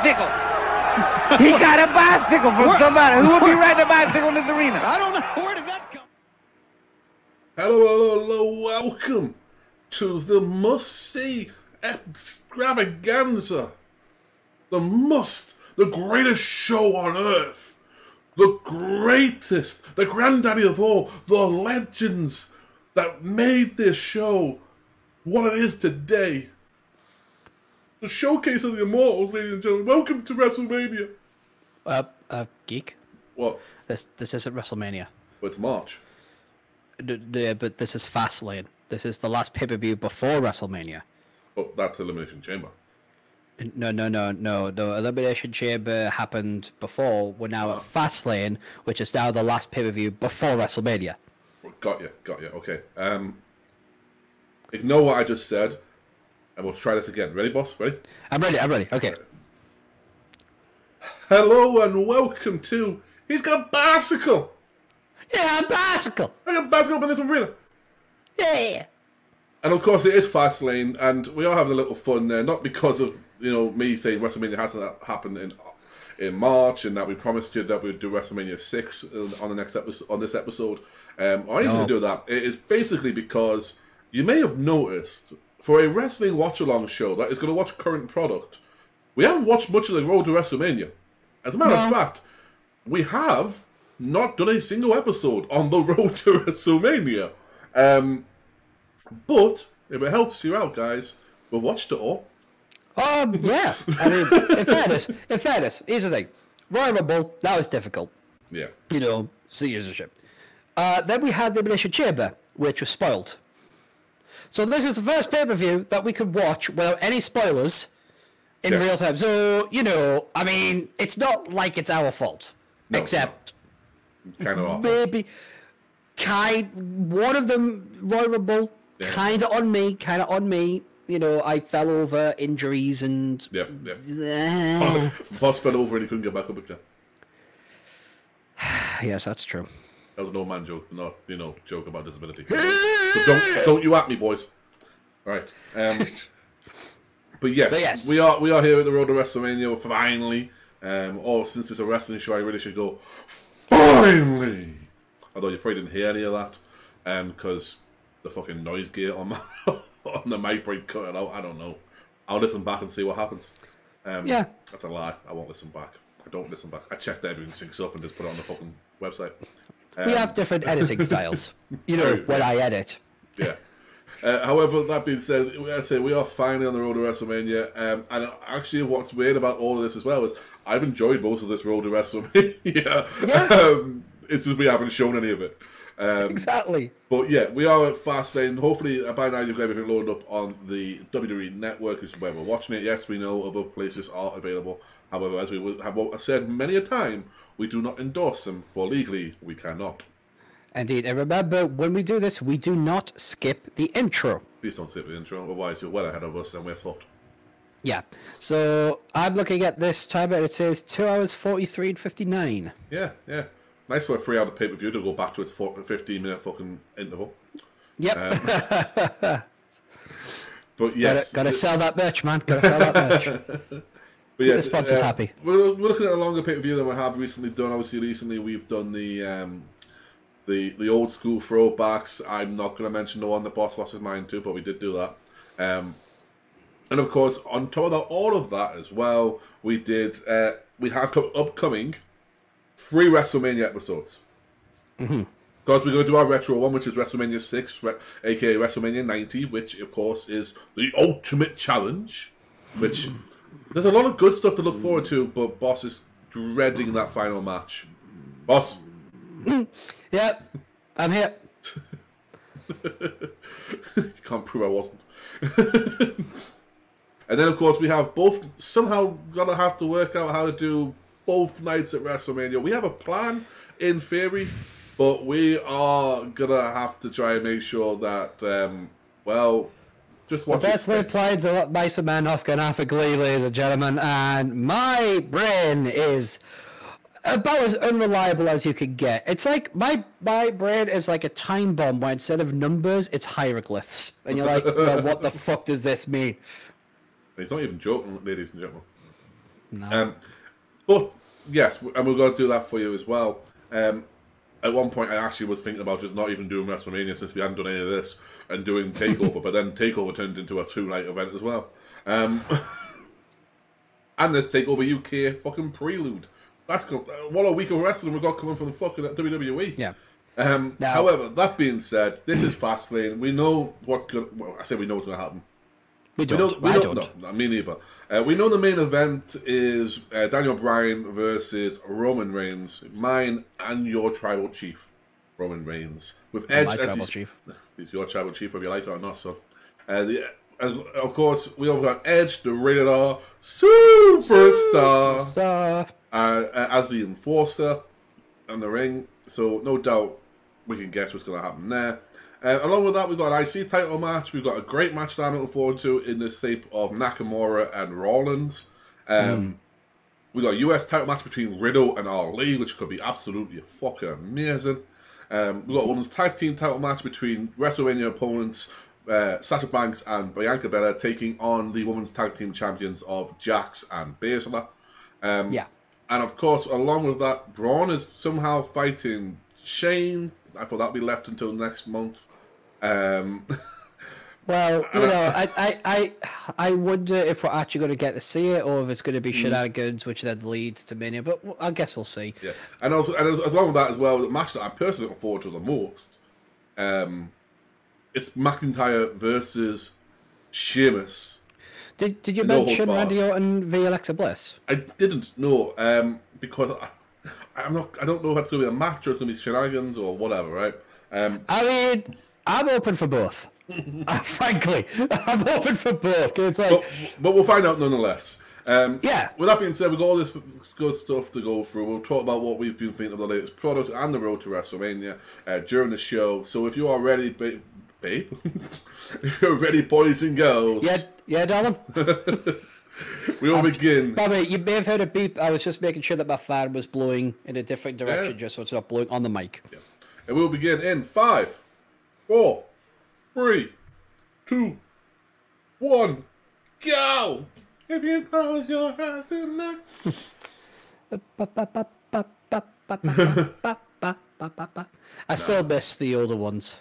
bicycle. He got a bicycle from somebody. Who would be riding a bicycle in this arena? I don't know. Where did that come? Hello, welcome to the must-see extravaganza. The greatest show on earth. The greatest, the granddaddy of all, the legends that made this show what it is today. The showcase of the immortals, ladies and gentlemen. Welcome to Wrestlemania. Geek? What? This isn't Wrestlemania. Well, it's March. Yeah, but this is Fastlane. This is the last pay-per-view before Wrestlemania. Oh, that's Elimination Chamber. No. The Elimination Chamber happened before. We're now at Fastlane, which is now the last pay-per-view before WrestleMania. Got you. Okay. Ignore what I just said, and we'll try this again. Ready, boss? Ready? I'm ready. Okay. Hello and welcome to... He's got a bicycle! Yeah, a bicycle! I got a bicycle up in this arena! Yeah! And of course it is Fastlane, and we are having a little fun there, not because of, me saying WrestleMania hasn't happened in March, and that we promised you that we'd do WrestleMania 6 on the next episode, on this episode, or anything to do with that. It is basically because you may have noticed, for a wrestling watch-along show that is going to watch current product, we haven't watched much of the road to WrestleMania. As a matter of fact, we have not done a single episode on the road to WrestleMania. But if it helps you out, guys, we've watched it all. Yeah. I mean, in fairness, here's the thing. Royal Rumble, that was difficult. Yeah. Censorship. Then we had the Elimination Chamber, which was spoiled. So this is the first pay-per-view that we could watch without any spoilers in real time. So, I mean, it's not like it's our fault. No, except kind of maybe one of them, Royal Rumble, kind of on me. I fell over, injuries, and... Yep. Boss fell over and he couldn't get back up again. Yes, that's true. That was no man joke, not, joke about disability. So don't you at me, boys. All right. But yes, we are here at the road to WrestleMania, finally. Since it's a wrestling show, I really should go, finally! Although you probably didn't hear any of that, because the fucking noise gate on the mic break cut it out. I don't know. I'll listen back and see what happens. That's a lie. I won't listen back. I don't listen back. I check that everything syncs up and just put it on the fucking website. We have different editing styles. When I edit. Yeah. However, that being said, we are finally on the road to WrestleMania. And actually, what's weird about all of this as well is I've enjoyed most of this road to WrestleMania. It's just we haven't shown any of it. Exactly. But yeah, we are at Fastlane. Hopefully, by now you've got everything loaded up on the WWE Network, which is where we're watching it. Yes, we know other places are available. However, as we have said many a time, we do not endorse them, for legally we cannot. Indeed, and remember, when we do this, we do not skip the intro. Please don't skip the intro, otherwise you're well ahead of us and we're fucked. Yeah, so I'm looking at this timer, it says 2 hours 43 and 59. Yeah. Nice for a 3 hour pay-per-view to go back to its 15-minute fucking interval. Yep. But yes. Gotta sell that merch, man. Gotta sell that merch. But keep the sponsors happy. We're looking at a longer pay-per-view than we have recently done. Obviously, recently we've done the old school throwbacks. I'm not going to mention the one that Boss lost his mind to, but we did do that. And of course, on top of all of that as well, we have upcoming 3 WrestleMania episodes. Mm-hmm. Because we're going to do our retro one, which is WrestleMania 6, aka WrestleMania 90, which of course is the ultimate challenge. Which there's a lot of good stuff to look forward to, but Boss is dreading that final match. Boss. Yep, I'm here. You can't prove I wasn't. And then, of course, we have both somehow gonna have to work out how to do both nights at WrestleMania. We have a plan in theory, but we are gonna have to try and make sure that, just watch. The best laid plans are what Mason Manoff can have a glee, ladies and gentlemen, and my brain is about as unreliable as you could get. It's like my brain is like a time bomb where instead of numbers, it's hieroglyphs, and you're like, well, what the fuck does this mean? He's not even joking, ladies and gentlemen. No. But yes, and we're going to do that for you as well. At one point, I actually was thinking about just not even doing WrestleMania since we hadn't done any of this and doing Takeover, but then Takeover turned into a 2-night event as well. And there's Takeover UK fucking prelude. What a week of wrestling we got coming from the fucking WWE. Yeah. However, that being said, this is Fastlane. We know what's going. Well, I say we know what's going to happen. We don't. I don't. No, me neither. We know the main event is Daniel Bryan versus Roman Reigns, mine and your tribal chief, Roman Reigns, with Edge my as tribal chief. He's your tribal chief, whether you like it or not. So, of course, we also got Edge, the rated R superstar, as the enforcer in the ring. So, no doubt, we can guess what's going to happen there. Along with that, we've got an IC title match. We've got a great match that I'm looking forward to in the shape of Nakamura and Rollins. We've got a US title match between Riddle and Ali, which could be absolutely fucking amazing. We've got a women's tag team title match between WrestleMania opponents Sasha Banks and Bianca Belair taking on the women's tag team champions of Jax and Baszler. And of course, along with that, Braun is somehow fighting Shane. I thought that'd be left until next month. Well, you know, I wonder if we're actually going to get to see it, or if it's going to be shenanigans, which then leads to Mania. But I guess we'll see. Yeah, and also, and as long with that as well, the match that I'm personally looking forward to the most, it's McIntyre versus Sheamus. Did you mention Randy Orton v Alexa Bliss? I didn't know, because I don't know if it's going to be a match or it's going to be shenanigans or whatever, right? I mean, I'm open for both. Frankly, I'm open for both. It's like, but we'll find out nonetheless. Yeah. With that being said, we've got all this good stuff to go through. We'll talk about what we've been thinking of the latest product and the road to WrestleMania during the show. So if you are ready, babe, if you're ready, boys and girls. Yeah, darling. We will begin. Bobby, you may have heard a beep. I was just making sure that my fan was blowing in a different direction, just so it's not blowing on the mic. Yeah. And we'll begin in 5, 4, 3, 2, 1, go! If you close your eyes tonight. I still miss the older ones.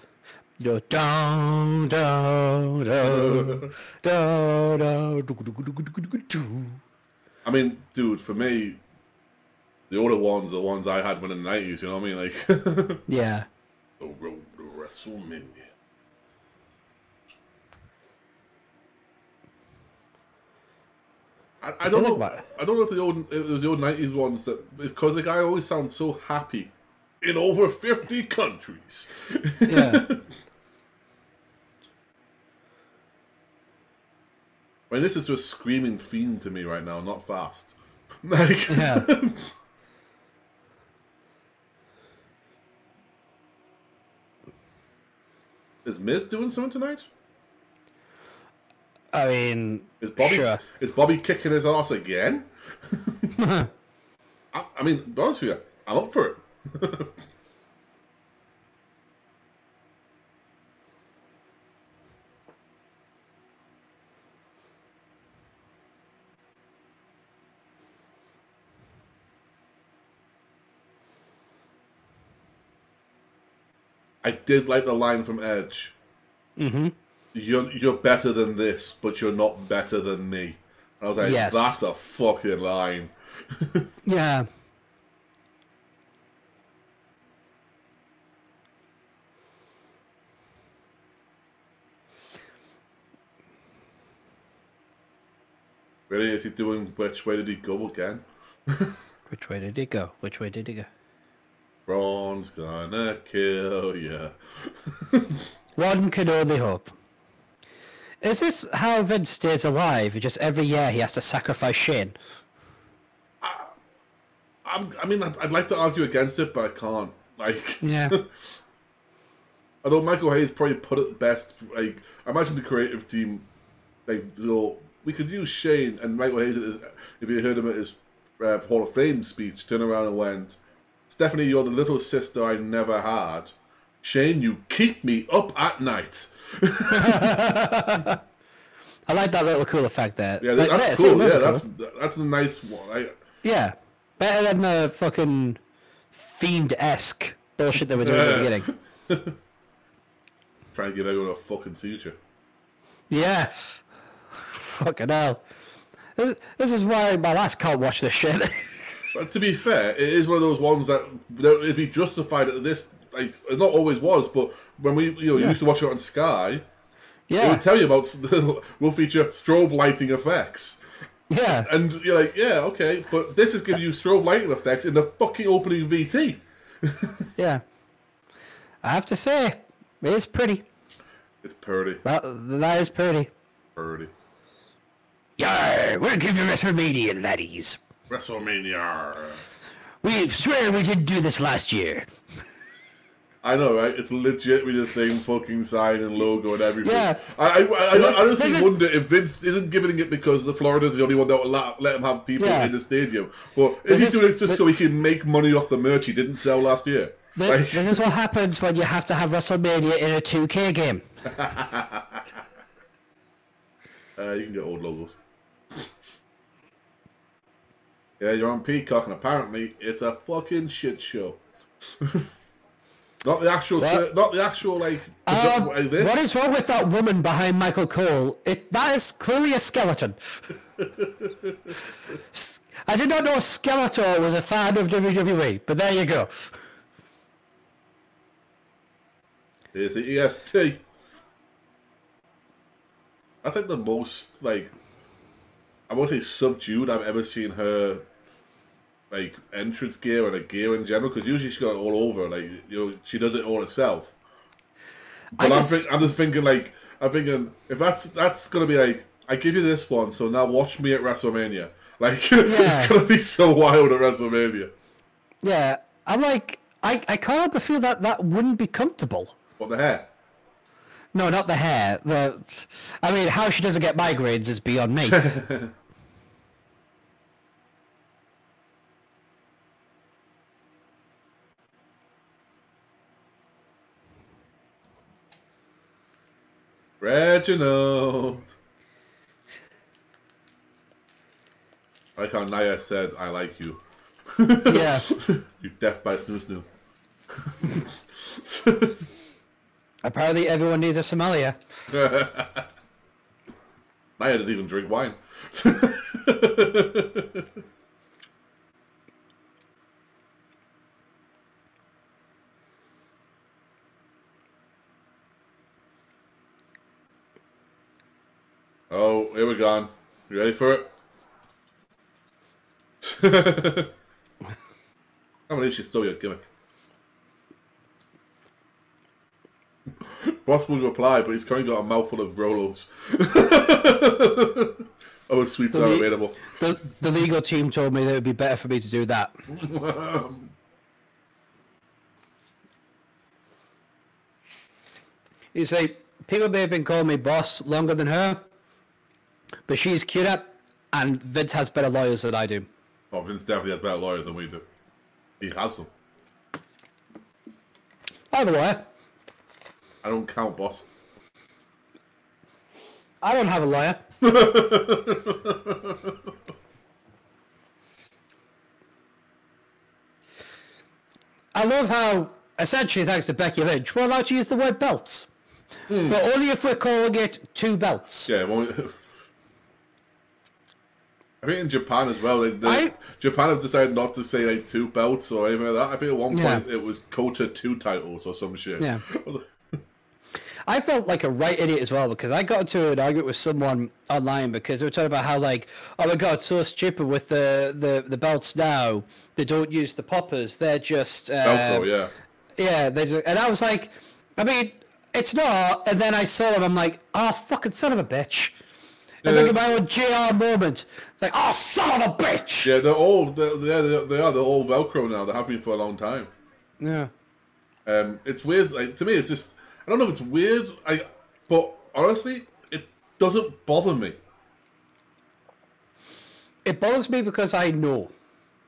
You know, down, down, down, down, down. I mean, dude, for me, the older ones are the ones I had when in the 90s, you know what I mean? Like, yeah. The road to WrestleMania. I don't know. I don't know if it was the old 90s ones that, it's because the guy always sounds so happy in over 50 countries. Yeah. I mean, this is just screaming fiend to me right now, not fast. Like, yeah. Is Miz doing something tonight? I mean, is Bobby kicking his ass again? I mean, to be honest with you, I'm up for it. I did like the line from Edge. Mm-hmm. You're better than this, but you're not better than me. And I was like, yes. That's a fucking line. Yeah. Really, is he doing which way did he go again? Which way did he go? Which way did he go? Braun's gonna kill ya. One can only hope. Is this how Vince stays alive? Just every year he has to sacrifice Shane? I mean, I'd like to argue against it, but I can't. Like, yeah. Although Michael Hayes probably put it best. Like, I imagine the creative team, like, so we could use Shane and Michael Hayes. If you heard him at his Hall of Fame speech, turned around and went, "Stephanie, you're the little sister I never had. Shane, you keep me up at night." I like that little cool effect there. Yeah, like, that's cool. Yeah, that's a nice one. Yeah, better than the fucking Fiend-esque bullshit they were doing at the beginning. Trying to give everyone a fucking seizure. Yeah. Fucking hell. This is why my lass can't watch this shit. But to be fair, it is one of those ones that it'd be justified at this. Like, it not always was, but when we used to watch it on Sky, it would tell you about will feature strobe lighting effects. Yeah, and you're like, yeah, okay, but this is giving you strobe lighting effects in the fucking opening VT. Yeah, I have to say, it is pretty. It's pretty. That is pretty. Pretty. Yeah, welcome to WrestleMania, laddies. WrestleMania. We swear we didn't do this last year. I know, right? It's legitimately the same fucking sign and logo and everything. Yeah. I honestly wonder if Vince isn't giving it because the Florida's the only one that will let him have people in the stadium. But is he doing it just so he can make money off the merch he didn't sell last year? This is what happens when you have to have WrestleMania in a 2K game. You can get old logos. Yeah, you're on Peacock, and apparently it's a fucking shit show. Not the actual, like. This. What is wrong with that woman behind Michael Cole? That is clearly a skeleton. I did not know Skeletor was a fan of WWE, but there you go. Here's the EST. I think the most, like, I won't say subdued I've ever seen her, like, entrance gear and a gear in general, because usually she's got it all over, like, she does it all herself. But I'm just thinking, like, if that's going to be like, I give you this one, so now watch me at WrestleMania. Like, it's going to be so wild at WrestleMania. Yeah, I'm like, I can't help but feel that wouldn't be comfortable. What, the hair? No, not the hair. I mean, how she doesn't get migraines is beyond me. Reginald. I like how Naya said, I like you. Yeah. You deaf by snoo. Apparently everyone needs a sommelier. Naya doesn't even drink wine. Oh, here we go. You ready for it? I believe she stole your gimmick. Boss would reply, but he's currently got a mouthful of Rolos. Oh, sweets are available. The legal team told me that it would be better for me to do that. You say, people may have been calling me boss longer than her, but she's cuter, and Vince has better lawyers than I do. Oh, Vince definitely has better lawyers than we do. He has them. By the way, I don't count, boss. I don't have a lawyer. I love how, essentially thanks to Becky Lynch, we're allowed to use the word belts. But only if we're calling it two belts. Yeah, well, I think in Japan as well, Japan have decided not to say like two belts or anything like that. I think at one point it was Kota 2 titles or some shit. Yeah. I felt like a right idiot as well because I got into an argument with someone online because they were talking about how like, oh my god, so stupid with the belts now. They don't use the poppers. They're just Velcro, yeah. Yeah, and I was like, I mean, it's not. And then I saw them. I'm like, oh fucking son of a bitch. It's like my own JR moment. Like, oh son of a bitch. Yeah, they're all they're all Velcro now. They have been for a long time. Yeah. It's weird. Like to me, it's just. I don't know if it's weird, but honestly, it doesn't bother me. It bothers me because I know.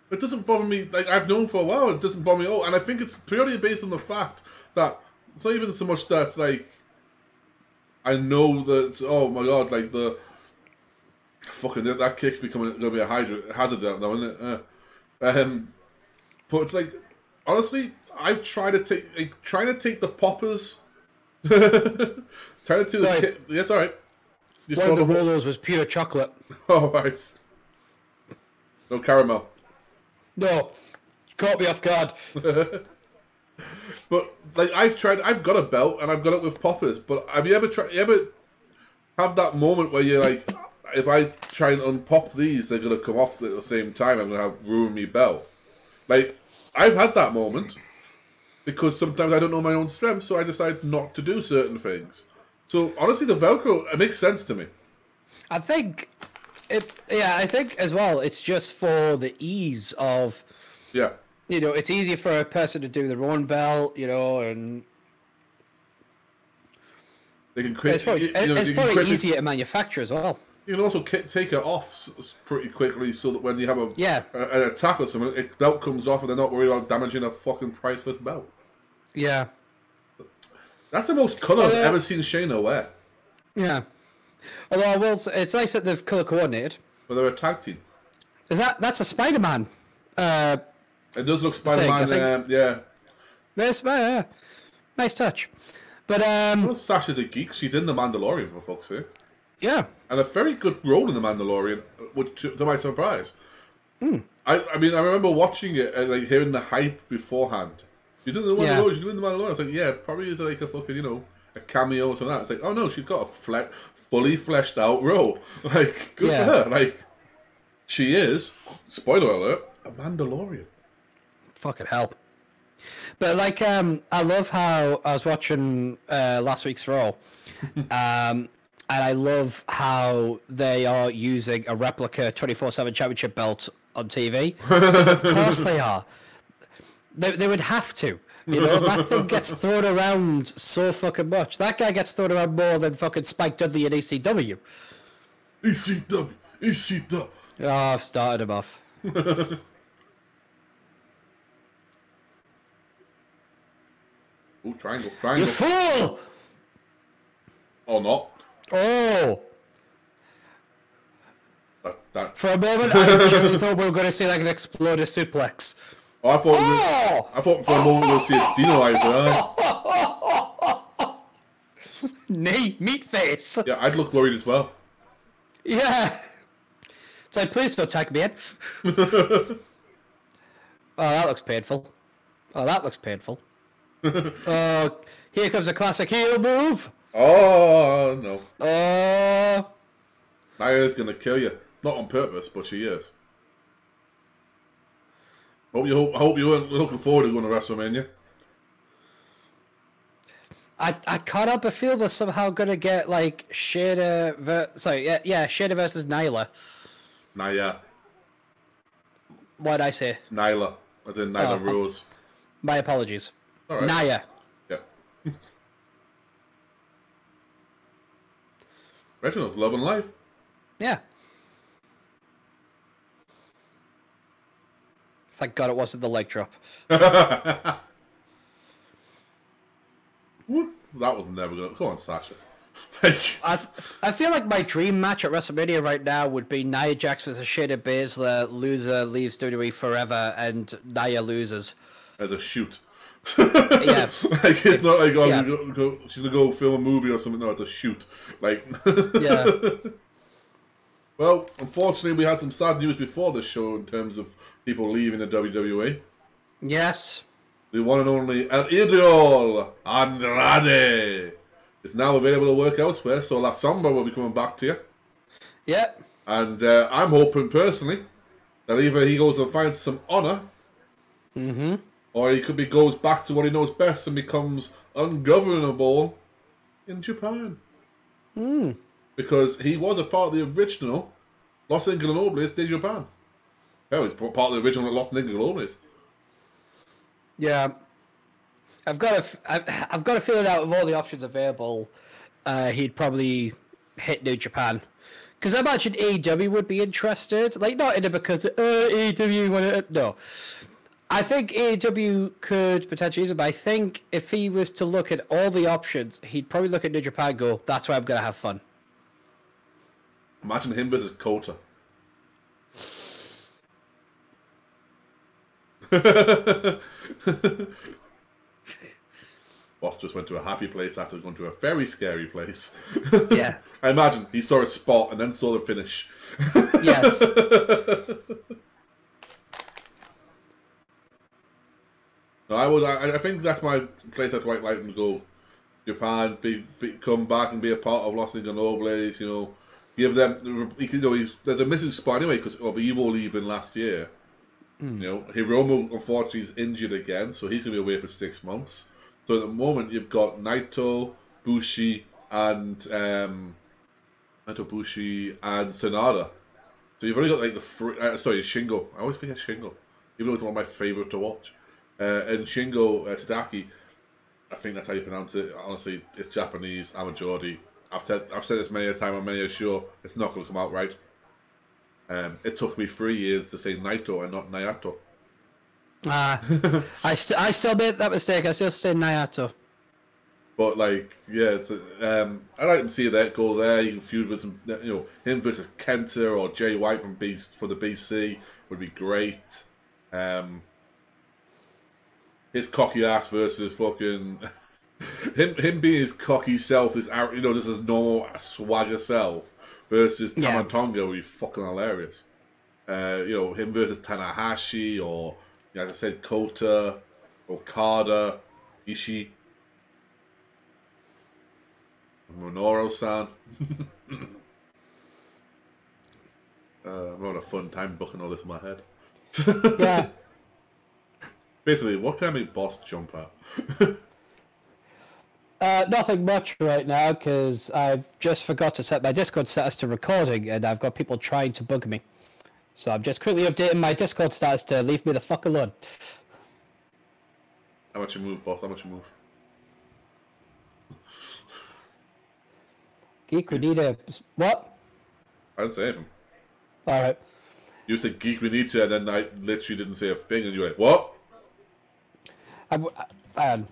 It doesn't bother me, like, I've known for a while, it doesn't bother me at all. And I think it's purely based on the fact that it's not even so much that, like, I know that, oh my god, like, the Fucking that kick's becoming going to be a hazard now, isn't it? But it's like, honestly, I've tried to trying to take the poppers. Trying to do the yeah, it's alright. One of the rollers was pure chocolate. Oh, right. No caramel. No, caught me off guard. But like I've got a belt and I've got it with poppers. But have you ever tried? You ever have that moment where you're like, if I try and unpop these, they're gonna come off at the same time. I'm gonna ruin me belt. Like I've had that moment because sometimes I don't know my own strength, so I decide not to do certain things. So honestly, the Velcro, it makes sense to me. I think as well. It's just for the ease of. Yeah. You know, it's easier for a person to do their own belt, you know, and they can quit. It's probably easier to manufacture as well. You can also take it off pretty quickly, so that when you have an attack or something, the belt comes off, and they're not worried about damaging a fucking priceless belt. Yeah, that's the most colour I've ever seen Shayna wear. Yeah, although I will say, it's nice that they've colour coordinated. But they're a tag team. That's a Spider-Man? It does look Spider-Man, yeah. Yeah. Nice touch. But well, Sasha's a geek. She's in The Mandalorian, for fuck's sake. Yeah. And a very good role in The Mandalorian, which, to my surprise. I mean, I remember watching it and like hearing the hype beforehand. She's in The Mandalorian, she's doing The Mandalorian. I was like, yeah, probably is like a fucking, you know, a cameo or something like that. It's like, oh no, she's got a fully fleshed out role. Like, good for her. Like, she is, spoiler alert, a Mandalorian. Fucking hell. But like, I love how I was watching last week's Raw, and I love how they are using a replica 24/7 championship belt on TV. Because of course they are. They would have to. You know, that thing gets thrown around so fucking much. That guy gets thrown around more than fucking Spike Dudley and ECW. ECW. Oh, I've started him off. Oh, triangle. You fool! Or not. Oh! That. For a moment, I genuinely thought we were going to see like an exploded suplex. Oh, I thought for a moment we would see a steamalizer. Knee, meat face. Yeah, I'd look worried as well. Yeah. It's like, please don't tag me in. Oh, that looks painful. Oh, here comes a classic heel move. Oh, no. Naya's going to kill you. Not on purpose, but she is. I hope you weren't looking forward to going to WrestleMania. I can't help but feel we're somehow going to get, like, Shayna versus Nyla. Naya. What did I say? Nyla. As in Nyla Rose. My apologies. All right. Naya. Yeah. Reginald's Love and Life. Yeah. Thank God it wasn't the leg drop. That was never going to... Come on, Sasha. I feel like my dream match at WrestleMania right now would be Nia Jax versus Shayna Baszler. Loser leaves WWE forever, and Nia loses. As a shoot. Yeah. Like, it's not like, she's going to go film a movie or something. No, it's a shoot. Like... Yeah. Well, unfortunately, we had some sad news before this show in terms of people leaving the WWE. Yes. The one and only El Idol Andrade is now available to work elsewhere, so La Sombra will be coming back to you. Yeah. And I'm hoping, personally, that either he goes and finds some honour, or he goes back to what he knows best and becomes ungovernable in Japan. Because he was a part of the original Los Ingobernables de Japan. Hell, he's part of the original Los Ingobernables. Yeah, I've got to feel it out of all the options available. He'd probably hit New Japan, because I imagine AEW would be interested. Like, not in it because AEW wanted no. I think AEW could potentially use it, but I think if he was to look at all the options, he'd probably look at New Japan and go, "That's where I'm gonna have fun." Imagine him versus Kota. Boss just went to a happy place after going to a very scary place. Yeah. I imagine he saw a spot and then saw the finish. Yes. No, I think that's my place I'd quite like to go. Japan, come back and be a part of Los Ingonobles, you know. Give them, there's a missing spot anyway because of Evo leaving last year. You know, Hiromu unfortunately is injured again, so he's going to be away for 6 months. So at the moment, you've got Naito, Bushi, and Sanada. So you've only got like Shingo. I always think of Shingo, even though it's one of my favourite to watch. And Shingo Tadaki, I think that's how you pronounce it. Honestly, it's Japanese. I'm a Geordie. I've said this many a time on many a show. It's not going to come out right. It took me 3 years to say Naito and not Nayato. I still made that mistake. I still say Nayato. But like, yeah, I like to see that go there. You can feud with some, him versus Kenta or Jay White for the BC would be great. His cocky ass versus fucking him being his cocky self, just his normal swagger self versus Tamatonga would be fucking hilarious. Him versus Tanahashi or, as I said, Kota, Okada, Ishii, Minoru-san. I'm having a fun time booking all this in my head. Yeah. Basically, what can I make Boss jump at? Nothing much right now, because I've just forgot to set my Discord status to recording, and I've got people trying to bug me. So I'm just quickly updating my Discord status to leave me the fuck alone. How much you move, Boss? How much you move? Geek, we need a... What? I didn't say anything. Alright. You said Geek, we need to, and then I literally didn't say a thing, and you went, what? I'm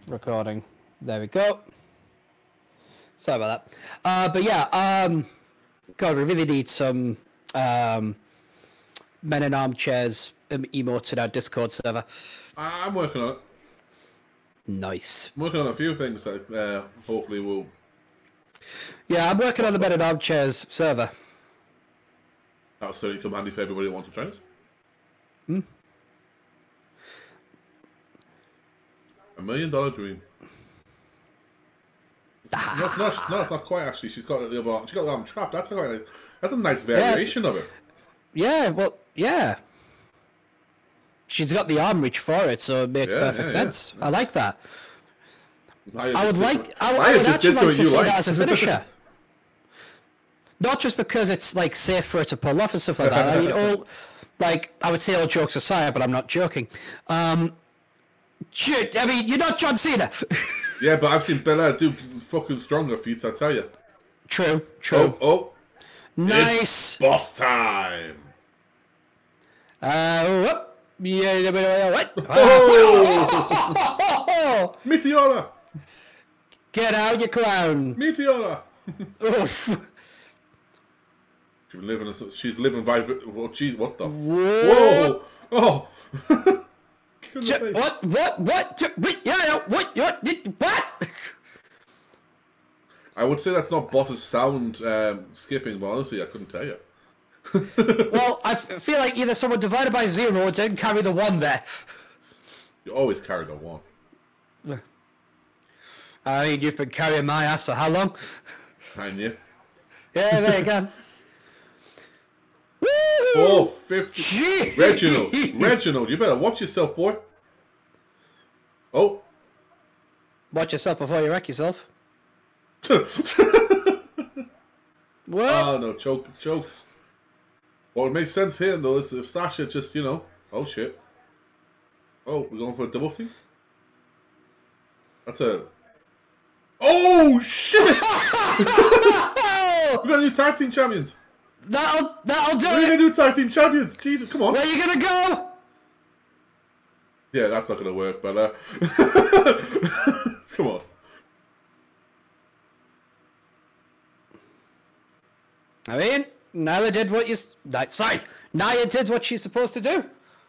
recording. There we go. Sorry about that. But yeah, God, we really need some men in armchairs emotes in our Discord server. I'm working on it. Nice. I'm working on a few things that hopefully will... Yeah, I'm working on the men in armchairs server. That'll certainly come handy for everybody who wants to join us. $1 million dream. No, it's not quite actually. She's got the arm trapped. That's quite nice. That's a nice variation of it. Yeah, well, yeah. She's got the arm reach for it, so it makes perfect sense. I like that. I would actually like to see that as a finisher. Not just because it's like safe for her to pull off and stuff like that. I mean, I would say all jokes aside, but I'm not joking. Shit, I mean, you're not John Cena. Yeah, but I've seen Belair do fucking stronger feats, I tell you. True. Oh. Nice. It's boss time. What? Oh! Meteora! Get out, you clown. Meteora! Oof. She's living by... What the... Whoa! Oh! What? I would say that's not Boss's sound skipping, but honestly, I couldn't tell you. Well, I feel like either someone divided by 0 or didn't carry the 1 there. You always carry the 1. I mean, you've been carrying my ass for how long? 9 years. Yeah, there you go. 450. Gee. Reginald, you better watch yourself, boy. Oh. Watch yourself before you wreck yourself. What? Oh, no, choke. What would make sense here, though, is if Sasha just, oh, shit. Oh, we're going for a double team? That's a... Oh, shit! We're going to do tag team champions. That'll do it. We're going to do tag team champions. Jesus, come on. Where are you going to go? Yeah, that's not going to work, but... Come on. I mean, Nyla did what Nia did what she's supposed to do.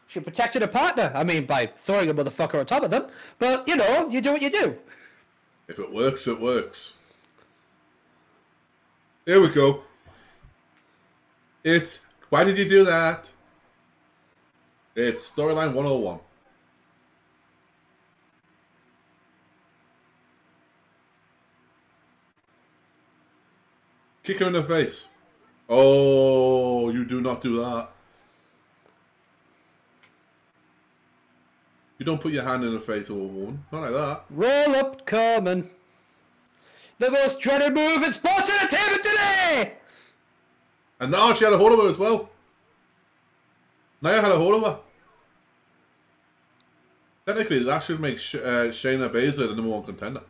She protected her partner. I mean, by throwing a motherfucker on top of them. But, you know, you do what you do. If it works, it works. Here we go. It's, why did you do that? It's storyline 101. Kick her in the face. Oh, you do not do that. You don't put your hand in the face of a woman. Not like that. Roll up, Carmen. The most dreaded move in sports entertainment today! And now she had a hold of her as well. Nia had a hold of her. Technically, that should make Shayna Baszler the #1 contender.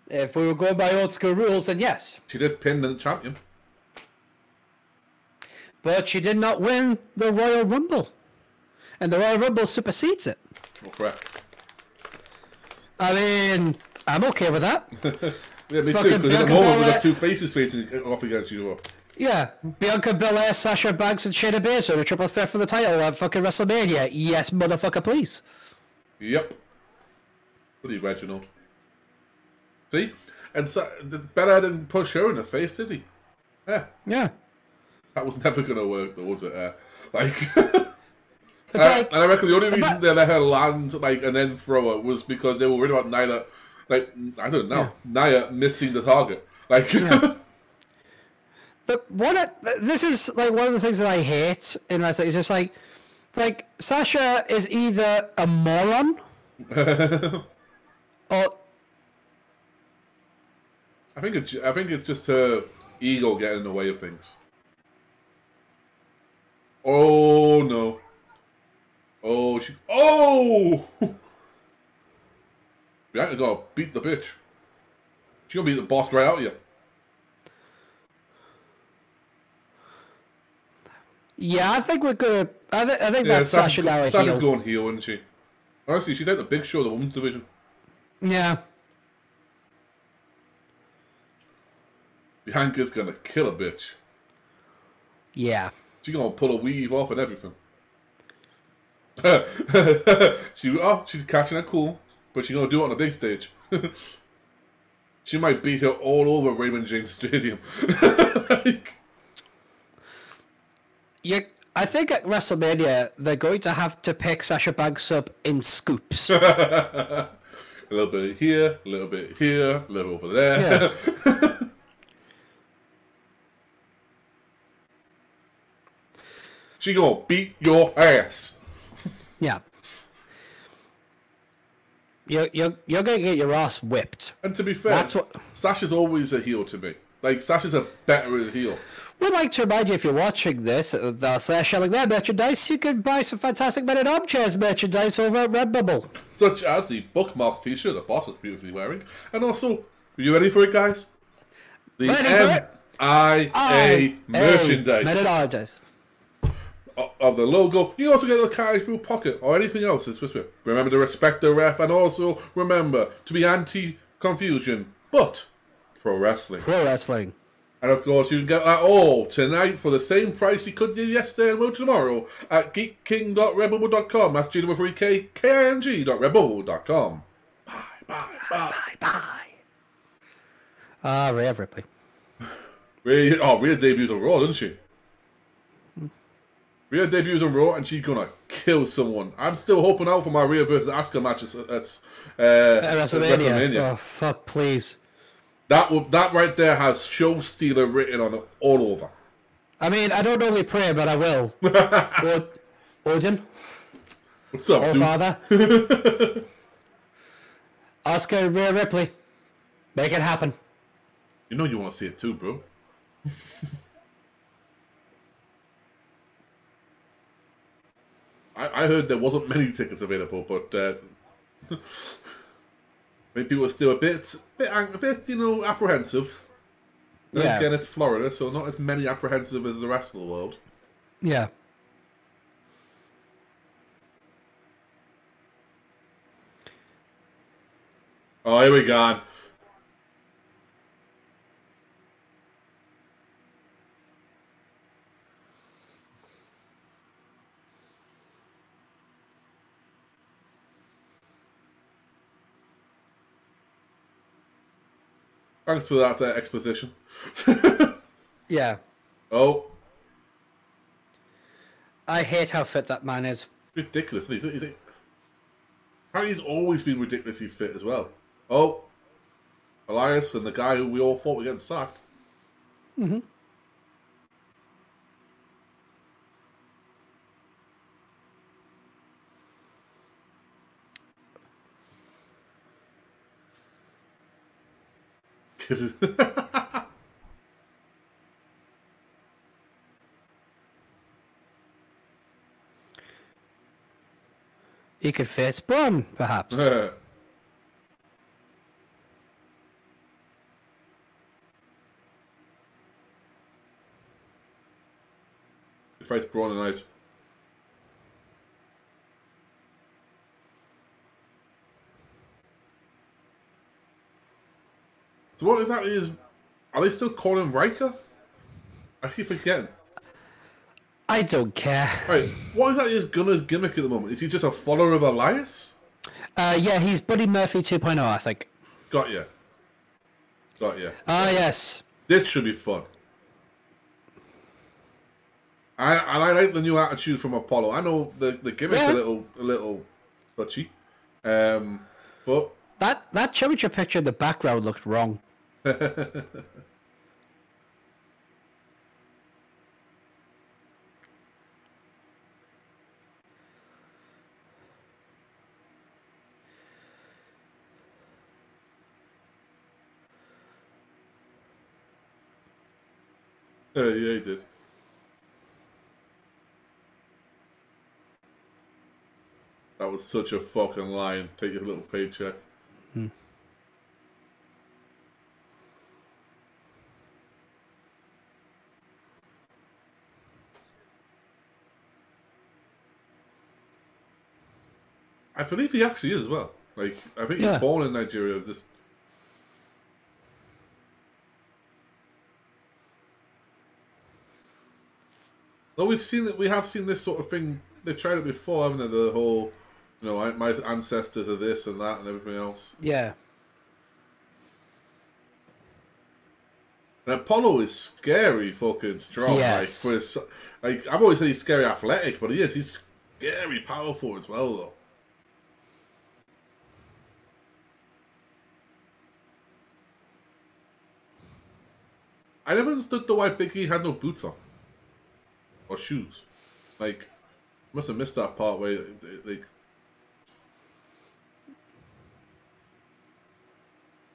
If we were going by old school rules, then yes. She did pin the champion. But she did not win the Royal Rumble. And the Royal Rumble supersedes it. Oh, correct. I mean, I'm okay with that. Yeah, me too, because at the moment we've got two faces facing off against each other. Yeah, Bianca Belair, Sasha Banks, and Shayna Baszler, a triple threat for the title at fucking WrestleMania. Yes, motherfucker, please. Yep. What are you, Reginald? See? And so, Belair didn't push her in the face, did he? Yeah. Yeah. That was never going to work, though, was it? And I reckon the only reason they let her land, and then throw her was because they were worried about Nia, I don't know, Nia missing the target. Yeah. But this is one of the things that I hate in wrestling. It's just like Sasha is either a moron or I think it's just her ego getting in the way of things. Oh no! Oh Bianca gotta beat the bitch. She's gonna beat the boss right out of you. Yeah, I think we're gonna. I think that's Sasha now a heel. Sasha's going heel, isn't she? Honestly, she's out the Big Show, the women's division. Yeah. Bianca's gonna kill a bitch. Yeah. She's gonna pull a weave off and everything. She's catching it cool, but she's gonna do it on the big stage. She might beat her all over Raymond James Stadium. I think at WrestleMania they're going to have to pick Sasha Banks up in scoops. A little bit here, a little bit here, a little over there. Yeah. She gonna beat your ass. Yeah. You're gonna get your ass whipped. And to be fair, Sasha's always a heel to me. Sasha's a better heel. We'd like to remind you, if you're watching this, they're selling their merchandise. You can buy some fantastic Men in Armchairs merchandise over at Redbubble. Such as the bookmarks t-shirt the boss is beautifully wearing. And also, are you ready for it, guys? The MIA merchandise. Men in Armchairs. Of the logo. You also get the carriage through pocket or anything else. Remember to respect the ref, and also remember to be anti-confusion, but pro wrestling. Pro wrestling. And of course, you can get that all tonight for the same price you could do yesterday and will tomorrow at geekking.redbubble.com. That's G33K King.redbubble.com. Bye. Rhea Ripley. Rhea debuts on Raw, doesn't she? Rhea debuts on Raw and she's gonna kill someone. I'm still hoping out for my Rhea versus Asuka match at WrestleMania. Oh fuck, please. That right there has show stealer written on it all over. I mean, I don't normally pray, but I will. Odin. What's up, dude? Father. Asuka, Rhea Ripley. Make it happen. You know you want to see it too, bro. I heard there wasn't many tickets available, but maybe people are still a bit, apprehensive. Yeah. Again, it's Florida, so not as many apprehensive as the rest of the world. Yeah. Oh, here we go. Thanks for that exposition. Yeah. Oh. I hate how fit that man is. Ridiculous. Apparently he's always been ridiculously fit as well. Oh. Elias and the guy who we all thought were getting sacked. Mm-hmm. He could face Braun, perhaps. He fights Braun tonight. So what exactly is... Are they still calling him Riker? I keep forgetting. I don't care. Right, what exactly is Gunner's gimmick at the moment? Is he just a follower of Elias? Yeah, he's Buddy Murphy 2.0, I think. Got you. Ah, yes. This should be fun. I like the new attitude from Apollo. I know the gimmick's a little touchy, but that championship picture in the background looked wrong. Yeah, he did. That was such a fucking line. Take your little paycheck. I believe he actually is as well. Like, I think he's born in Nigeria. Just though we have seen this sort of thing. They've tried it before, haven't they? The whole, you know, my ancestors are this and that and everything else. Yeah. And Apollo is scary fucking strong. Yes. Like I've always said he's scary athletic, but he is. He's scary powerful as well, though. I never understood though why Big E had no boots on. Or shoes. Like, must have missed that part where, like...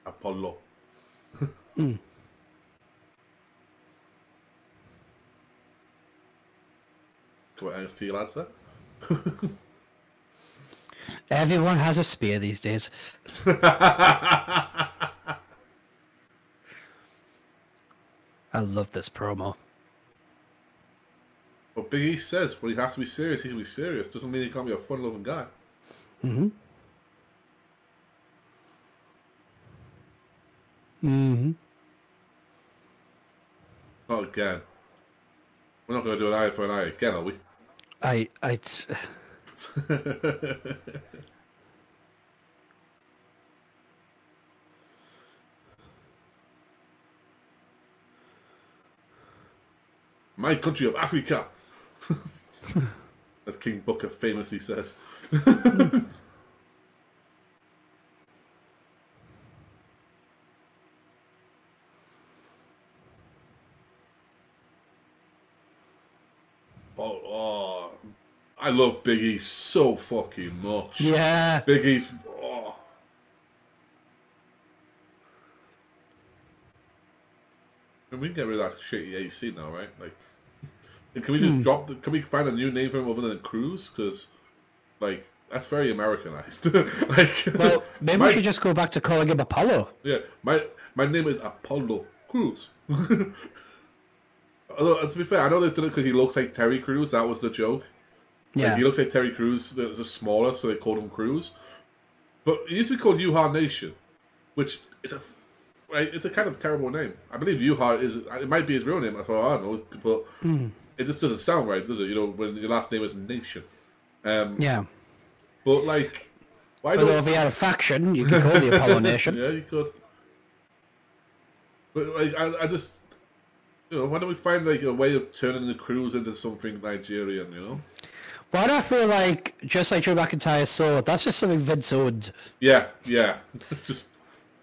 Apollo. Mm. Come on, NXT lads there. Everyone has a spear these days. I love this promo. But Big E says when he has to be serious, he can be serious. Doesn't mean he can't be a fun-loving guy. Mm-hmm. Mm-hmm. Not again. We're not going to do an eye for an eye again, are we? My country of Africa. As King Booker famously says. I love Big E so fucking much. Yeah. Big E's... Oh. And we can get rid of that shitty AC now, right? Like, can we just can we find a new name for him other than Cruz? Because, like, that's very Americanized. Like, well, maybe we should just go back to calling him Apollo. Yeah, my name is Apollo Cruz. Although, to be fair, I know they've done it because he looks like Terry Crews. That was the joke. Yeah. Like, he looks like Terry Crews. There's a smaller, so they called him Cruz. But he used to be called Yuha Nation, which is it's a kind of terrible name. I believe Yuha it might be his real name. That's what I know. But it just doesn't sound right, does it? You know, when your last name is Nation. Yeah. But like, why although if he had a faction, you could call the Apollo Nation. Yeah, you could. But like, I just, why don't we find like a way of turning the cruise into something Nigerian? Why do I feel like just like Drew McIntyre's sword? That's just something Vince owned. Yeah. Just,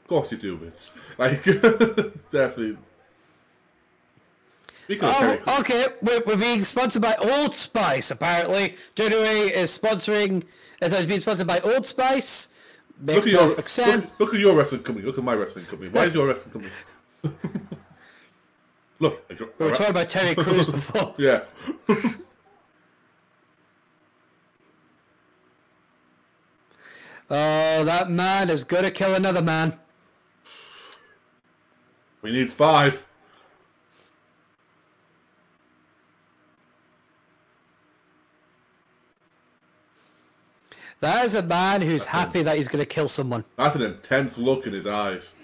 of course you do, Vince. Like, definitely. Okay, we're being sponsored by Old Spice, apparently. WWE is being sponsored by Old Spice. Makes perfect sense. Look at your wrestling company. Look at my wrestling company. Why is your wrestling company? Look. We were talking about Terry Crews before. Yeah. Oh, that man is going to kill another man. We need 5. That is a man who's happy that he's going to kill someone. That's an intense look in his eyes.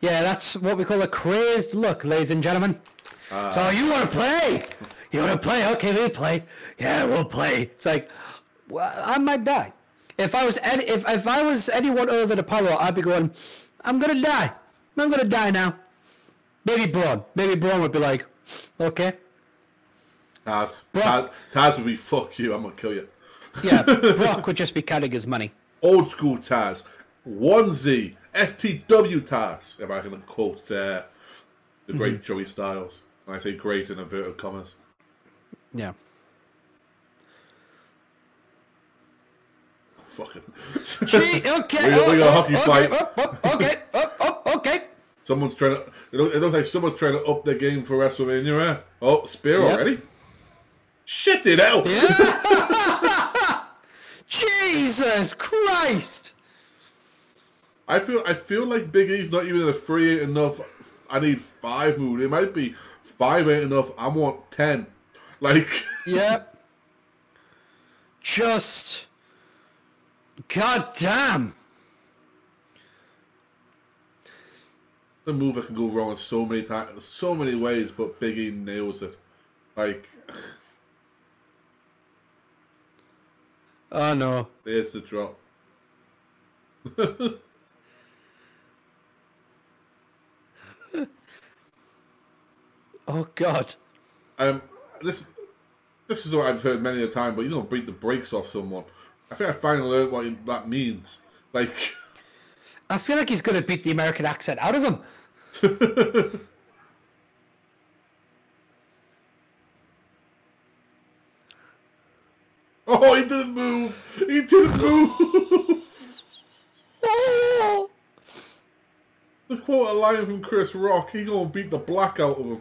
Yeah, that's what we call a crazed look, ladies and gentlemen. So you want to play? You want to play? Okay, we'll play. Yeah, we'll play. It's like, well, I might die. If I was anyone other than Apollo, I'd be going, I'm gonna die. I'm gonna die now. Maybe Braun. Maybe Braun would be like, okay. Taz would be, fuck you, I'm gonna kill you. Yeah, Brock would just be counting his money. Old school Taz. 1Z. FTW Taz. If I can quote the great Joey Styles. And I say great in inverted commas. Yeah. Fucking. Okay. We got a hockey fight. Okay. Someone's trying to. It looks like someone's trying to up their game for WrestleMania. Eh? Oh, spear already. Shit it out. Yeah. Jesus Christ. I feel like Big E's not even a 3 ain't enough. I need 5 move. It might be 5 ain't enough. I want 10. Like. Yeah. Just. God damn. The move that can go wrong in so many times, so many ways, but Big E nails it. Like. Oh no. There's the drop. Oh God. This is what I've heard many a time, but you don't beat the brakes off someone. I think I finally learned what that means. Like, I feel like he's going to beat the American accent out of him. Oh, he didn't move. He didn't move. The quote a line from Chris Rock. He gonna beat the black out of him.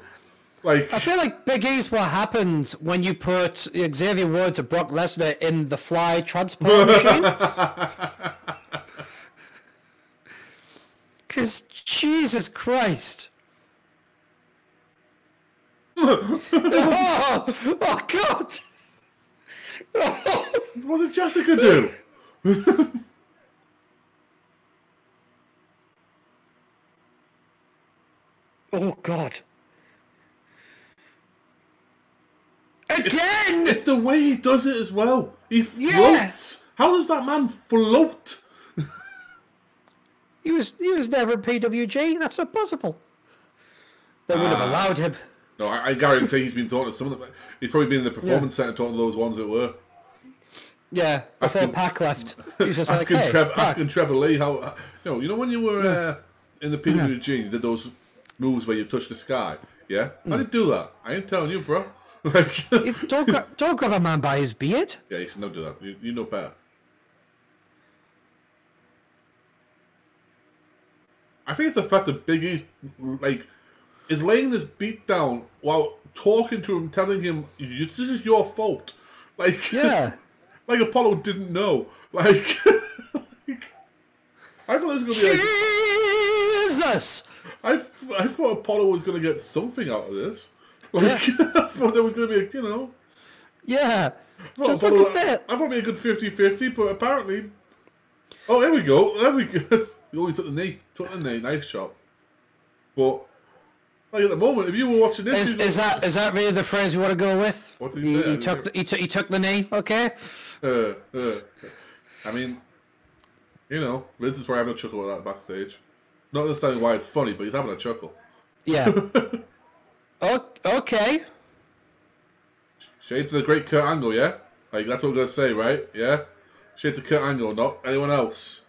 Like, I feel like Big E's what happens when you put Xavier Woods or Brock Lesnar in the fly transport machine. Because Jesus Christ. Oh God. What did Jessica do? Oh God. Again! It's the way he does it as well. He floats. How does that man float? He was never in PWG. That's not possible. They would have allowed him. No, I guarantee he's been talking to some of them. He's probably been in the performance center talking to those ones that were. Yeah, before Pac left. He was just asking, like, hey, asking Trevor Lee how... You know when you were in the PWG, you did those moves where you touch the sky? Yeah? I didn't do that. I ain't telling you, bro. Like, don't grab a man by his beard. Yeah, you should not do that. You know better. I think it's the fact that Big E's is laying this beat down while talking to him, telling him this is your fault. Like, yeah, like Apollo didn't know. Like, I thought it was going to be Jesus. I thought Apollo was going to get something out of this. Like, I thought there was going to be, Yeah. Just look at that. I thought it'd be a good 50-50, but apparently... Oh, there we go. There we go. You only took the knee. Nice shot. But, like, at the moment, if you were watching this... Is that really the phrase you want to go with? What did he say? He took the knee, okay? I mean, Vince is probably having a chuckle at that backstage. Not understanding why it's funny, but he's having a chuckle. Yeah. Okay. Shades of the great Kurt Angle, yeah? Like, that's what we're going to say, right? Yeah? Shades of Kurt Angle, not anyone else.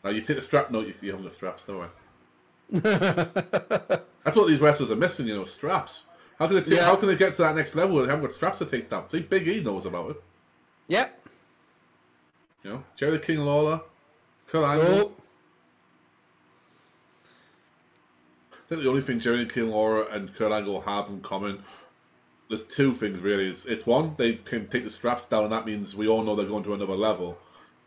Now, you take the strap. No, you haven't got straps, don't worry. That's what these wrestlers are missing, straps. How can they get to that next level when they haven't got straps to take down? See, Big E knows about it. Yep. Jerry the King Lawler, Kurt Angle. I think the only thing Jerry the King Lawler and Kurt Angle have in common, there's two things really. It's one, they can take the straps down, and that means we all know they're going to another level.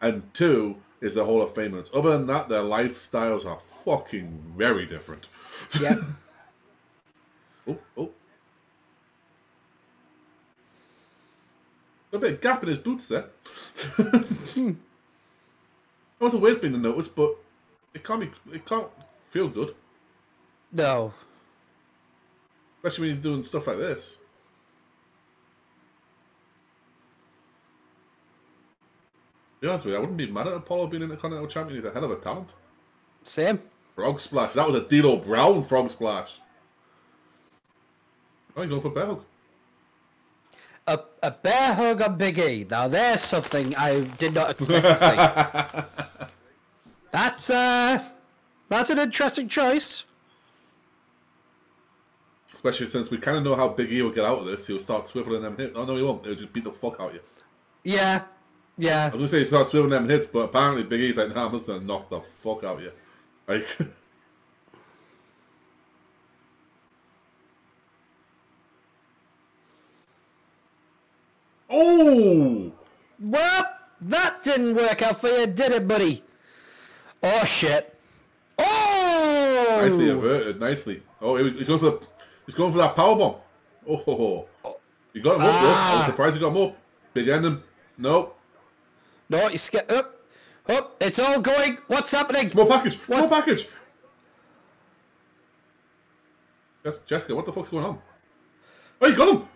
And two is the Hall of Famers. Other than that, their lifestyles are fucking very different. Yeah. Oh. A bit of gap in his boots there. That's a weird thing to notice, but it can't feel good. No. Especially when you're doing stuff like this. To be honest with you, I wouldn't be mad at Apollo being Intercontinental Champion. He's a hell of a talent. Same. Frog Splash. That was a D'Lo Brown Frog Splash. Oh, you're going for bear hug. A bear hug on Big E. Now there's something I did not expect to see. That's an interesting choice. Especially since we kind of know how Big E will get out of this. He'll start swiveling them hips. Oh, no, he won't. He'll just beat the fuck out of you. Yeah. I was going to say he starts swiveling them hips, but apparently Big E's like, nah, I'm just going to knock the fuck out of you. Like... Oh! Well, that didn't work out for you, did it, buddy? Oh, shit. Oh! Nicely averted, nicely. Oh, he's going for that powerbomb. Oh. You got him up, though. I was surprised you got him up. Big ending. No. No, you skip up. It's all going. What's happening? Small package. Small package. Jessica, what the fuck's going on? Oh, you got him.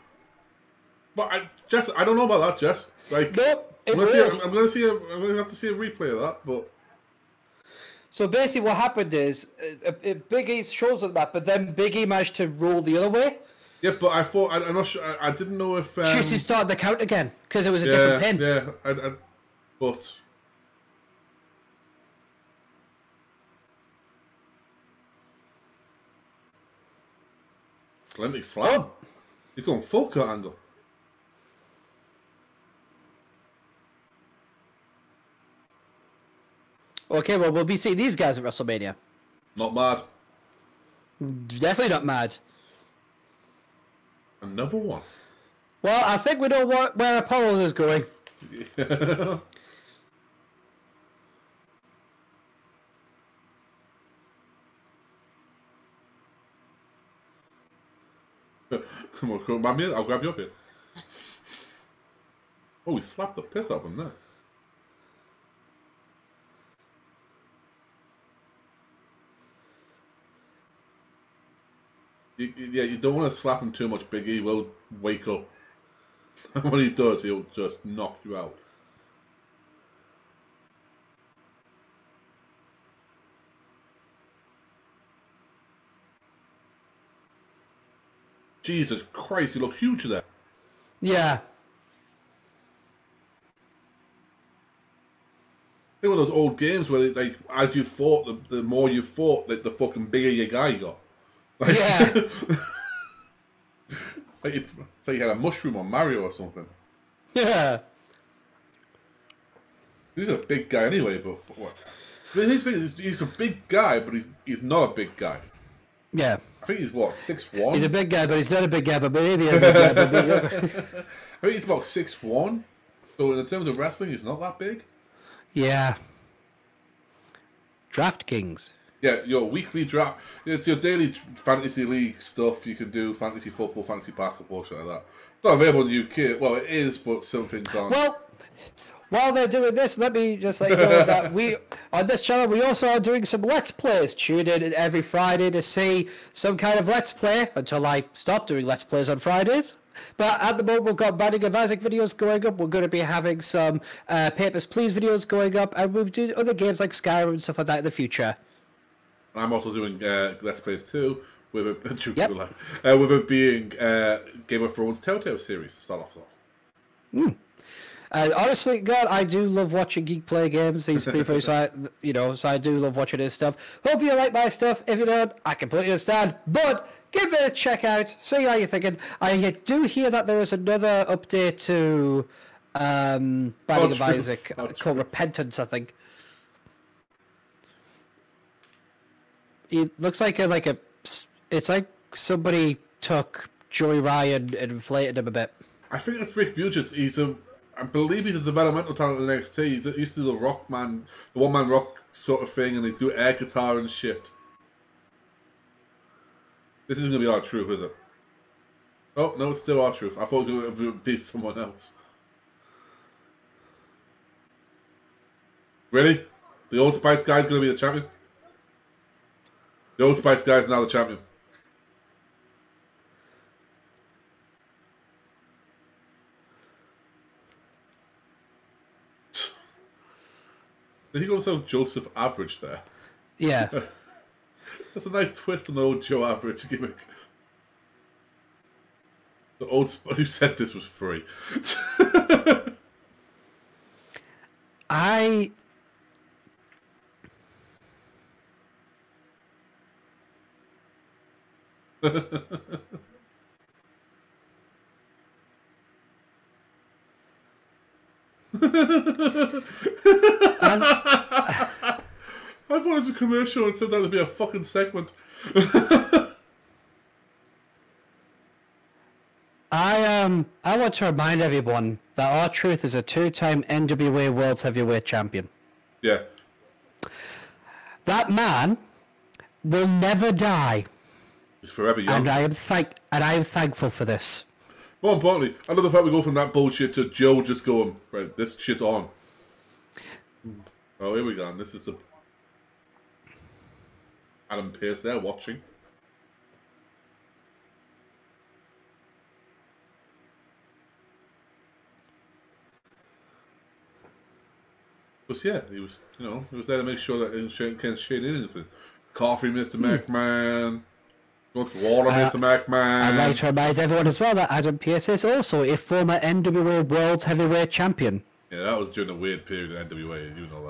But I don't know about that, Jess. Like, no, I'm gonna have to see a replay of that. But so basically, what happened is Big E's shoulders like that, but then Big E managed to roll the other way. Yeah, but I thought I'm not sure. I didn't know if she started the count again because it was a different pin. Yeah, but Atlantic Slam. Oh. He's going full Kurt Angle. Okay, well, we'll be seeing these guys at WrestleMania. Not mad. Definitely not mad. Another one. Well, I think we know where Apollo is going. Come on, I'll grab you up here. Oh, he slapped the piss out of him there. You don't want to slap him too much, Big E will wake up. When he does, he'll just knock you out. Jesus Christ, he looked huge there. Yeah. They were those old games where, like, as you fought, the more you fought, the fucking bigger your guy got. Like, yeah. Like it's like you had a mushroom on Mario or something. Yeah. He's a big guy anyway, but what? He's a big guy, but he's not a big guy. Yeah. I think he's what, 6'1"? He's a big guy, but he's not a big guy, but maybe a big guy. I think he's about 6'1". So in terms of wrestling, he's not that big. Yeah. DraftKings. Yeah, your weekly draft. It's your daily fantasy league stuff. You can do fantasy football, fantasy basketball, shit like that. It's not available in the UK. Well, it is, but some things aren't. Well, while they're doing this, let me just let you know that we, on this channel, we also are doing some Let's Plays. Tune in every Friday to see some kind of Let's Play until I stop doing Let's Plays on Fridays. But at the moment, we've got Banning of Isaac videos going up. We're going to be having some Papers, Please videos going up. And we'll do other games like Skyrim and stuff like that in the future. And I'm also doing Let's Plays too, with it, with it being Game of Thrones Telltale series to start off. Honestly, God, I do love watching Geek play games. He's pretty funny, so I do love watching his stuff. Hope you like my stuff. If you don't, I completely understand. But give it a check out. See how you're thinking. I do hear that there is another update to Binding of Isaac called Repentance, I think. It looks like it's like somebody took Joey Ryan and inflated him a bit. I think it's Rick Bugis. I believe he's a developmental talent in NXT. He used to do the rock man, the one-man rock sort of thing, and they do air guitar and shit. This isn't going to be R-Truth, is it? Oh, no, it's still R-Truth. I thought it was going to be someone else. Really? The Old Spice guy's going to be the champion? The Old Spice guy's now the champion. Did he go so Joseph Average there? Yeah. That's a nice twist on the old Joe Average gimmick. The old who said this was free. I thought it was a commercial and it turned out to be a fucking segment. I want to remind everyone that R-Truth is a 2-time NWA World Heavyweight Champion. Yeah. That man will never die. He's forever young. And I am thankful for this. More importantly, I love the fact we go from that bullshit to Joe just going, right, this shit's on. Oh, here we go. And this is the Adam Pearce there watching. But yeah, he was there to make sure that Shane can't shade anything. Coffee, Mr. McMahon. Wants water, Mr. McMahon. I'd like to remind everyone as well that Adam Pearce is also a former NWA World Heavyweight Champion. Yeah, that was during a weird period in NWA, you know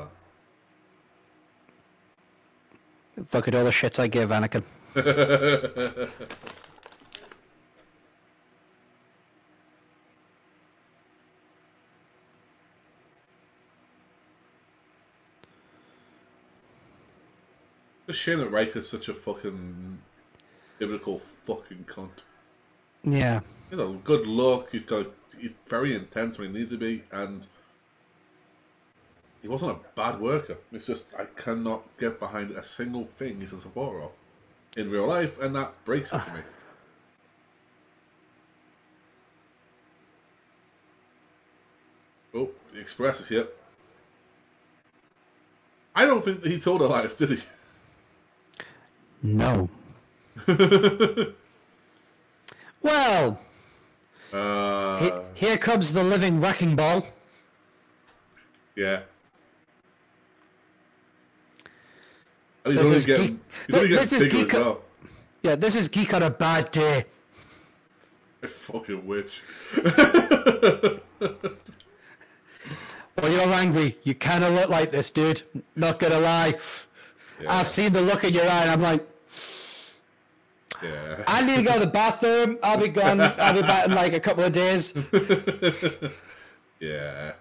that. Look at all the shits I give Anakin. It's a shame that Riker's such a fucking biblical fucking cunt. Yeah. You know, good luck. He's very intense when he needs to be, and he wasn't a bad worker. It's just I cannot get behind a single thing he's a supporter of in real life, and that breaks it for me. Oh, the Express is here. I don't think that he told Elias, did he? No. Well, here comes the living wrecking ball. Yeah. And he's only getting bigger as well. Yeah, this is Geek on a bad day. I fucking witch. Well, you're angry. You kind of look like this, dude. Not gonna lie. Yeah. I've seen the look in your eye, and I'm like, yeah. I need to go to the bathroom. I'll be gone. I'll be back in like a couple of days. Yeah.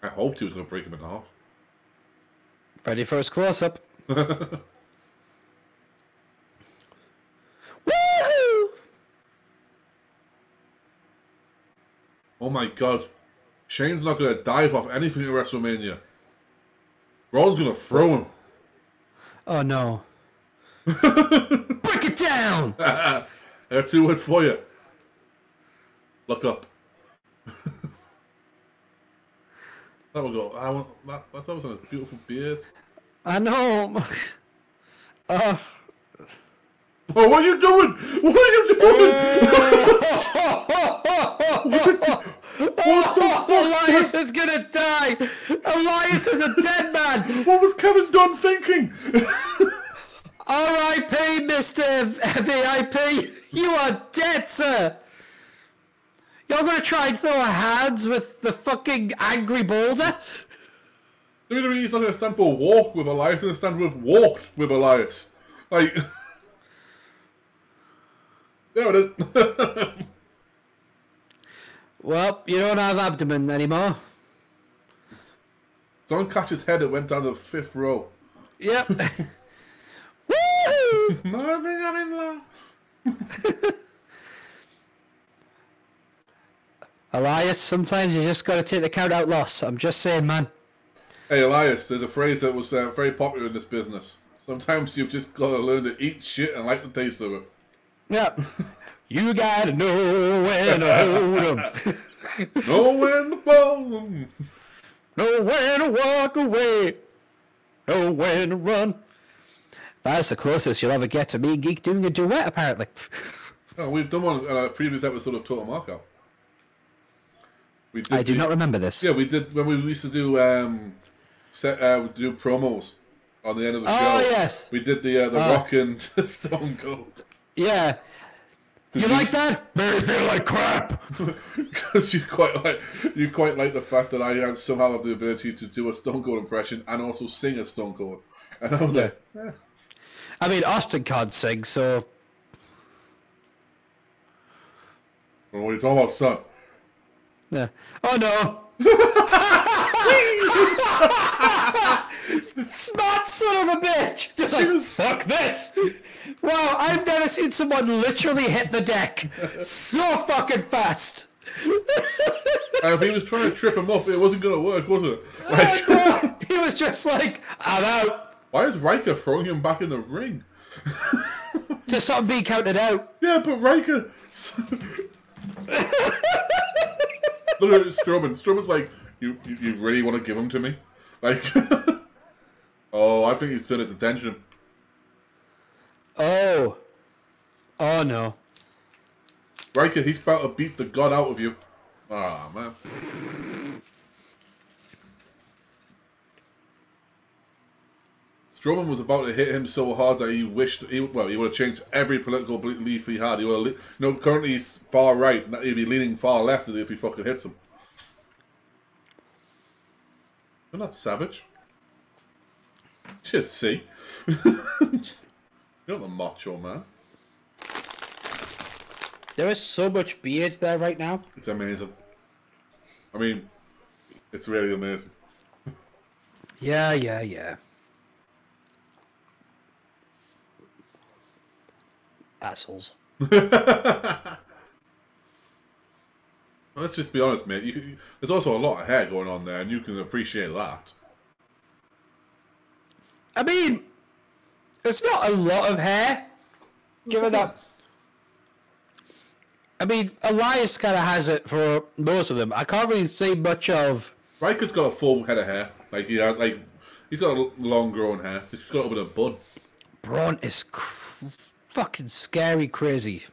I hoped he was going to break him in half. Ready for his close-up. Woohoo! Oh my god. Shane's not going to dive off anything at WrestleMania. Roll's going to throw him. Oh no. Break it down! I got 2 words for you. Look up. That would go. I thought it was a beautiful beard. I know. Oh, what are you doing? What are you doing? Elias is gonna die! Elias is a dead man! What was Kevin Dunn thinking? R.I.P. Mr. VIP! You are dead, sir! You're gonna try and throw hands with the fucking angry boulder? WWE's not gonna stand for walk with Elias, they're gonna stand with walked with Elias. Like... There it is. Well, you don't have abdomen anymore. Don't catch his head, it went down the 5th row. Yep. Woo! I think I'm in love. Elias, sometimes you just gotta take the count out loss. I'm just saying, man. Hey, Elias, there's a phrase that was very popular in this business. Sometimes you've just gotta learn to eat shit and like the taste of it. Yep. You gotta know when to hold 'em. Know when to fold 'em. Know when to walk away. Know when to run. That's the closest you'll ever get to me, Geek, doing a duet, apparently. Oh, we've done one on a previous episode of Total Markout. I do not remember this. Yeah, we did when we used to do do promos on the end of the show. Oh, yes. We did the Rock and Stone Cold. Yeah. You like that? Made me feel like crap. Because you quite like the fact that I somehow have the ability to do a Stone Cold impression and also sing a Stone Cold. And I was like, eh. I mean, Austin can't sing, so... Well, what are you talking about, son? Yeah. Oh, no. Smart son of a bitch! Just like, fuck this! Wow, I've never seen someone literally hit the deck so fucking fast. And if he was trying to trip him up, it wasn't going to work, was it? Like, no. He was just like, I'm out. Why is Riker throwing him back in the ring? To stop him being counted out. Yeah, but Riker... Look at Strowman. Strowman's like, you really want to give him to me? Like, oh, I think he's turned his attention. Oh. Oh, no. Riker, he's about to beat the god out of you. Ah, man. Strowman was about to hit him so hard that he wished he would have changed every political belief he had. He would have, currently he's far right. He'd be leaning far left if he fucking hits him. You're not savage. Just see. You're not the macho man. There is so much beard there right now. It's amazing. I mean, it's really amazing. Yeah. Assholes. Let's just be honest, mate. There's also a lot of hair going on there, and you can appreciate that. I mean, it's not a lot of hair. Given that. I mean, Elias kind of has it for most of them. I can't really see much of... Riker's got a full head of hair. He's got a long grown hair. He's just got a bit of bud. Braun is fucking scary crazy.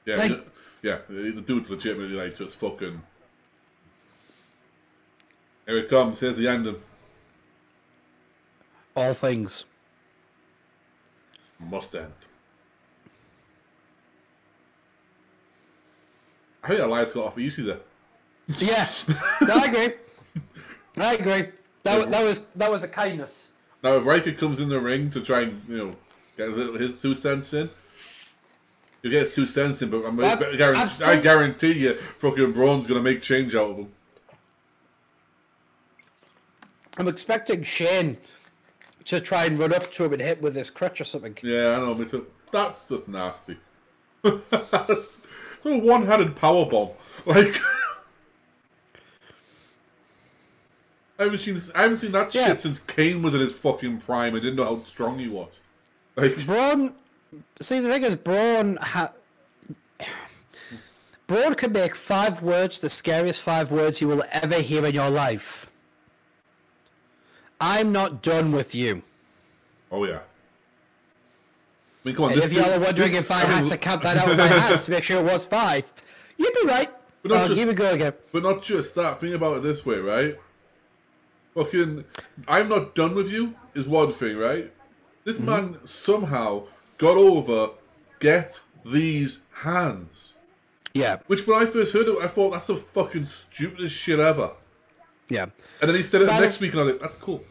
Yeah, the dude's legitimately just fucking... Here it comes, here's the ending. All things. Must end. I think Elias got off easy there. Yeah, no, I agree. That was a kindness. Now, if Riker comes in the ring to try and, get his 2 cents in, he'll get his 2 cents in, but I guarantee you fucking Braun's going to make change out of him. I'm expecting Shane to try and run up to him and hit with his crutch or something. Yeah, I know, me too. That's just nasty. That's a one-handed powerbomb. Like... I haven't seen that shit since Kane was in his fucking prime. I didn't know how strong he was. Like Braun. See, the thing is, Braun can make 5 words the scariest 5 words you will ever hear in your life. I'm not done with you. Oh yeah. I mean, come on. And if y'all are wondering if I had to count that out of my hands to make sure it was 5, you'd be right. Here we go again. But not just that. Think about it this way, right? Fucking, I'm not done with you is one thing, right? This man somehow got over, get these hands. Yeah. Which when I first heard it, I thought that's the fucking stupidest shit ever. Yeah. And then he said it next week, and I was like, that's cool.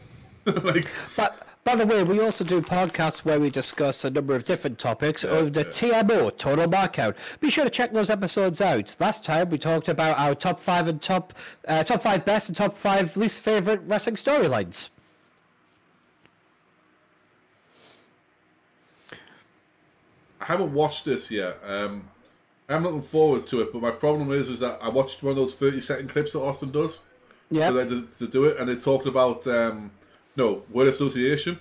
But by the way, we also do podcasts where we discuss a number of different topics of the TMO, Total Markout. Be sure to check those episodes out. Last time we talked about our top 5 and top 5 best and top 5 least favorite wrestling storylines. I haven't watched this yet. I'm looking forward to it, but my problem is that I watched one of those 30-second clips that Austin does. Yeah. To do it, and they talked about word association.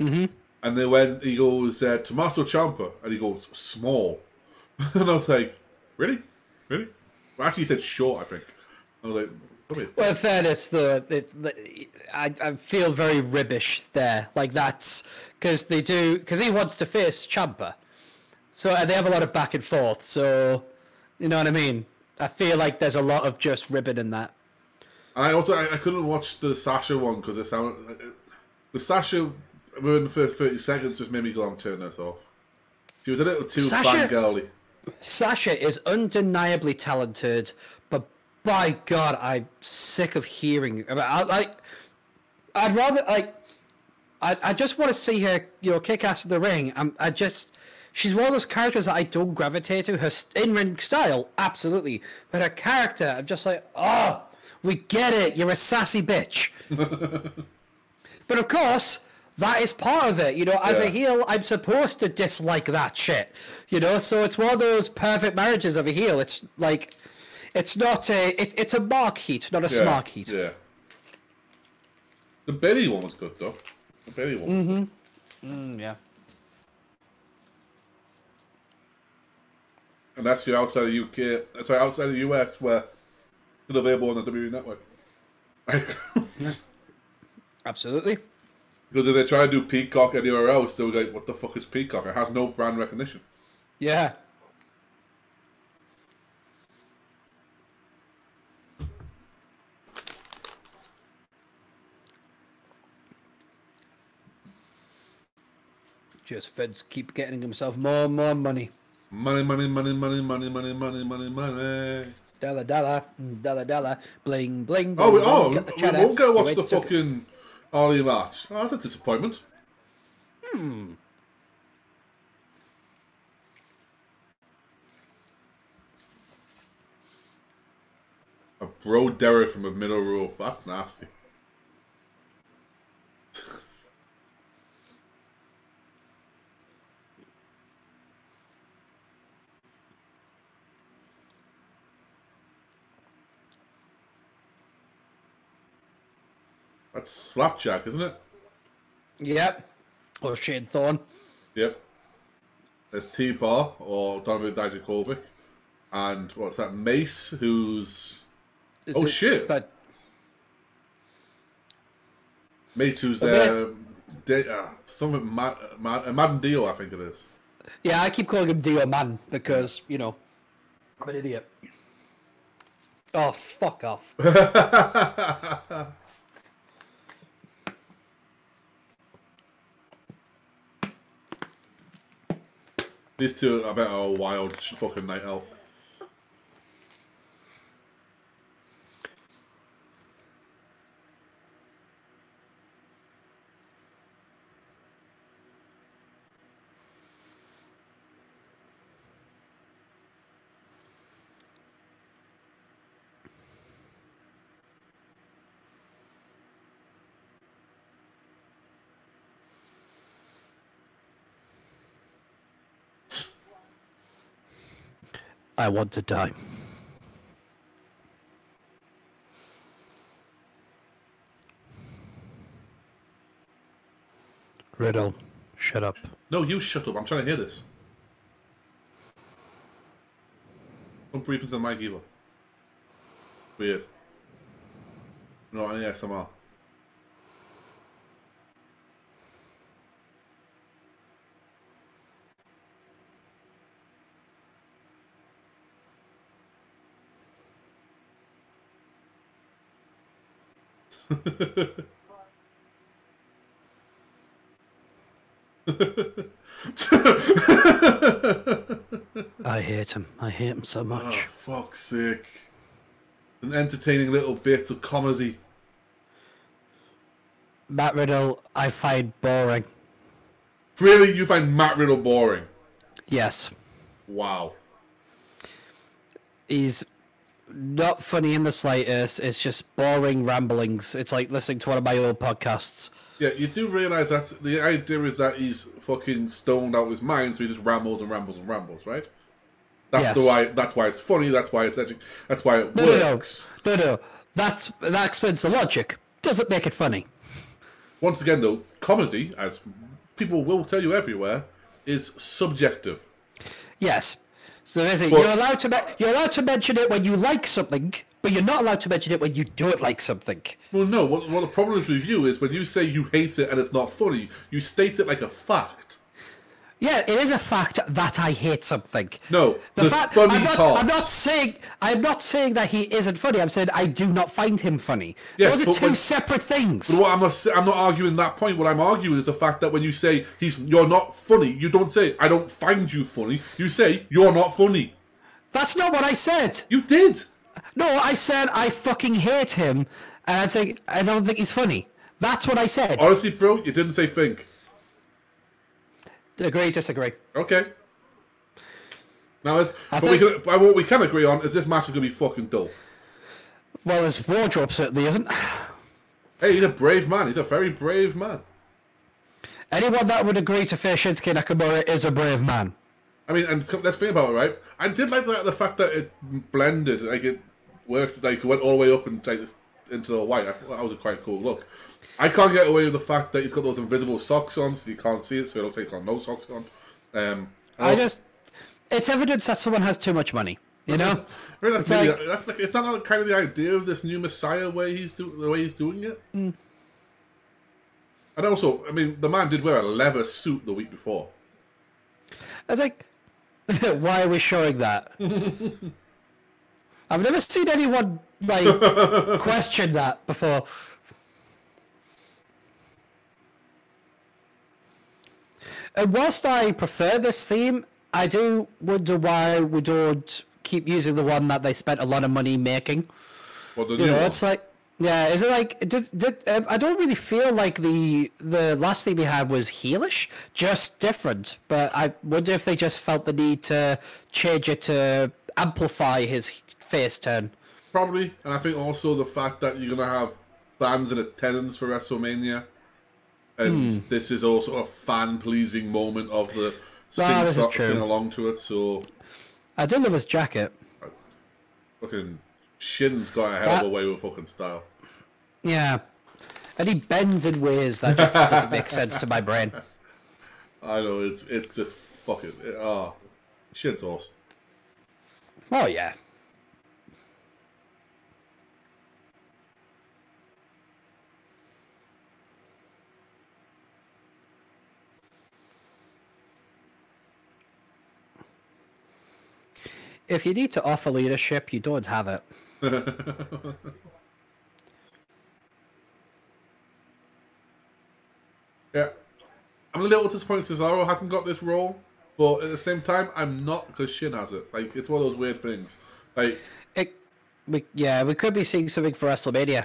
Mm-hmm. And then when he goes Tommaso Ciampa, and he goes small, and I was like, really? Well, actually, he said short, I think. I was like, come here. Well, in fairness, I feel very ribbish there. Like that's because he wants to face Ciampa, so they have a lot of back and forth. So you know what I mean. I feel like there's a lot of just ribbon in that. I couldn't watch the Sasha one because it sounded the Sasha within the first 30 seconds just made me go, I'm turning this off. She was a little too fangirly. Sasha is undeniably talented, but by God, I'm sick of hearing about. I'd rather I just want to see her, kick ass in the ring. She's one of those characters that I don't gravitate to. Her in-ring style, absolutely, but her character, I'm just like, oh. We get it. You're a sassy bitch. But of course, that is part of it. As a heel, I'm supposed to dislike that shit. So it's one of those perfect marriages of a heel. It's like, it's not it's a mark heat, not a smart heat. Yeah. The Betty one was good though. The Betty one. Yeah. And that's outside of UK. Sorry, outside of the US where. Still available on the WWE Network. Yeah. Absolutely. Because if they try to do Peacock anywhere else, they'll go, what the fuck is Peacock? It has no brand recognition. Yeah. Just Vince keep getting himself more and more money. Money. Dollar, bling, bling. We won't go watch the fucking Ollie match. Oh, that's a disappointment. A bro Derek from a middle rope. That's nasty. That's Slapjack, isn't it? Yep. Or Shane Thorne. Yep. There's T-Bar, or Donovan Dijakovic. And what's that? Mace, who's... shit. Mace, who's something Madden Dio, I think it is. Yeah, I keep calling him Dio Man because, I'm an idiot. Oh, fuck off. These two, I bet, are a wild fucking night out. I want to die. Riddle, shut up. No, you shut up. I'm trying to hear this. Don't breathe into the mic either. Weird. No, any ASMR. I hate him. I hate him so much. Oh, fuck's sake. An entertaining little bit of comedy. Matt Riddle, I find boring. Really? You find Matt Riddle boring? Yes. Wow. He's not funny in the slightest. It's just boring ramblings. It's like listening to one of my old podcasts. Yeah, you do realise that the idea is that he's fucking stoned out of his mind, so he just rambles and rambles and rambles, right? That's yes. That's why it's funny. That's why it's that's why it works. No. That explains the logic. Doesn't make it funny. Once again, though, comedy, as people will tell you everywhere, is subjective. Yes. So you're allowed to mention it when you like something, but you're not allowed to mention it when you don't like something. Well, no. What the problem is with you is when you say you hate it and it's not funny, you state it like a fact. Yeah, it is a fact that I hate something. No, I'm not saying that he isn't funny. I'm saying I do not find him funny. Yes, those are two separate things. But I'm not arguing that point. What I'm arguing is the fact that when you say you're not funny, you don't say I don't find you funny. You say you're not funny. That's not what I said. You did. No, I said I fucking hate him, and I don't think he's funny. That's what I said. Honestly, bro, you didn't say think. Agree, disagree. Okay. Now, what we can agree on is this match is going to be fucking dull. Well, his wardrobe certainly isn't. Hey, he's a brave man. He's a very brave man. Anyone that would agree to face Shinsuke Nakamura is a brave man. I mean, and let's think about it, right? I did like the fact that it blended, like it worked, like it went all the way up and like, into the white. I thought that was a quite cool look. I can't get away with the fact that he's got those invisible socks on, so you can't see it, so it looks like he's got no socks on. It's evidence that someone has too much money, you know? Really, it's not kind of the idea of this new Messiah the way he's doing it. Mm. And also, I mean, the man did wear a leather suit the week before. I was like, why are we showing that? I've never seen anyone, like, question that before. And whilst I prefer this theme, I do wonder why we don't keep using the one that they spent a lot of money making. Well, it's like, yeah, is it like, I don't really feel like the last theme we had was heelish, just different. But I wonder if they just felt the need to change it to amplify his face turn. Probably, and I think also the fact that you're going to have fans in attendance for WrestleMania. And this is also a fan-pleasing moment of the sing along to it. So I do love his jacket. Fucking Shin's got a hell of a way with fucking style. Yeah, and he bends in ways that just doesn't make sense to my brain. I know it's just fucking Shin's awesome. Oh yeah. If you need to offer leadership, you don't have it. Yeah. I'm a little disappointed Cesaro hasn't got this role, but at the same time, I'm not because Shin has it. Like, it's one of those weird things. Like, we could be seeing something for WrestleMania.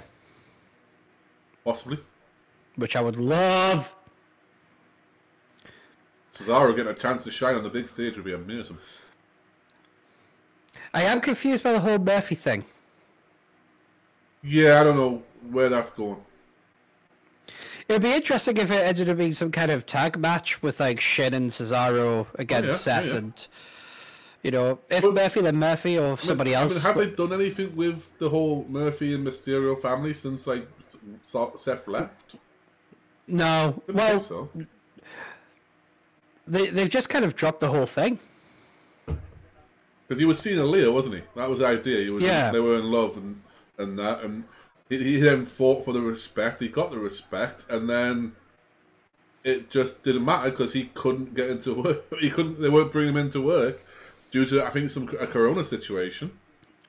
Possibly. Which I would love. Cesaro getting a chance to shine on the big stage would be amazing. I am confused by the whole Murphy thing. Yeah, I don't know where that's going. It'd be interesting if it ended up being some kind of tag match with like Shin and Cesaro against Seth, and Murphy, then Murphy or somebody else. Have they done anything with the whole Murphy and Mysterio family since like Seth left? No. Well, so. They've just kind of dropped the whole thing. Because he was seeing Aaliyah, wasn't he? That was the idea. They were in love and that, and he then fought for the respect. He got the respect, and then it just didn't matter because he couldn't get into work. They weren't bringing him into work due to, I think, a corona situation.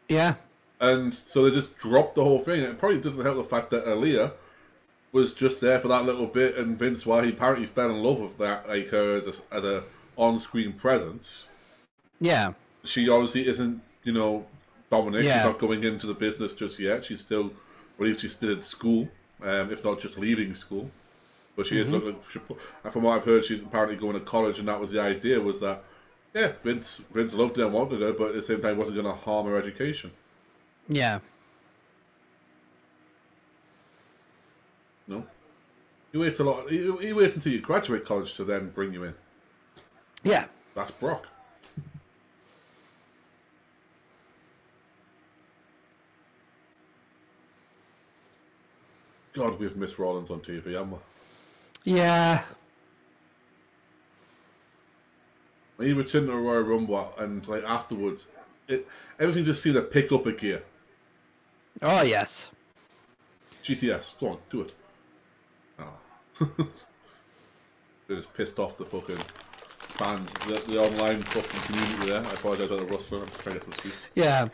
Yeah. And so they just dropped the whole thing. It probably doesn't help the fact that Aaliyah was just there for that little bit, and Vince, while he apparently fell in love with that, like her as a on-screen presence. Yeah. She obviously isn't, Dominic. Yeah. She's not going into the business just yet. She's still, I believe she's still in school, if not just leaving school. But she is looking. From what I've heard, she's apparently going to college, and that was the idea. Was that, yeah, Vince loved her and wanted her, but at the same time wasn't going to harm her education. Yeah. No. You wait until you graduate college to then bring you in. Yeah. That's Brock. God, we've missed Rollins on TV, haven't we? Yeah. When he returned to Royal Rumble, and like afterwards, everything just seemed to pick up a gear. Oh yes. GTS, go on, do it. Oh. They just pissed off the fucking fans, the online fucking community there. I apologize about the rustler. I'm just trying to get some seats. Yeah.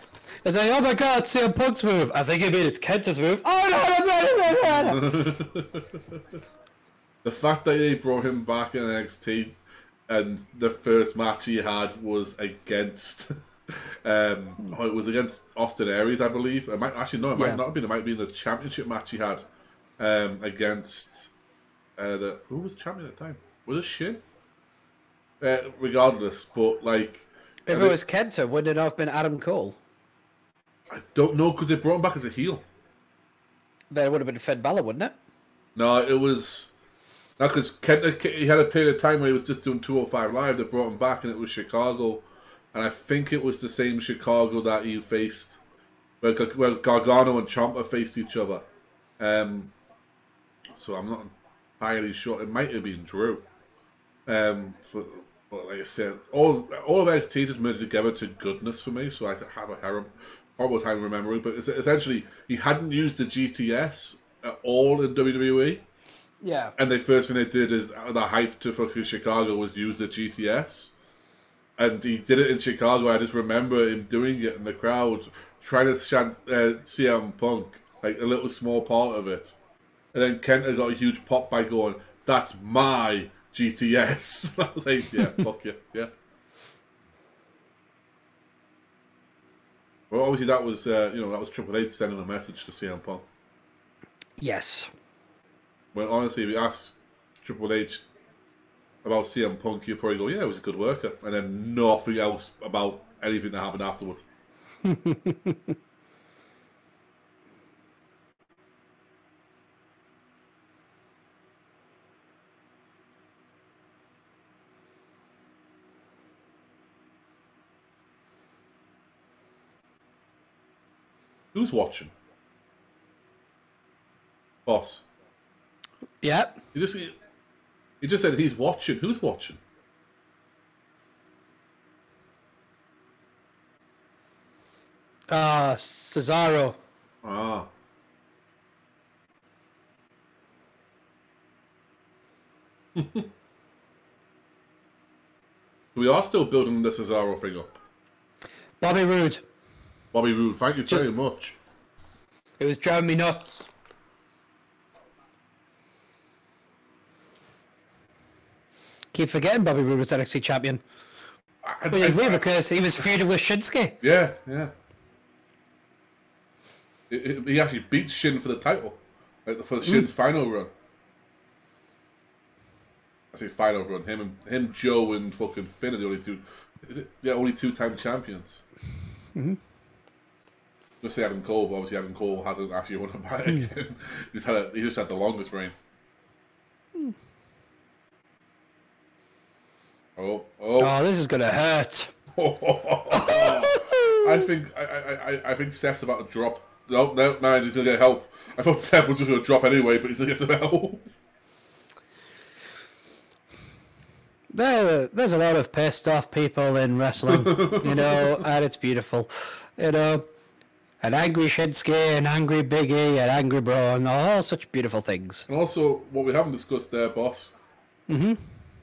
It's like, oh my god, CM Punk's move. I think it mean it's Kenta's move. Oh no. The fact that they brought him back in NXT and the first match he had was against it was against Austin Aries, I believe. It might not have been. It might be in the championship match he had against who was champion at the time? Was it Shin? Regardless, but like, if it was Kenta, would it have been Adam Cole? I don't know, because they brought him back as a heel. Then it would have been Finn Balor, wouldn't it? No, it was... No, because Kenta, he had a period of time where he was just doing 205 Live. They brought him back, and it was Chicago. And I think it was the same Chicago that he faced, where Gargano and Ciampa faced each other. So I'm not entirely sure. It might have been Drew. But like I said, all of NXT just merged together to goodness for me, so I could have a horrible time remembering. But essentially, he hadn't used the GTS at all in WWE. Yeah. And the first thing they did is the hype to fucking Chicago was use the GTS. And he did it in Chicago. I just remember him doing it in the crowd, trying to chant CM Punk, like a little small part of it. And then Kenta got a huge pop by going, "That's my GTS." I was like, yeah, fuck you, yeah. Well, obviously that was, that was Triple H sending a message to CM Punk. Yes. Well, honestly, if you ask Triple H about CM Punk, he'd probably go, yeah, he was a good worker. And then nothing else about anything that happened afterwards. Who's watching? Boss. Yep. He just said he's watching. Who's watching? Cesaro. Ah. We are still building the Cesaro thing up. Bobby Roode. Bobby Roode, thank you very much. It was driving me nuts. Keep forgetting Bobby Roode was NXT champion. But it's weird because he was feuding with Shinsuke. Yeah, yeah. He actually beat Shin for the title, like for Shin's final run. I say final run. Him, Joe, and fucking Finn are the only two. Is it? Yeah, only 2-time champions. Mm-hmm. Just say Adam Cole, but obviously Adam Cole hasn't actually won a back again. He just had the longest reign. Oh, this is gonna hurt. I think Steph's about to drop. No, he's gonna get help. I thought Steph was just gonna drop anyway, but he's gonna get some help. There's a lot of pissed off people in wrestling, and it's beautiful, An angry Shinsuke, an angry Big E, an angry Braun, all such beautiful things. And also, what we haven't discussed there, boss. Mm-hmm.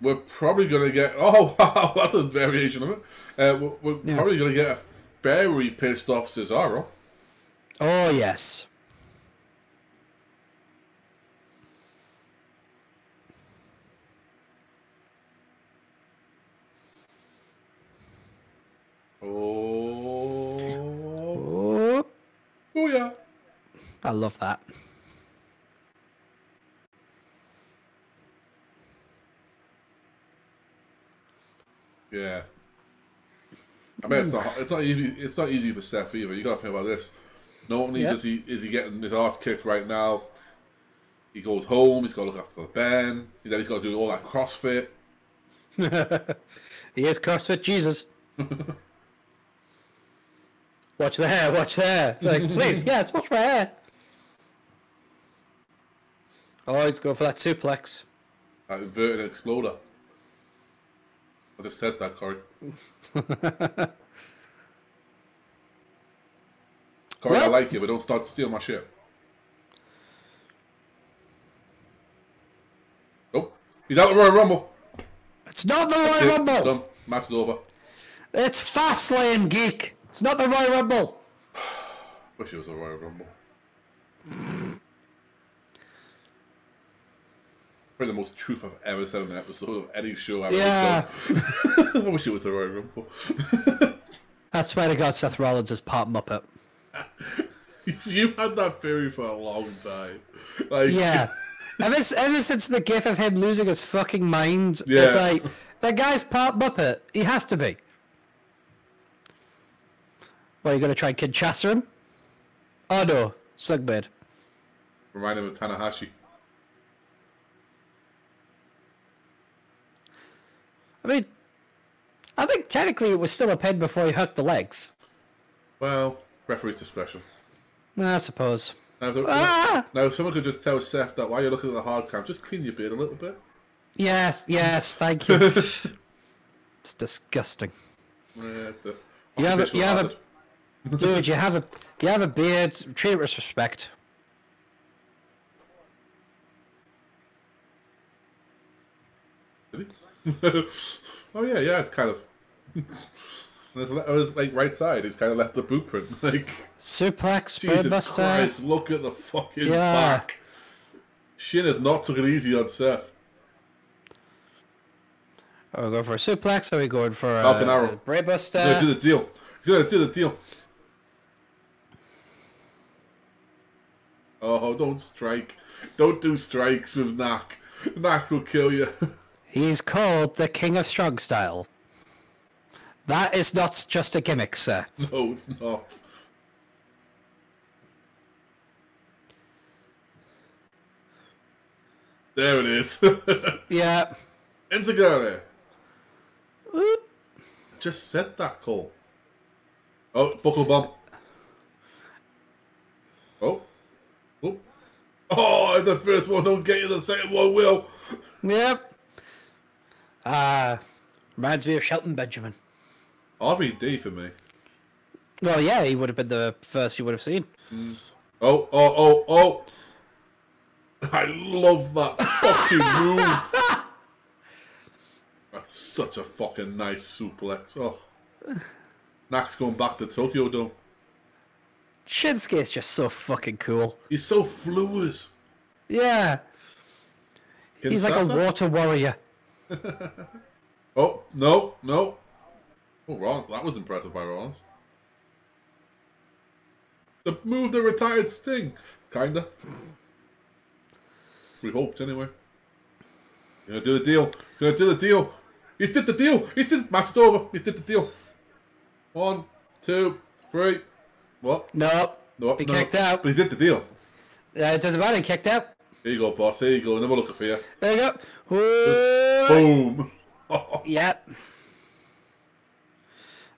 We're probably going to get... Oh, wow, that's a variation of it. We're probably going to get a very pissed off Cesaro. Oh, yes. Oh. Oh, yeah. I love that. Yeah. I mean, it's not easy for Seth either. You got to think about this. Not only is he getting his ass kicked right now, he goes home. He's got to look after the Ben. Then he's got to do all that CrossFit. He is CrossFit Jesus. Watch the hair. Watch the hair. It's like, please, yes, watch my hair. Oh, he's going for that suplex. That inverted exploder. I just said that, Corey. Corey, I like you, but don't start to steal my shit. Nope. He's out of the Royal Rumble. It's not the Royal Rumble. It's done. Match is over. It's Fastlane, geek. It's not the Royal Rumble. Wish it was a Royal Rumble. Probably the most truth I've ever said in an episode of any show I've ever done. I wish it was a Royal Rumble. I swear to God, Seth Rollins is part Muppet. You've had that theory for a long time. Like, yeah. Ever since the gif of him losing his fucking mind, yeah. It's like, that guy's part Muppet. He has to be. What, are you going to try Kinshasa him? Oh no, Sugbed. Remind him of Tanahashi. I mean, I think technically it was still a pin before he hooked the legs. Well, referee's discretion. I suppose. Now, if someone could just tell Seth that while you're looking at the hard cam, just clean your beard a little bit. Yes, thank you. It's disgusting. Yeah, it's a dude, you have a beard. Treat it with respect. Did he? Oh yeah, it's kind of. It was like right side. He's kind of left the boot print. Like suplex, Jesus Christ! Look at the fucking back. Shin has not took it easy on Seth. Are we going for a suplex? Or are we going for Falcon Arrow? Brainbuster? He's gonna do the deal. He's gonna do the deal. Oh, don't strike! Don't do strikes with Knack. Knack will kill you. He's called the King of Strong Style. That is not just a gimmick, sir. No, it's not. There it is. Yeah. Integrale. Just said that, Cole. Oh, buckle bump. Oh. Oh. Oh, if the first one don't get you, the second one will. Yep. Reminds me of Shelton Benjamin. RVD for me. Well, yeah, he would have been the first you would have seen. Mm. Oh. I love that fucking move. That's such a fucking nice suplex. Oh. Knack's going back to Tokyo Dome. Shinsuke is just so fucking cool. He's so fluid. Yeah. He's like a water warrior. Oh, no. Oh, Rollins. That was impressive by Rollins. The move that retired Sting. Kinda. We hoped, anyway. He's gonna do the deal. He's gonna do the deal. He did the deal. Match is over. He did the deal. 1, 2, 3. What? Nope. He kicked out. But he did the deal. It doesn't matter. He kicked out. Here you go, boss. Here you go. Never looking for you. There you go. Boom. Yep.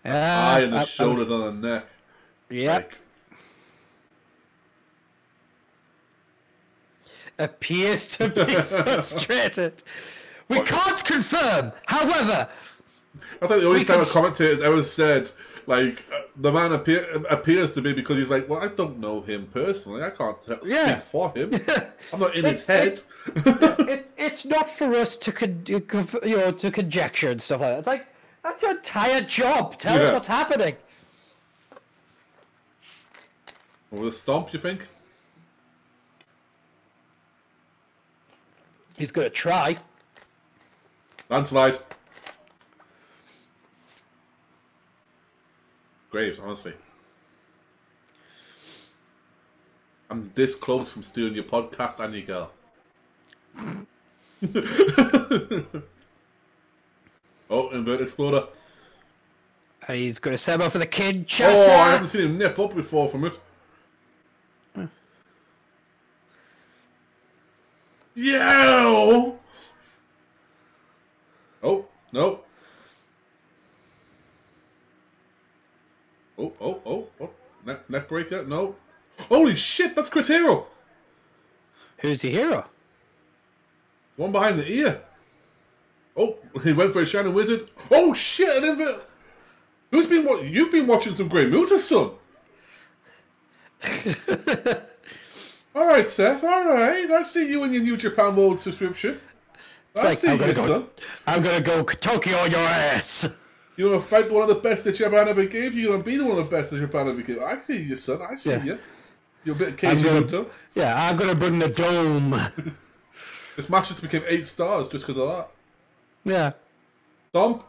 Eye and the shoulders on the neck. Yep. Like, appears to be frustrated. We can't confirm. However, I think the only time a commentator ever said, like, the man appears to be, because he's like, well, I don't know him personally. I can't speak for him. I'm not in his head. It's not for us to to conjecture and stuff like that. It's like, that's your entire job. Tell us what's happening. With a stomp, you think? He's going to try. Landslide. Graves, honestly. I'm this close from stealing your podcast and your girl. Oh, inverted exploder. And he's going to set up for the kid. Oh, I haven't seen him nip up before from it. Yeah! Oh, no. Oh. Neck breaker? No. Holy shit, that's Chris Hero. Who's the hero? One behind the ear. Oh, he went for a Shining Wizard. Oh shit, an invert. You've been watching some Grey Muta, son. Alright, Seth, alright. I see you in your New Japan World subscription. I see you, son. I'm gonna go Tokyo on your ass. You're gonna fight one of the best that Japan ever gave. You're gonna be one of the best that Japan ever gave. I see you, son. I see you. You're a bit of Keiji Muto. Yeah, I'm gonna bring the dome. This match just became 8 stars just because of that. Yeah. Stomp.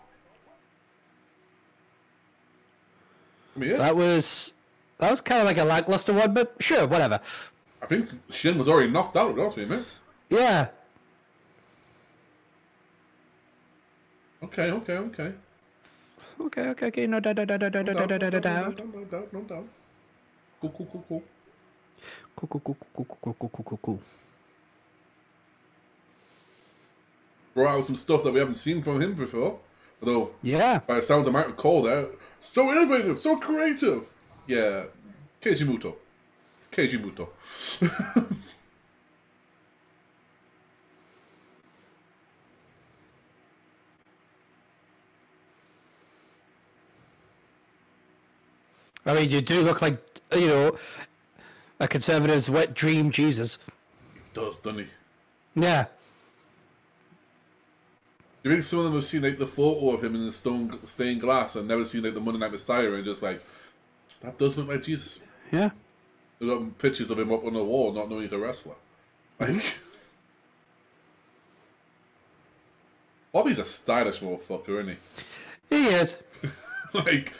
Yeah. That was kind of like a lackluster one, but sure, whatever. I think Shin was already knocked out, to be honest with you, man. Yeah. Okay. Okay. No doubt. No doubt. Cool. Cool. Brought out some stuff that we haven't seen from him before. Although, yeah, by the sounds I might recall there, so innovative, so creative. Yeah, Keiji Muto. I mean, you do look like, you know, a conservative's wet dream Jesus. He does, doesn't he? Yeah. You think some of them have seen like the photo of him in the stained glass and never seen like the Monday Night Messiah and just like, that does look like Jesus. Yeah. They've got pictures of him up on the wall not knowing he's a wrestler. Like, Bobby's a stylish motherfucker, isn't he? He is. Like,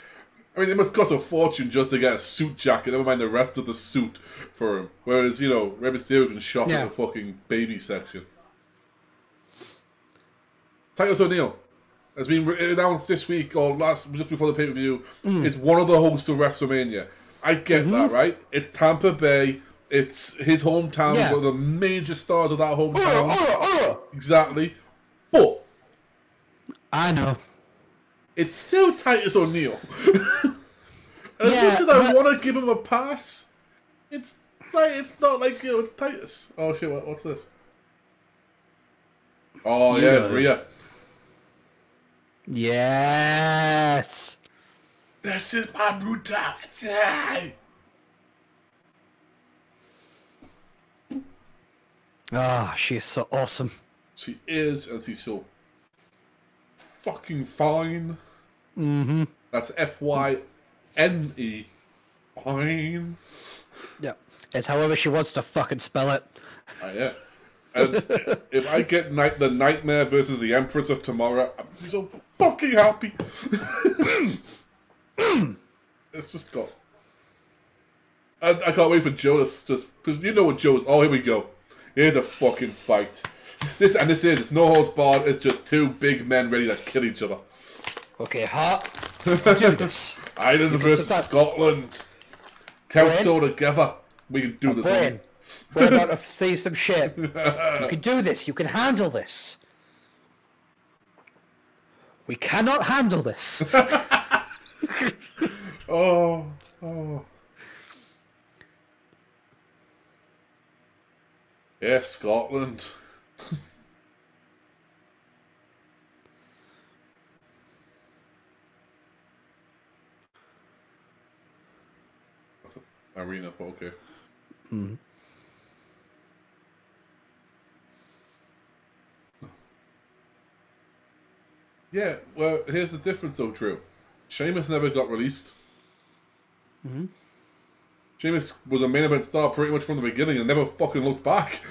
I mean, it must cost a fortune just to get a suit jacket, never mind the rest of the suit for him. Whereas, you know, Rey Mysterio can shop at the fucking baby section. Titus O'Neil has been announced this week or just before the pay-per-view. Is one of the hosts of WrestleMania. I get that, right? It's Tampa Bay. It's his hometown. One of the major stars of that hometown. Exactly. But I know. It's still Titus O'Neil. As much as I want to give him a pass, it's not like, you know, it's Titus. Oh shit, what's this? Oh yeah, it's Rhea. Yes. This is my brutality. Oh, she is so awesome. She is, and she's so fucking fine. Mm-hmm. That's F-Y-N-E. Fine. Yeah. It's however she wants to fucking spell it. Yeah. And if I get the Nightmare versus the Empress of Tomorrow, I'm so fucking happy. It's just got... I can't wait for Joe to just... Because you know what Joe is... Oh, here we go. Here's a fucking fight. It's no holds barred. It's just two big men ready to kill each other. Okay, Hart. Do this. Ireland versus Scotland. Council together. We can do this. We're about to see some shit. You can do this. You can handle this. We cannot handle this. Oh. Yeah, Scotland. That's an arena, but okay. Mm-hmm. Yeah, well, here's the difference though, Drew. Sheamus never got released. Mm-hmm. Sheamus was a main event star pretty much from the beginning and never fucking looked back.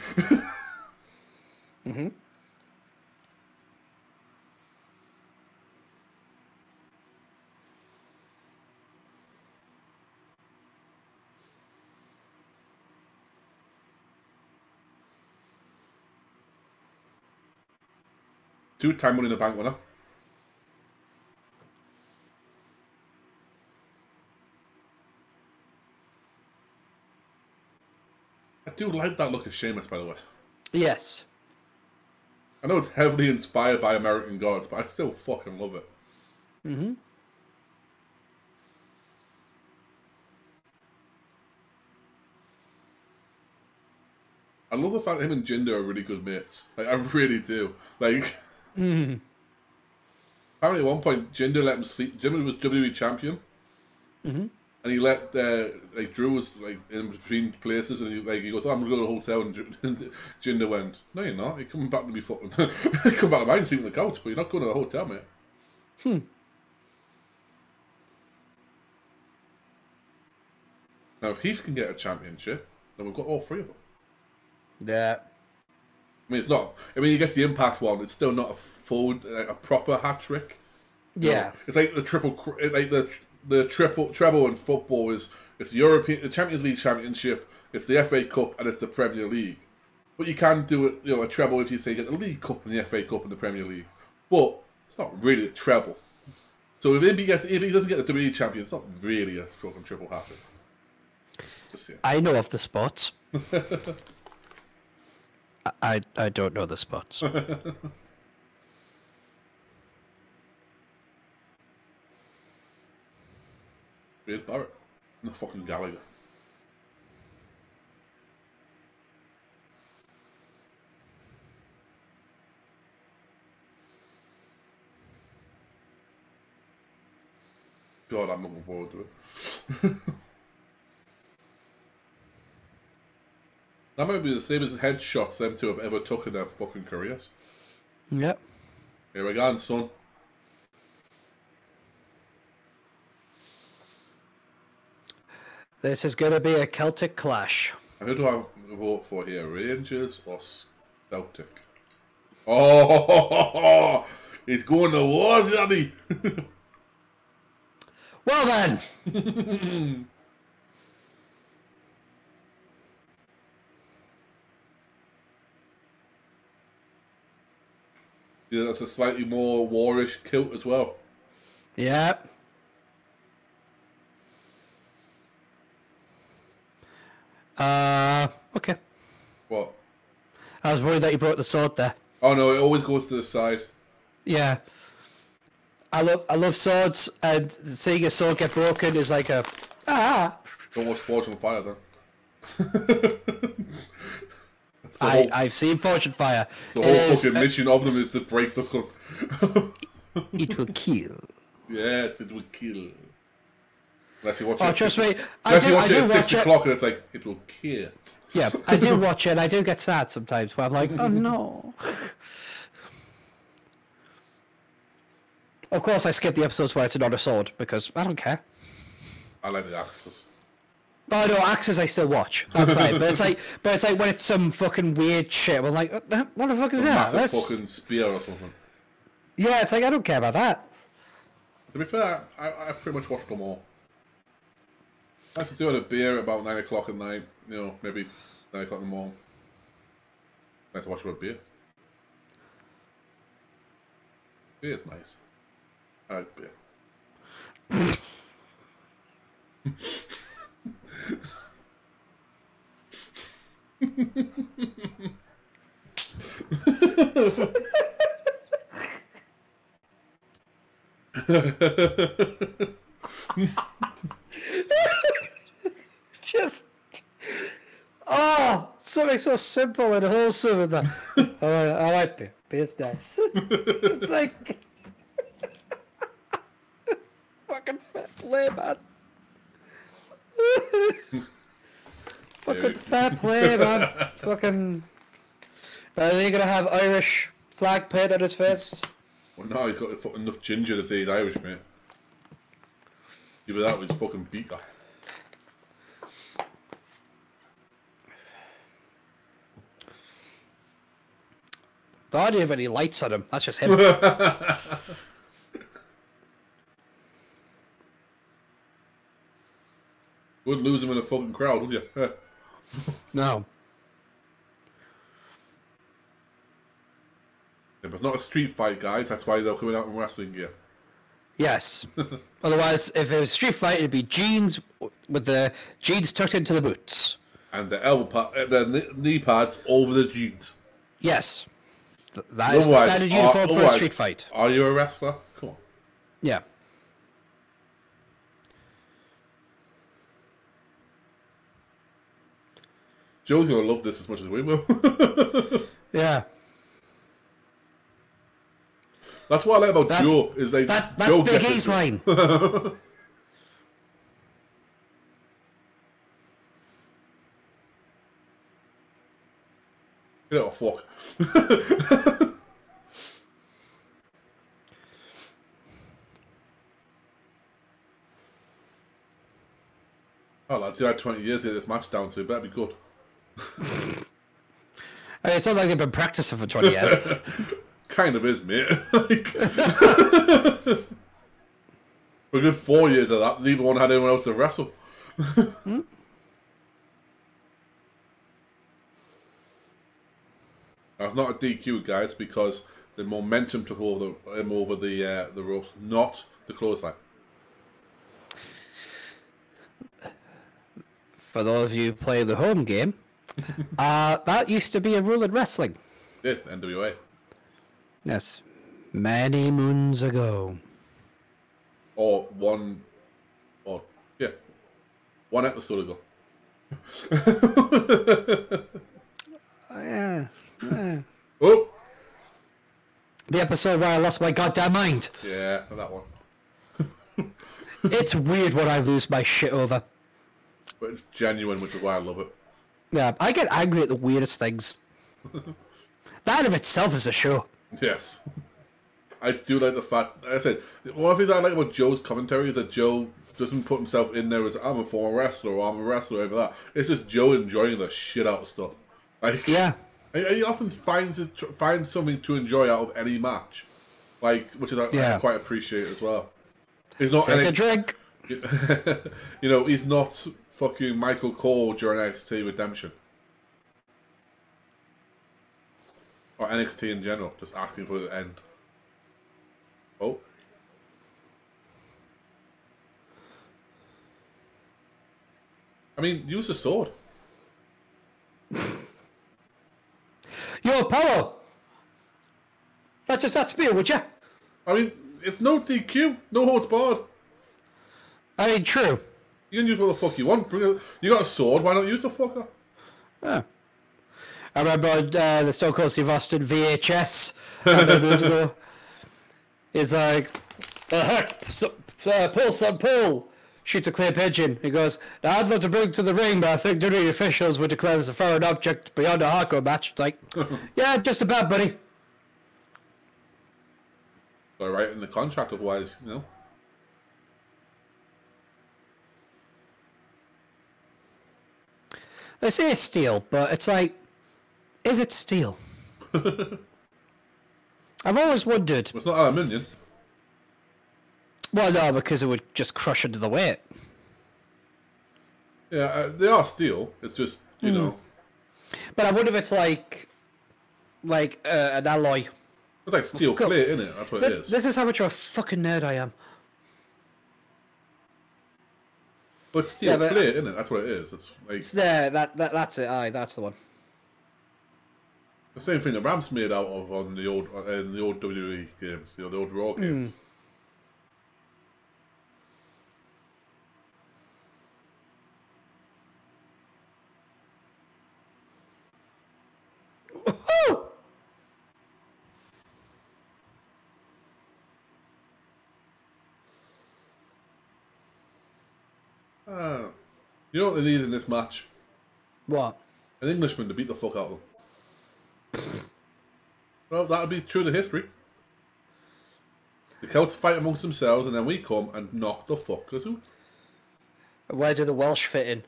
Mm-hmm. Two-time Money in the Bank winner. I do like that look of Sheamus, by the way. Yes. I know it's heavily inspired by American Gods, but I still fucking love it. Mm-hmm. I love the fact that him and Jinder are really good mates. Like, I really do. Like, apparently at one point, Jinder let him sleep. Jinder was WWE champion. Mm-hmm. And he let, like, Drew was, like, in between places, and he goes, oh, I'm going to go to the hotel, and Jinder went, no, you're not. You're coming back to me fucking... You're coming back to mine and sleep on the couch, but you're not going to the hotel, mate. Now, if Heath can get a championship, then we've got all three of them. Yeah. I mean, it's not... I mean, he gets the Impact one, it's still not a full, like, a proper hat-trick. Yeah. No, it's like the triple... Like, the treble in football is it's the Champions League Championship, it's the FA Cup, and it's the Premier League. But you can do it, you know, a treble if you say you get the League Cup and the FA Cup and the Premier League. But it's not really a treble. So if he doesn't get the WWE champion, it's not really a fucking triple hat. Just I know of the spots. I don't know the spots. Wade Barrett. No fucking Gallagher. God, I'm looking forward to it. That might be the same as headshots them two have ever took in their fucking careers. Yep. Here we go, son. This is going to be a Celtic clash. Who do I vote for here? Rangers or Celtic? Oh, he's going to war, Johnny. Well then. Yeah, that's a slightly more warish kilt as well. Yep. Okay. What? I was worried that you broke the sword there. Oh no, it always goes to the side. Yeah. I love swords, and seeing a sword get broken is like a Don't watch Forge on Fire then. I've seen Fortune Fire. The whole fucking mission of them is to break the cup. It will kill. Yes, it will kill. Unless you watch it. Trust me. Unless you watch it at 6 o'clock and it's like, it will kill. Yeah, I do watch it and I do get sad sometimes where I'm like, oh no. Of course I skip the episodes where it's not a sword because I don't care. I like the axes. Oh no, axes I still watch. That's fine. But it's like when it's some fucking weird shit. I'm like, what the fuck is that? Massive fucking spear or something. Yeah, it's like I don't care about that. To be fair, I pretty much watched them all. I have to do it a beer at about 9 o'clock at night. You know, maybe 9 o'clock in the morning. Nice to watch with a beer. Beer is nice. I like beer. Just something so simple and wholesome in that. I like beer. Beer's nice. It's like fucking fair play, man. Fucking fair play, man. Fucking. Are you gonna have Irish flag paint on his face? Well, no, he's got enough ginger to say he's Irish, mate. Either that or he's fucking beat that. Oh, I didn't have any lights on him. That's just him. Wouldn't lose him in a fucking crowd, would you? No. Yeah, but it's not a street fight, guys. That's why they're coming out in wrestling gear. Yes. Otherwise, if it was street fight, it'd be jeans with the jeans tucked into the boots. And the knee pads over the jeans. Yes. That is the standard uniform for a street fight. Are you a wrestler? Come on. Yeah. Joe's going to love this as much as we will. Yeah. That's what I like about Joe. Is like that's Joe Big gets E's line. Get out of fuck. Oh, lads, you had 20 years to get this match down to. Better be good. I mean, it's not like they've been practicing for 20 years. Kind of is, mate. Like, for a good 4 years of that, neither one had anyone else to wrestle. That's not a DQ, guys, because the momentum took him over the ropes, not the clothesline. For those of you who play the home game, that used to be a rule in wrestling. Yes, NWA. Yes, many moons ago. Or one episode ago. Yeah. Oh! The episode where I lost my goddamn mind. Yeah, that one. It's weird what I lose my shit over. But it's genuine, which is why I love it. Yeah, I get angry at the weirdest things. That of itself is a show. Yes. I do like the fact, like I said, one of the things I like about Joe's commentary is that Joe doesn't put himself in there as, I'm a former wrestler, or I'm a wrestler, over that. It's just Joe enjoying the shit out of stuff. Like, yeah. He often finds something to enjoy out of any match. Like, which is I quite appreciate as well. He's not Take a drink. You know, he's not fucking Michael Cole during NXT Redemption. Or NXT in general, just asking for the end. Oh. I mean, use the sword. Yo, Apollo! That's just that spear, would you? I mean, it's no DQ, no holds barred. I mean, true. You can use what the fuck you want. You got a sword, why not use the fucker? Yeah. I remember the Stone Cold Steve Austin VHS years ago. It's like, pull son, pull. Shoots a clear pigeon. He goes, now I'd love to bring it to the ring, but I think WWE officials would declare this a foreign object beyond a hardcore match. It's like, yeah, just about, buddy. They're right in the contract, otherwise, you know. They say it's steel, but it's like, is it steel? I've always wondered. It's not aluminium. Well, no, because it would just crush under the weight. Yeah, they are steel. It's just, you know. But I wonder if it's like an alloy. It's like steel plate, isn't it? That's what it is. This is how much of a fucking nerd I am. But it's steel plate, isn't it? That's what it is. It's like that's it. Aye, that's the one. The same thing the Ram's made out of on the old WWE games, you know, the old Raw games. You know what they need in this match? What? An Englishman to beat the fuck out of them. Well, that'll be true to history. The Celts fight amongst themselves, and then we come and knock the fuckers out. Where do the Welsh fit in?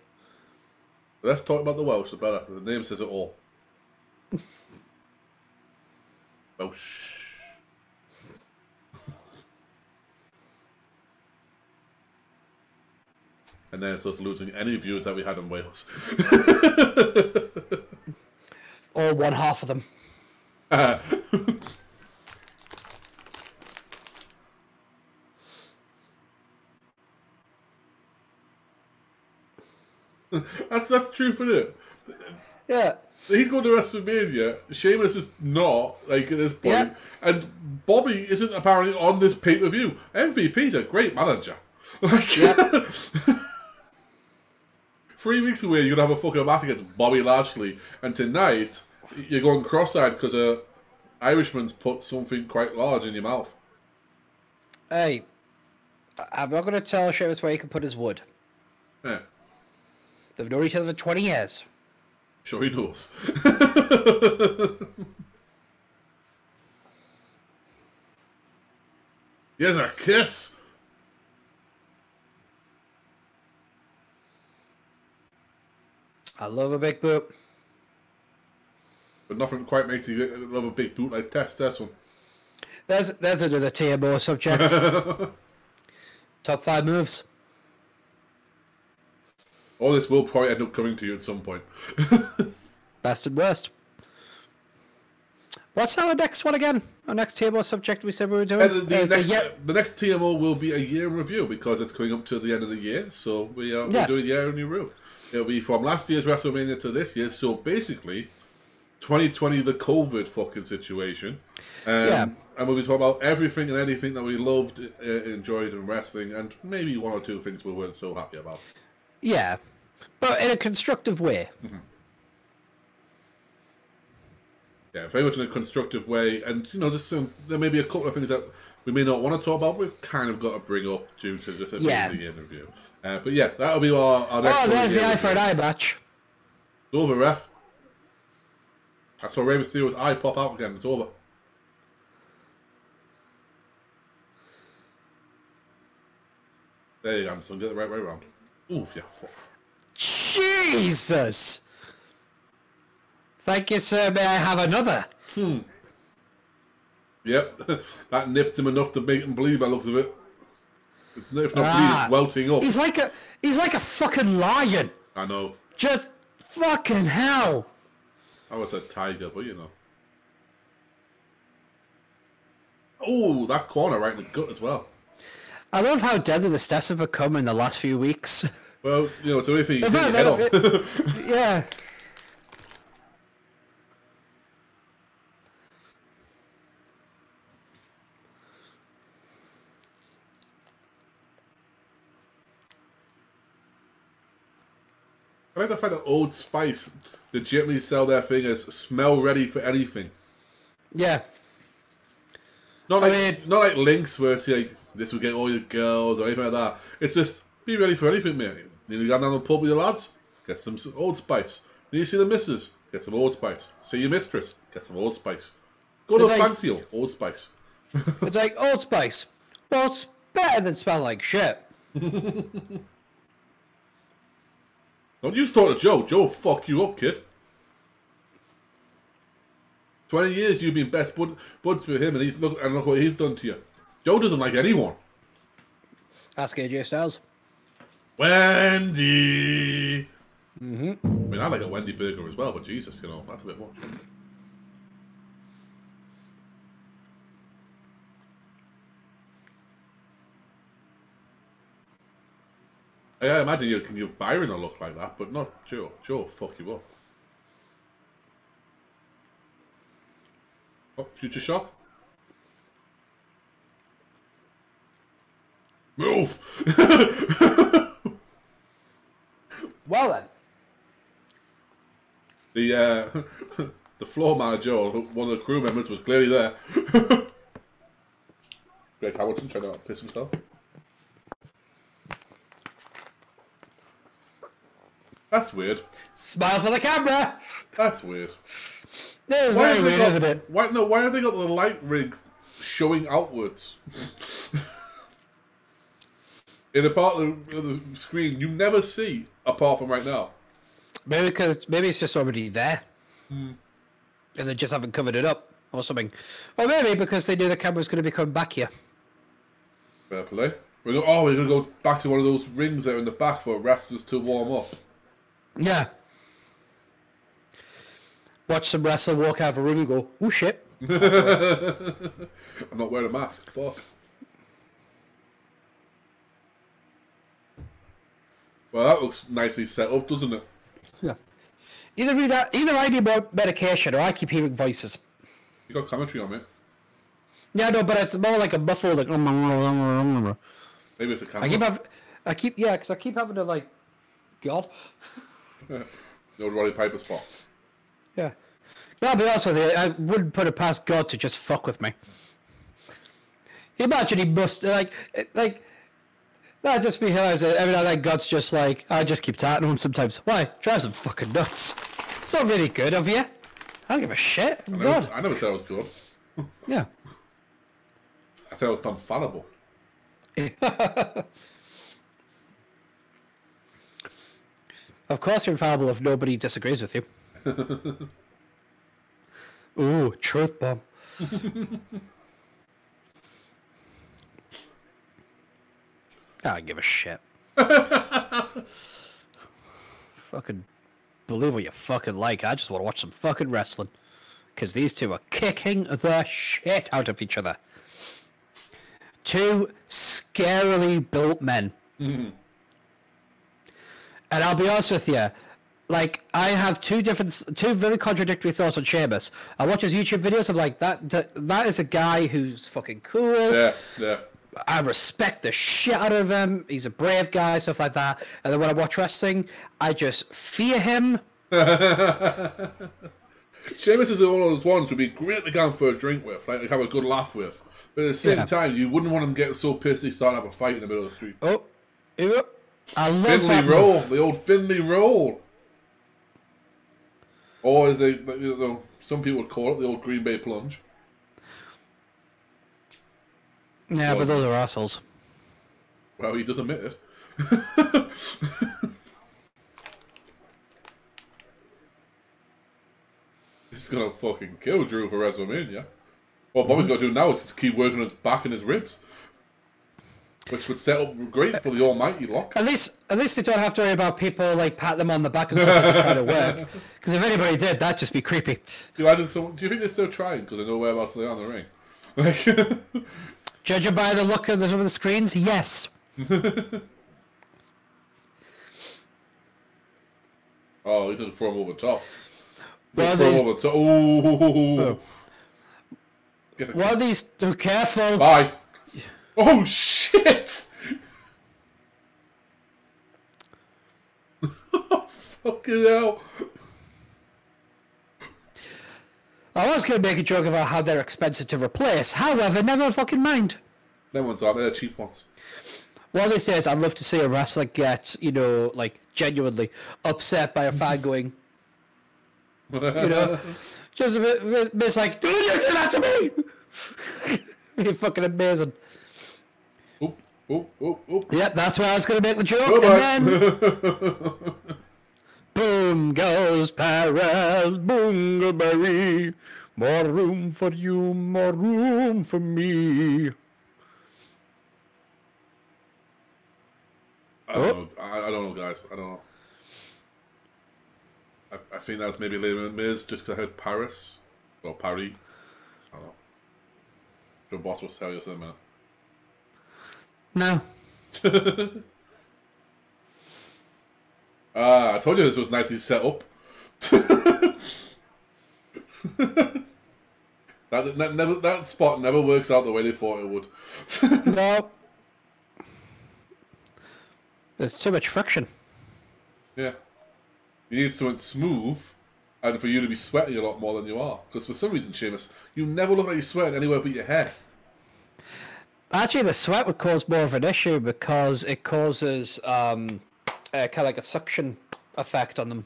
Let's talk about the Welsh. The better. The name says it all. Oh, shh. And then it's us losing any viewers that we had in Wales. Or one half of them. That's true for it. Yeah. He's going to WrestleMania. Sheamus is not, like, at this point. Yeah. And Bobby isn't apparently on this pay-per-view. MVP's a great manager. Like, yeah. 3 weeks away, you're going to have a fucking match against Bobby Lashley. And tonight, you're going cross-eyed because a Irishman's put something quite large in your mouth. Hey, I'm not going to tell Sheamus where he can put his wood. Yeah. They've known each other for 20 years. Sure he knows. Here's a kiss. I love a big boot. But nothing quite makes you love a big boot like Test this one. There's another TMO subject. Top 5 moves. All this will probably end up coming to you at some point. Best and worst. What's our next one again? Our next TMO subject we said we were doing? The next TMO will be a year in review because it's coming up to the end of the year. So we're doing a year in review. It'll be from last year's WrestleMania to this year. So basically, 2020, the COVID fucking situation. And we'll be talking about everything and anything that we loved, enjoyed in wrestling, and maybe one or two things we weren't so happy about. Yeah, but in a constructive way. Mm-hmm. Yeah, very much in a constructive way. And, you know, there may be a couple of things that we may not want to talk about, we've kind of got to bring up due to just the interview. But yeah, that'll be our next one. Oh, there's the eye for an eye match. It's over, ref. I saw Rey Mysterio's eye pop out again. It's over. There you go, Anderson. Get the right way around. Ooh, yeah, fuck. Jesus! Thank you, sir. May I have another? Yep. That nipped him enough to make him bleed by the looks of it. If not bleed, welting up. He's like a fucking lion. I know. Just fucking hell. I was a tiger, but you know. Oh, that corner right in the gut as well. I love how deadly the steps have become in the last few weeks. Well, you know, it's the only thing you can head on. Yeah. I like the fact that Old Spice legitimately sell their thing as smell ready for anything. Yeah. Not like Lynx where it's like, this will get all your girls or anything like that. It's just, be ready for anything, mate. You go down the pub with your lads, get some Old Spice. You see the missus, get some Old Spice. See your mistress, get some Old Spice. Go to the bank deal, Old Spice. It's like, Old Spice. Well, it's better than smell like shit. Don't you talk to Joe. Joe will fuck you up, kid. 20 years you've been best buds with him, and look what he's done to you. Joe doesn't like anyone. Ask AJ Styles. Wendy. I mean, I like a Wendy burger as well, but Jesus, you know, that's a bit much. I imagine you can give Byron a look like that, but not Joe. Joe will fuck you up. Oh, future shock. Move! Well then. The floor manager, or one of the crew members, was clearly there. Greg Hamilton trying to piss himself. That's weird. Smile for the camera! That's weird. It is very weird, isn't it? Why have they got the light rig showing outwards? In a part of the screen you never see, apart from right now. Maybe it's just already there. And they just haven't covered it up. or something. Or maybe because they knew the camera was going to be coming back here. Fair play. We're going to go back to one of those rings there in the back for wrestlers to warm up. Yeah. Watch some wrestler walk out of a room and go, oh shit. I'm not wearing a mask. Fuck. Well, that looks nicely set up, doesn't it? Yeah. Either I need more medication or I keep hearing voices. You got commentary on me. Yeah, no, but it's more like a muffled, like... Maybe it's a camera. Because I keep having to, like... God. The old Roddy Piper spot. Yeah. I'll be honest with you, I wouldn't put it past God to just fuck with me. Imagine he must, like... That'd just be hilarious. Every now and then God's just like, I just keep tatting him sometimes. Why? Drives him fucking nuts. It's not really good of you. I don't give a shit. I never said it was good. Yeah. I said it was unfallible. Of course you're infallible if nobody disagrees with you. Ooh, truth bomb. I don't give a shit. Fucking believe what you fucking like. I just want to watch some fucking wrestling. Because these two are kicking the shit out of each other. Two scarily built men. Mm-hmm. And I'll be honest with you, like, I have two very contradictory thoughts on Sheamus. I watch his YouTube videos, I'm like, that is a guy who's fucking cool. Yeah, yeah. I respect the shit out of him. He's a brave guy, stuff like that. And then when I watch wrestling, I just fear him. Sheamus is one of those ones who'd be great to go out for a drink with, like have a good laugh with. But at the same time, you wouldn't want him getting so pissed he started have a fight in the middle of the street. Oh, I love Finley that roll, move. the old Finley roll. Or as some people would call it, the old Green Bay plunge. Yeah, but those are assholes. Well, he does admit it. This is gonna fucking kill Drew for WrestleMania. What Bobby's got to do now is just keep working his back and his ribs, which would set up great for the almighty lock. At least they don't have to worry about people like pat them on the back and stuff as they try to work. Because if anybody did, that'd just be creepy. Do you think they're still trying because they know whereabouts they are in the ring? Like, judging by the look of some of the screens, yes. Oh, he's gonna throw him over the top. Well, Ooh. What are these? Oh, careful. Bye. Oh, shit. Fucking hell. I was going to make a joke about how they're expensive to replace. However, never fucking mind. Them ones are. They're cheap ones. What they say is, I'd love to see a wrestler get, like, genuinely upset by a fan going, just a bit, it's like, dude, you do that to me! You're fucking amazing. Oop. Yep, that's where I was going to make the joke, Bye-bye. and then... boom goes Perez, Bungaberry. More room for you, more room for me. I don't know, guys. I don't know. I think that's maybe leaving Miz just because I heard Paris or Paris. I don't know. Your boss will tell you in a minute. No. I told you this was nicely set up. that spot never works out the way they thought it would. No. There's too much friction. Yeah. You need something smooth, and for you to be sweating a lot more than you are. Because for some reason, Sheamus, you never look like you're sweating anywhere but your hair. Actually, the sweat would cause more of an issue because it causes kind of like a suction effect on them.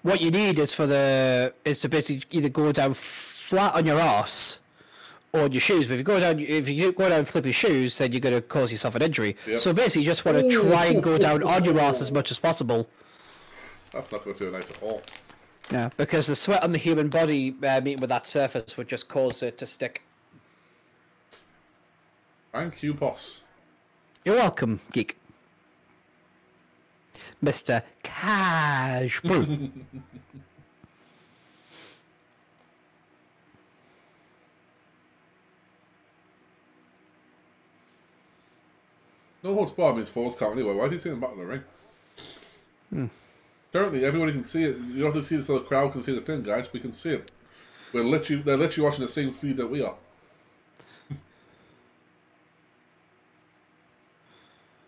What you need is to basically either go down flat on your arse or on your shoes. But if you go down flippy shoes, then you're going to cause yourself an injury. Yep. So basically, you just want to try and go down on your arse as much as possible. That's not going to feel nice at all. Yeah, because the sweat on the human body meeting with that surface would just cause it to stick. Thank you, boss. You're welcome, geek. Mr. Cash Brew. No holds barred means falls count anyway. Why do you think the back of the ring? Currently, everybody can see it. You don't have to see it so the crowd can see the pin, guys. We can see it. They're literally watching the same feed that we are.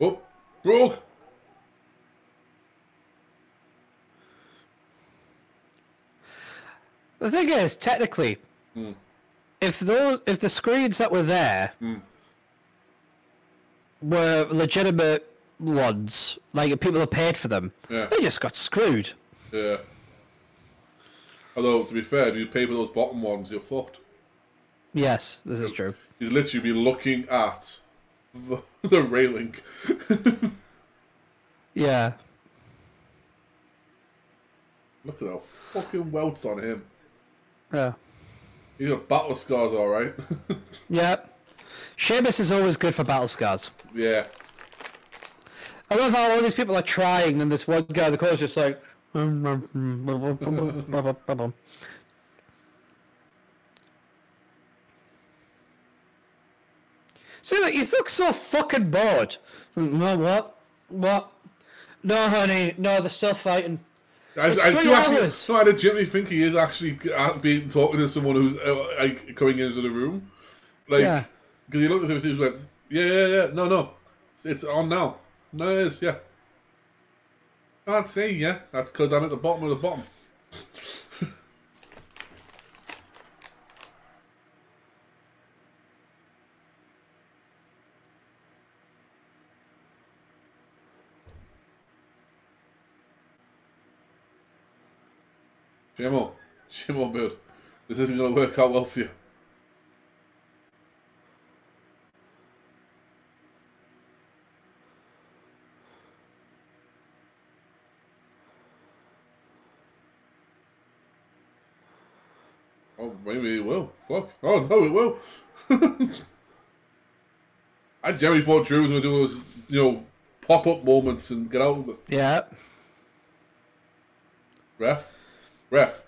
Oh, broke! The thing is, technically, if the screens that were there were legitimate ones, like people have paid for them, they just got screwed. Yeah. Although, to be fair, if you pay for those bottom ones, you're fucked. Yes, this is true. You'd literally be looking at the railing. Yeah. Look at that fucking welts on him. Yeah. He's got battle scars, alright. Yeah. Sheamus is always good for battle scars. Yeah. I love how all these people are trying, and this one guy in the corner is just like... See, like, he looks so fucking bored. No, what? No, honey, no, they're still fighting. I legitimately think he is actually talking to someone who's like coming into the room. Like, because he looked at him and he went, yeah, no, it's on now. No, it is, yeah. Can't say, yeah. That's because I'm at the bottom of the bottom. Shame on, build. This isn't going to work out well for you. Oh, maybe it will. Fuck. Oh, no, it will. I generally thought Drew was going to do those, pop-up moments and get out of it. Yeah. Ref. Ref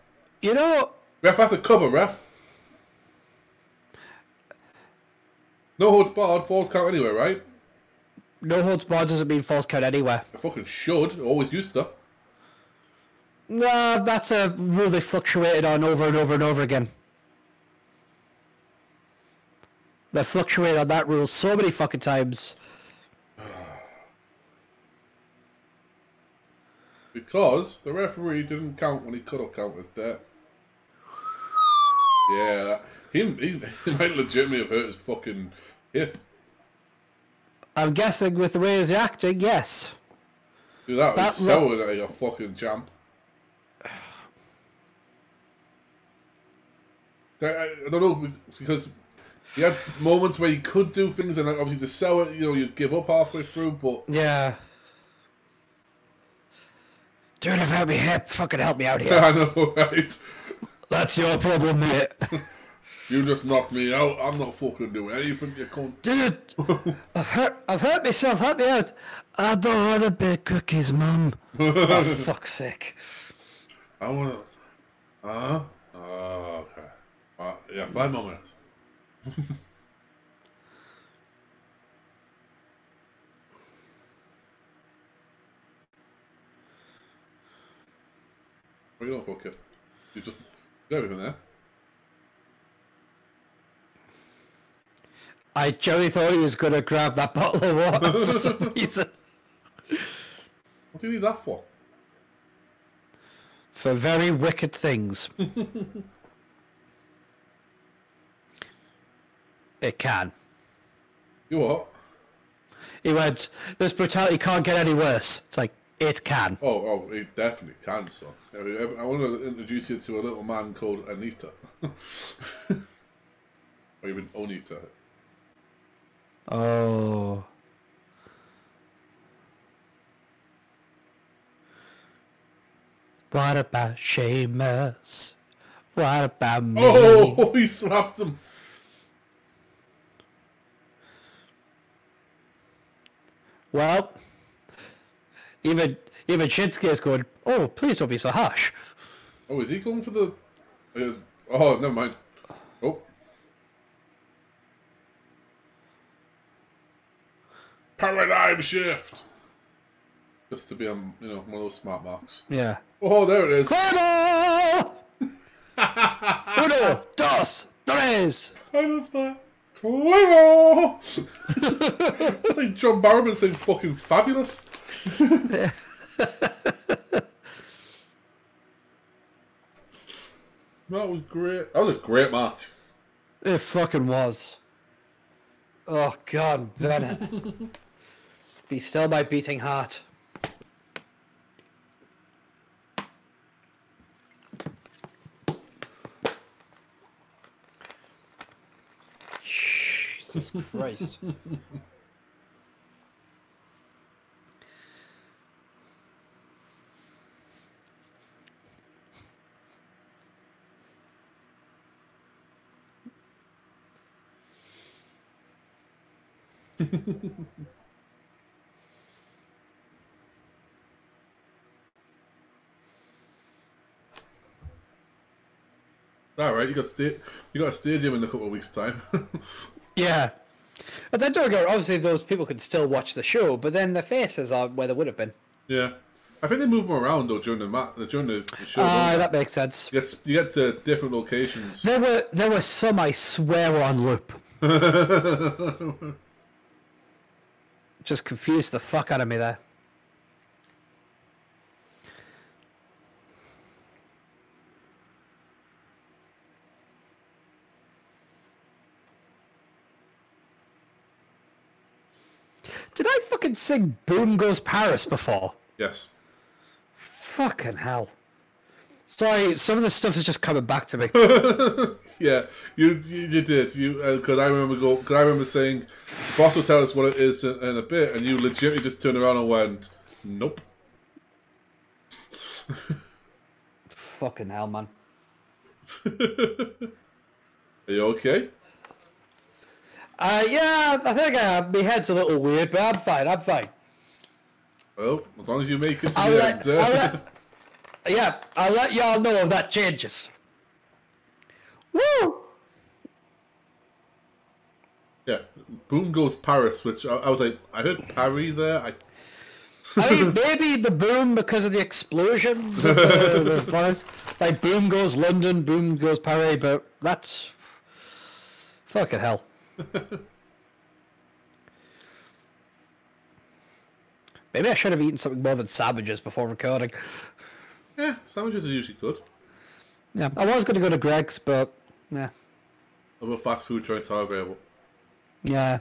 has to cover, ref. No holds barred, falls count anywhere, right? No holds barred doesn't mean falls count anywhere. I fucking should. Always used to. No, that's a rule they fluctuated on over and over and over again. They fluctuated on that rule so many fucking times. Because the referee didn't count when he could have counted that. Yeah, he might legitimately have hurt his fucking hip. I'm guessing with the way he's acting, yes. Dude, that was so like a fucking champ. I don't know, because he had moments where he could do things, and obviously to sell it, you'd give up halfway through, but... Yeah. Dude, I've hurt my hip. Fucking help me out here. I know, right? That's your problem, mate. You just knocked me out. I'm not fucking doing anything, you cunt. Dude, I've hurt myself. Help me out. I don't want a bit of cookies, Mum. Oh, fuck's sake. I want to... Oh, okay. Yeah, 5 more minutes. What are you doing, fucker? You just got everything there. I genuinely thought he was going to grab that bottle of water for some reason. What do you need that for? For very wicked things. It can. You what? He went, this brutality can't get any worse. It's like, it can. Oh, it definitely can, son. I want to introduce you to a little man called Anita. Or even Onita. Oh. What about Sheamus? What about me? Oh, he slapped him. Well, even Shinsuke's going, oh, please don't be so harsh. Oh, is he going for the... oh, never mind. Oh. Paradigm shift. Just to be on, one of those smart marks. Yeah. Oh, there it is. Claymore! Uno, dos, tres. I love that. Claymore! I think John Barrowman saying fucking fabulous. That was great. That was a great match. It fucking was. Oh, God, Bennett. Be still my beating heart. Jesus Christ. All right, you got a stadium in a couple of weeks' time. Yeah. But then don't get obviously those people could still watch the show, but then the faces are where they would have been. Yeah. I think they move them around though during the show. That makes sense. You get to different locations. There were some I swear were on loop. Just confused the fuck out of me there. Did I fucking sing Boom Goes Paris before? Yes. Fucking hell. Sorry, some of the stuff is just coming back to me. Yeah, you did. Because I remember saying, Boss will tell us what it is in a bit, and you legitimately just turned around and went, nope. Fucking hell, man. Are you okay? Yeah, I think my head's a little weird, but I'm fine. Well, as long as you make it to the end. I'll let y'all know if that changes. Woo! Yeah, Boom Goes Paris, which I was like, I heard Paris there. I mean, maybe the boom because of the explosions of the forest. Like, boom goes London, boom goes Paris, but that's... fucking hell. Maybe I should have eaten something more than sandwiches before recording. Yeah, sandwiches are usually good. Yeah, I was going to go to Greg's, but yeah. Other fast food joints are available. Yeah.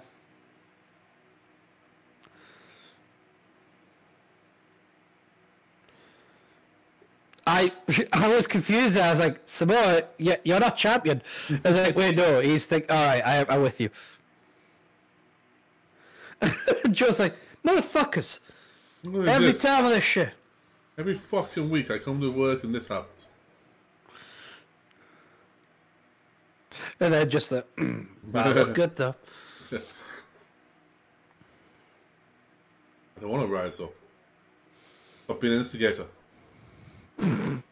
I was confused. I was like, Samoa, you're not champion. I was like, wait, no. He's like, all right, I'm with you. Joe's like, motherfuckers. Every time on this shit. Every fucking week I come to work and this happens. And then just that, that look good though. I don't want to rise though. Stop being an instigator. Not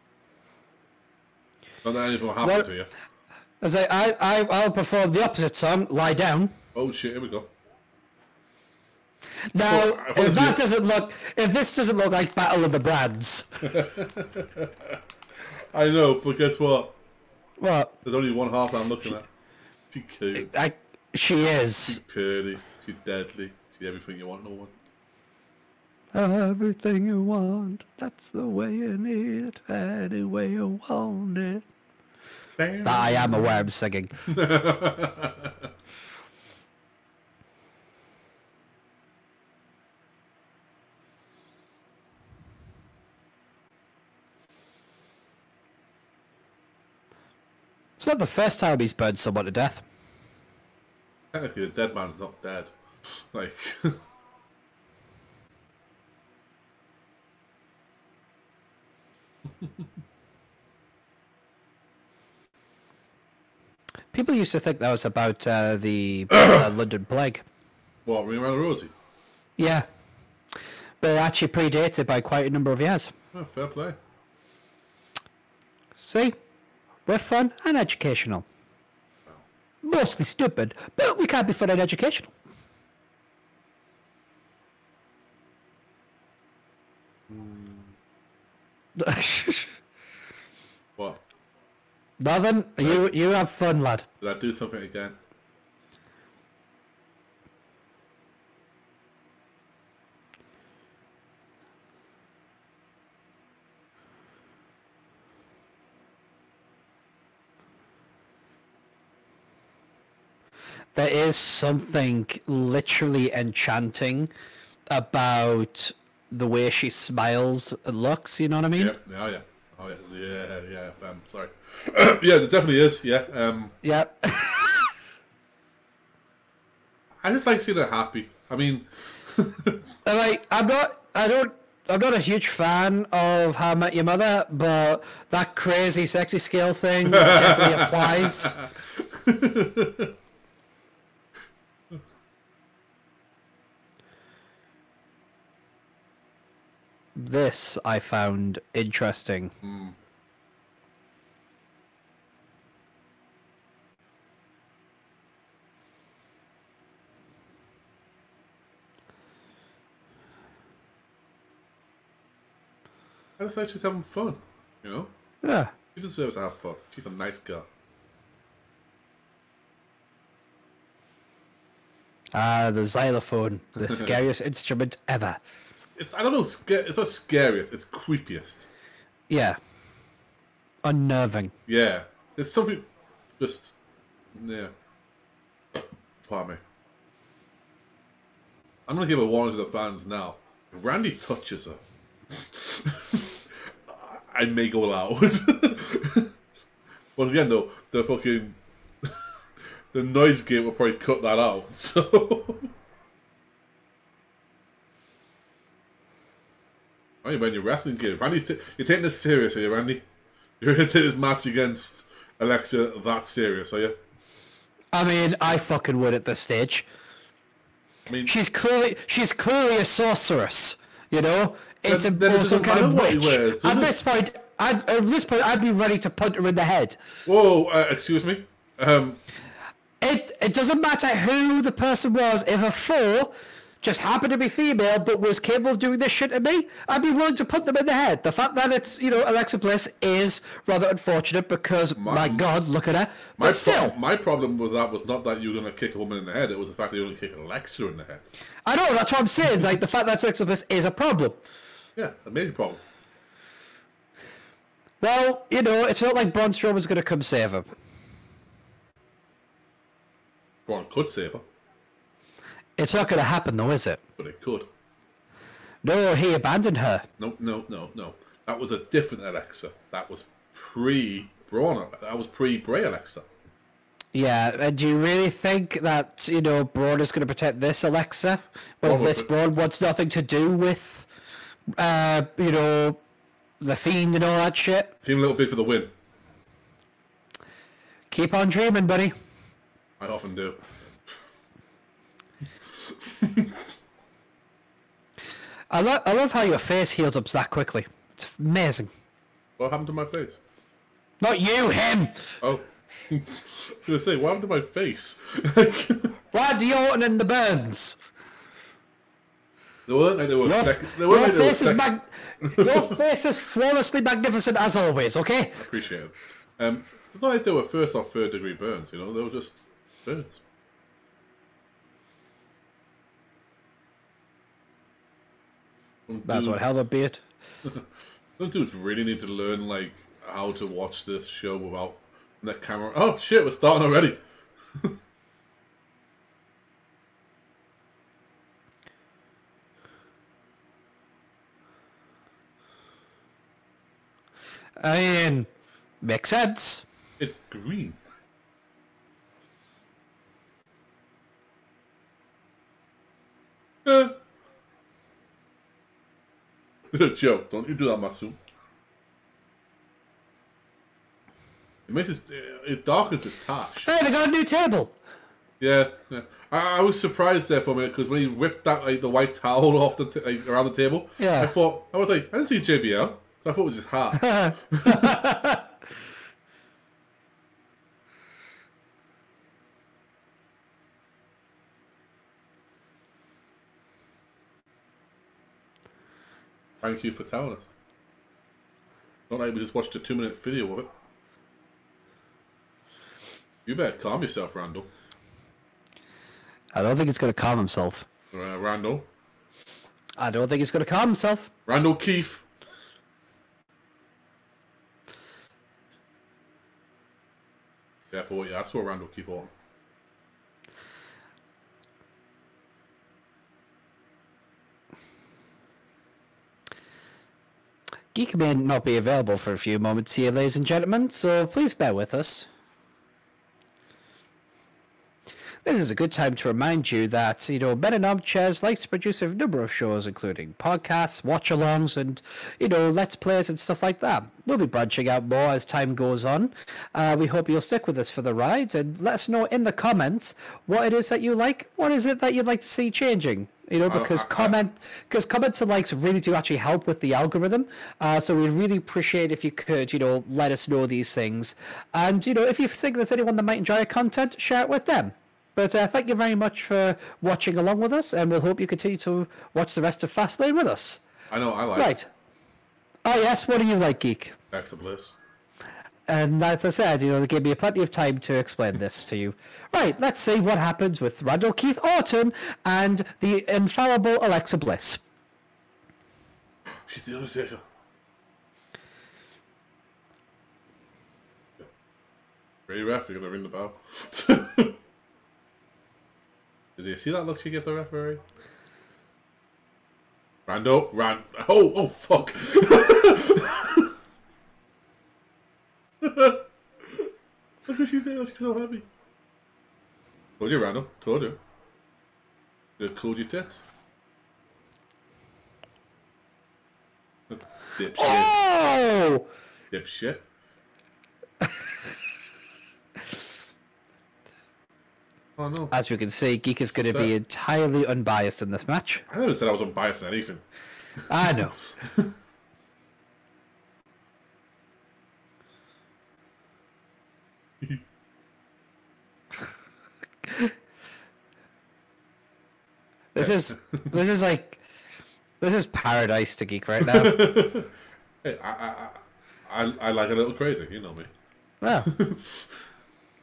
that anything will happen to you. I was like, I'll perform the opposite song, Lie Down. Oh shit, here we go. Now, if this doesn't look like Battle of the Brands. I know, but guess what? What? There's only one half I'm looking at. She's cute. She is. She's pretty. She's deadly. She's everything you want in a woman. Everything you want, that's the way you need it, any way you want it. Damn. That I am aware I'm singing. It's not the first time he's burned someone to death. Technically, the dead man's not dead. Like... People used to think that was about the London Plague. What, Ring Around the Rosie? Yeah. But it actually predates it by quite a number of years. Oh, fair play. See? We're fun and educational. Mostly stupid, but we can't be fun and educational. What? Nothing. You have fun, lad. Did I do something again? There is something literally enchanting about the way she smiles and looks, you know what I mean? Yeah, oh yeah. Sorry. Yeah, there definitely is. Yeah. Yeah. I just like seeing her happy. I mean, I'm not a huge fan of How I Met Your Mother, but that crazy sexy scale thing definitely applies. This I found interesting. I just like she's having fun, you know? Yeah. She deserves to have fun. She's a nice girl. The xylophone, the scariest instrument ever. I don't know, it's not scariest, it's creepiest. Yeah. Unnerving. Yeah. It's something just, yeah. Pardon me. I'm going to give a warning to the fans now. If Randy touches her, I may go loud. But again, though, the fucking... the noise gate will probably cut that out, so... Oh, you're wearing your wrestling gear. Randy's you're taking this serious, are you, Randy? You're going to take this match against Alexa that serious, are you? I mean, I fucking would at this stage. I mean, she's clearly a sorceress, you know? It's some kind of witch. At this point, I'd be ready to punch her in the head. Whoa, excuse me? It doesn't matter who the person was. If a foe just happened to be female but was capable of doing this shit to me, I'd be willing to put them in the head. The fact that it's, Alexa Bliss is rather unfortunate because, my God, look at her. But still. My problem with that was not that you were going to kick a woman in the head, it was the fact that you were going to kick Alexa in the head. I know, that's what I'm saying. Like, the fact that Alexa Bliss is a problem. Yeah, a major problem. Well, it's not like Braun Strowman's going to come save her. Braun could save her. It's not going to happen, though, is it? But it could. No, he abandoned her. No. That was a different Alexa. That was pre-Braun. That was pre-Bray Alexa. Yeah, and do you really think that, Braun is going to protect this Alexa? Well, this Braun wants nothing to do with, the Fiend and all that shit? Team a little big for the win. Keep on dreaming, buddy. I often do. I love how your face healed up that quickly. It's amazing. What happened to my face? Not you, him! Oh. I was going to say, what happened to my face? Randy Orton and the Burns. They weren't like they were... Your face is flawlessly magnificent as always, okay? I appreciate it. It's not like they were first or third degree burns, they were just burns. That's what hell of a beard. Some dudes really need to learn, like, how to watch this show without the camera. Oh, shit, we're starting already. I mean, makes sense. It's green. Joe, don't you do that, Masu. It makes it darkens its touch. Hey, they got a new table. Yeah. I was surprised there for a minute because when he whipped that the white towel off the around the table, yeah, I was like, I didn't see JBL. So I thought it was his hat. Thank you for telling us. Not like we just watched a 2-minute video of it. You better calm yourself, Randall. I don't think he's going to calm himself. Randall. I don't think he's going to calm himself. Randall Keefe. Yeah, but what you asked for, Randall Keefe on. Geek may not be available for a few moments here, ladies and gentlemen, so please bear with us. This is a good time to remind you that, Men in Armchairs likes to produce a number of shows, including podcasts, watch-alongs, and, Let's Plays and stuff like that. We'll be branching out more as time goes on. We hope you'll stick with us for the ride, and let us know in the comments what it is that you like. What is it that you'd like to see changing? Because comments and likes really do actually help with the algorithm. So we'd really appreciate if you could, let us know these things. And, if you think there's anyone that might enjoy our content, share it with them. But thank you very much for watching along with us, and we'll hope you continue to watch the rest of Fastlane with us. I know, I like Right. Oh, yes, what do you like, Geek? Acts of Bliss. And as I said, they gave me plenty of time to explain this to you. Right, let's see what happens with Randall Keith Orton and the infallible Alexa Bliss. She's the Undertaker. Ready, ref? You're going to ring the bell. Did you see that look she gave the referee? Oh, fuck. Look what she did. She's so happy. Told you, Randall. Told you. You cooled your tits. Dipshit. Oh! Dipshit. Oh, no. As we can see, Geek is going to be entirely unbiased in this match. I never said I was unbiased in anything. I know. This is paradise to Geek right now. Hey, I like a little crazy, you know me. Well,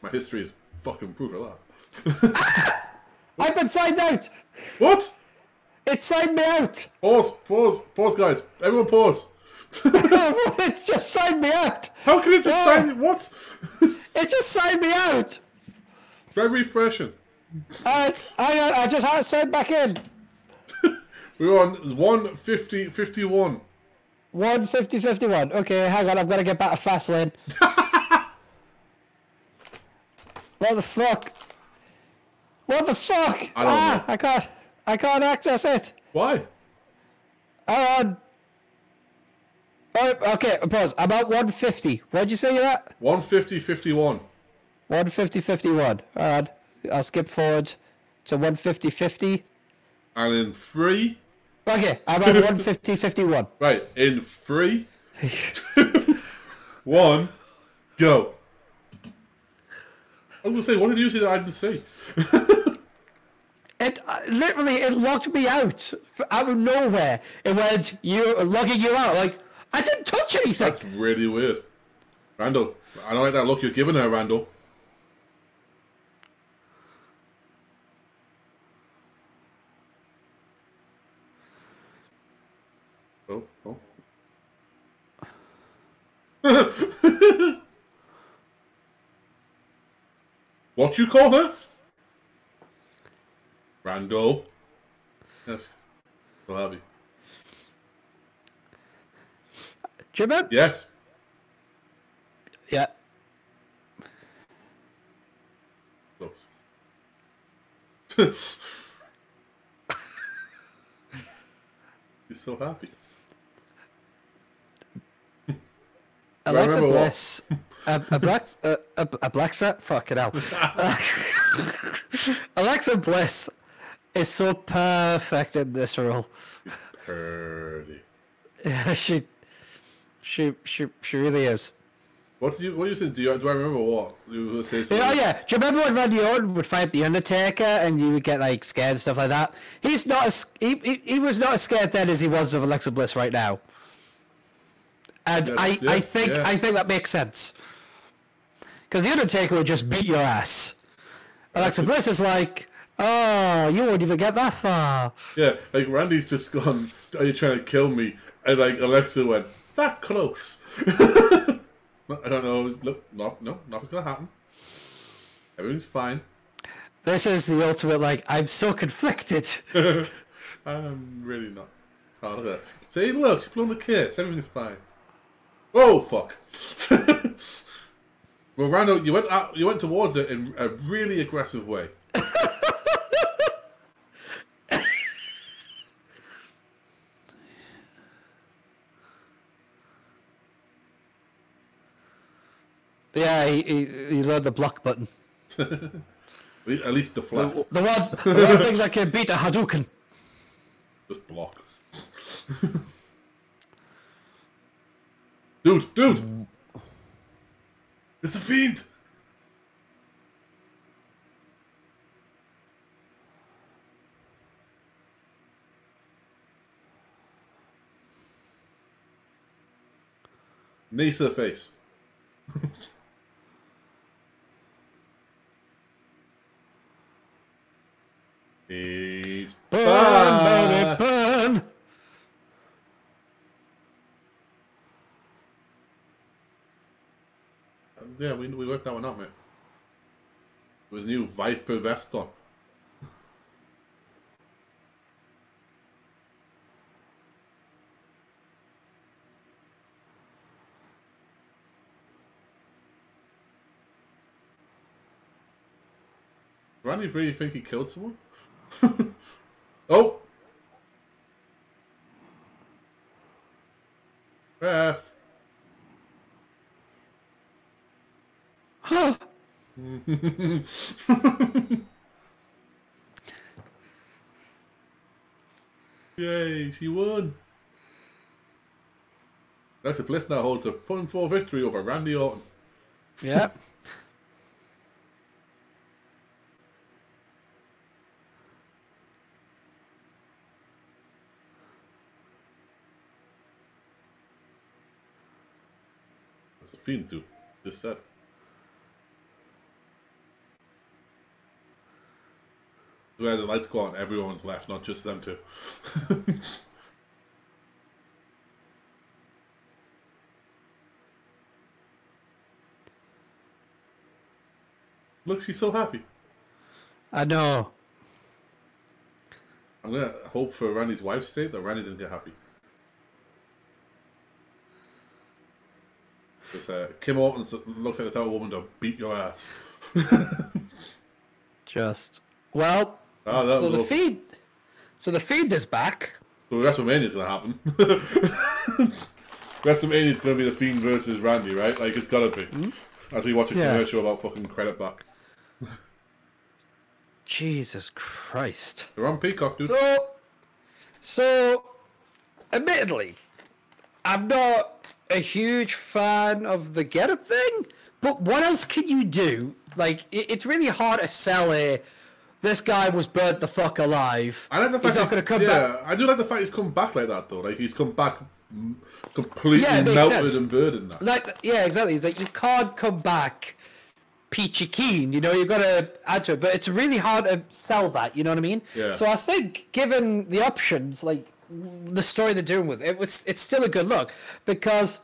my history is fucking proof of that. I've been signed out. What? It signed me out. Pause, guys. Everyone pause. It's just signed me out. How can it just sign you? What? It just signed me out. Try refreshing. I just had to sign back in. We're on 150-51. 150-51. Okay, hang on. I've got to get back to Fastlane. What the fuck? What the fuck? I don't know. I can't access it. Why? Hang on. Oh, okay, pause. I'm at 150. What'd you say you're at? 150-51. 150-51. Alright. I'll skip forward to 150-50. And in 3. Okay, I'm at 150-51. Right, in 3, 2, 1, go. I was going to say, what did you say that I didn't see? It locked me out of nowhere. It went, logging you out. Like, I didn't touch anything. That's really weird. Randall, I don't like that look you're giving her, Randall. Oh. What you call her? Randall. Yes. So happy. Jimbo? Yes. Yeah. Close. He's so happy. Alexa Bliss, Alexa, fucking hell. Alexa Bliss is so perfect in this role. Pretty. Yeah, she really is. What you saying? Do I remember what you were saying? Oh yeah. Do you remember when Randy Orton would fight the Undertaker and you would get like scared and stuff like that? He's not as he was not as scared then as he was of Alexa Bliss right now. And I think that makes sense. Because the Undertaker would just beat your ass. Alexa Bliss is like, oh, you won't even get that far. Yeah, like Randy's just gone, are you trying to kill me? And like Alexa went, that close. I don't know. Look, nothing's gonna happen. Everything's fine. This is the ultimate, like, I'm so conflicted. I'm really not. Oh, look at that. See, look, she's blown the kiss. Everything's fine. Oh, fuck. Well, Rando, you went towards it in a really aggressive way. Yeah, he learned the block button. At least the flat. The one thing that can beat a Hadouken. Just block. Dude! It's a Fiend! Knee to the face. He's burn, burn. Yeah, we worked that one out, mate. It was new Viper vest on. Randy really think he killed someone? Oh! Ref! Huh. Yay, she won! Alexa Bliss now holds a 0.4 victory over Randy Orton. Yeah. That's a Fiend too. Just said. Where the lights go on, everyone's left, not just them two. Look, she's so happy. I know. I'm gonna hope for Randy's wife's sake that Randy doesn't get happy. Because Kim Orton looks like the type of woman to beat your ass. Just well. Oh, so the feed is back. So WrestleMania is gonna happen. WrestleMania is gonna be the Fiend versus Randy, right? Like it's gotta be. Mm-hmm. As we watch a commercial about fucking credit back. Jesus Christ. They're on Peacock, dude. So, admittedly, I'm not a huge fan of the get-up thing, but what else can you do? Like, it's really hard to sell this guy was burnt the fuck alive. I like the fact he's not going to come back. I do like the fact he's come back like that, though. Like, he's come back completely melted and burdened. That. Like, yeah, exactly. He's like, you can't come back peachy keen, you know, you've got to add to it, but it's really hard to sell that, you know what I mean? Yeah. So I think given the options, like the story they're doing with it, it's still a good look, because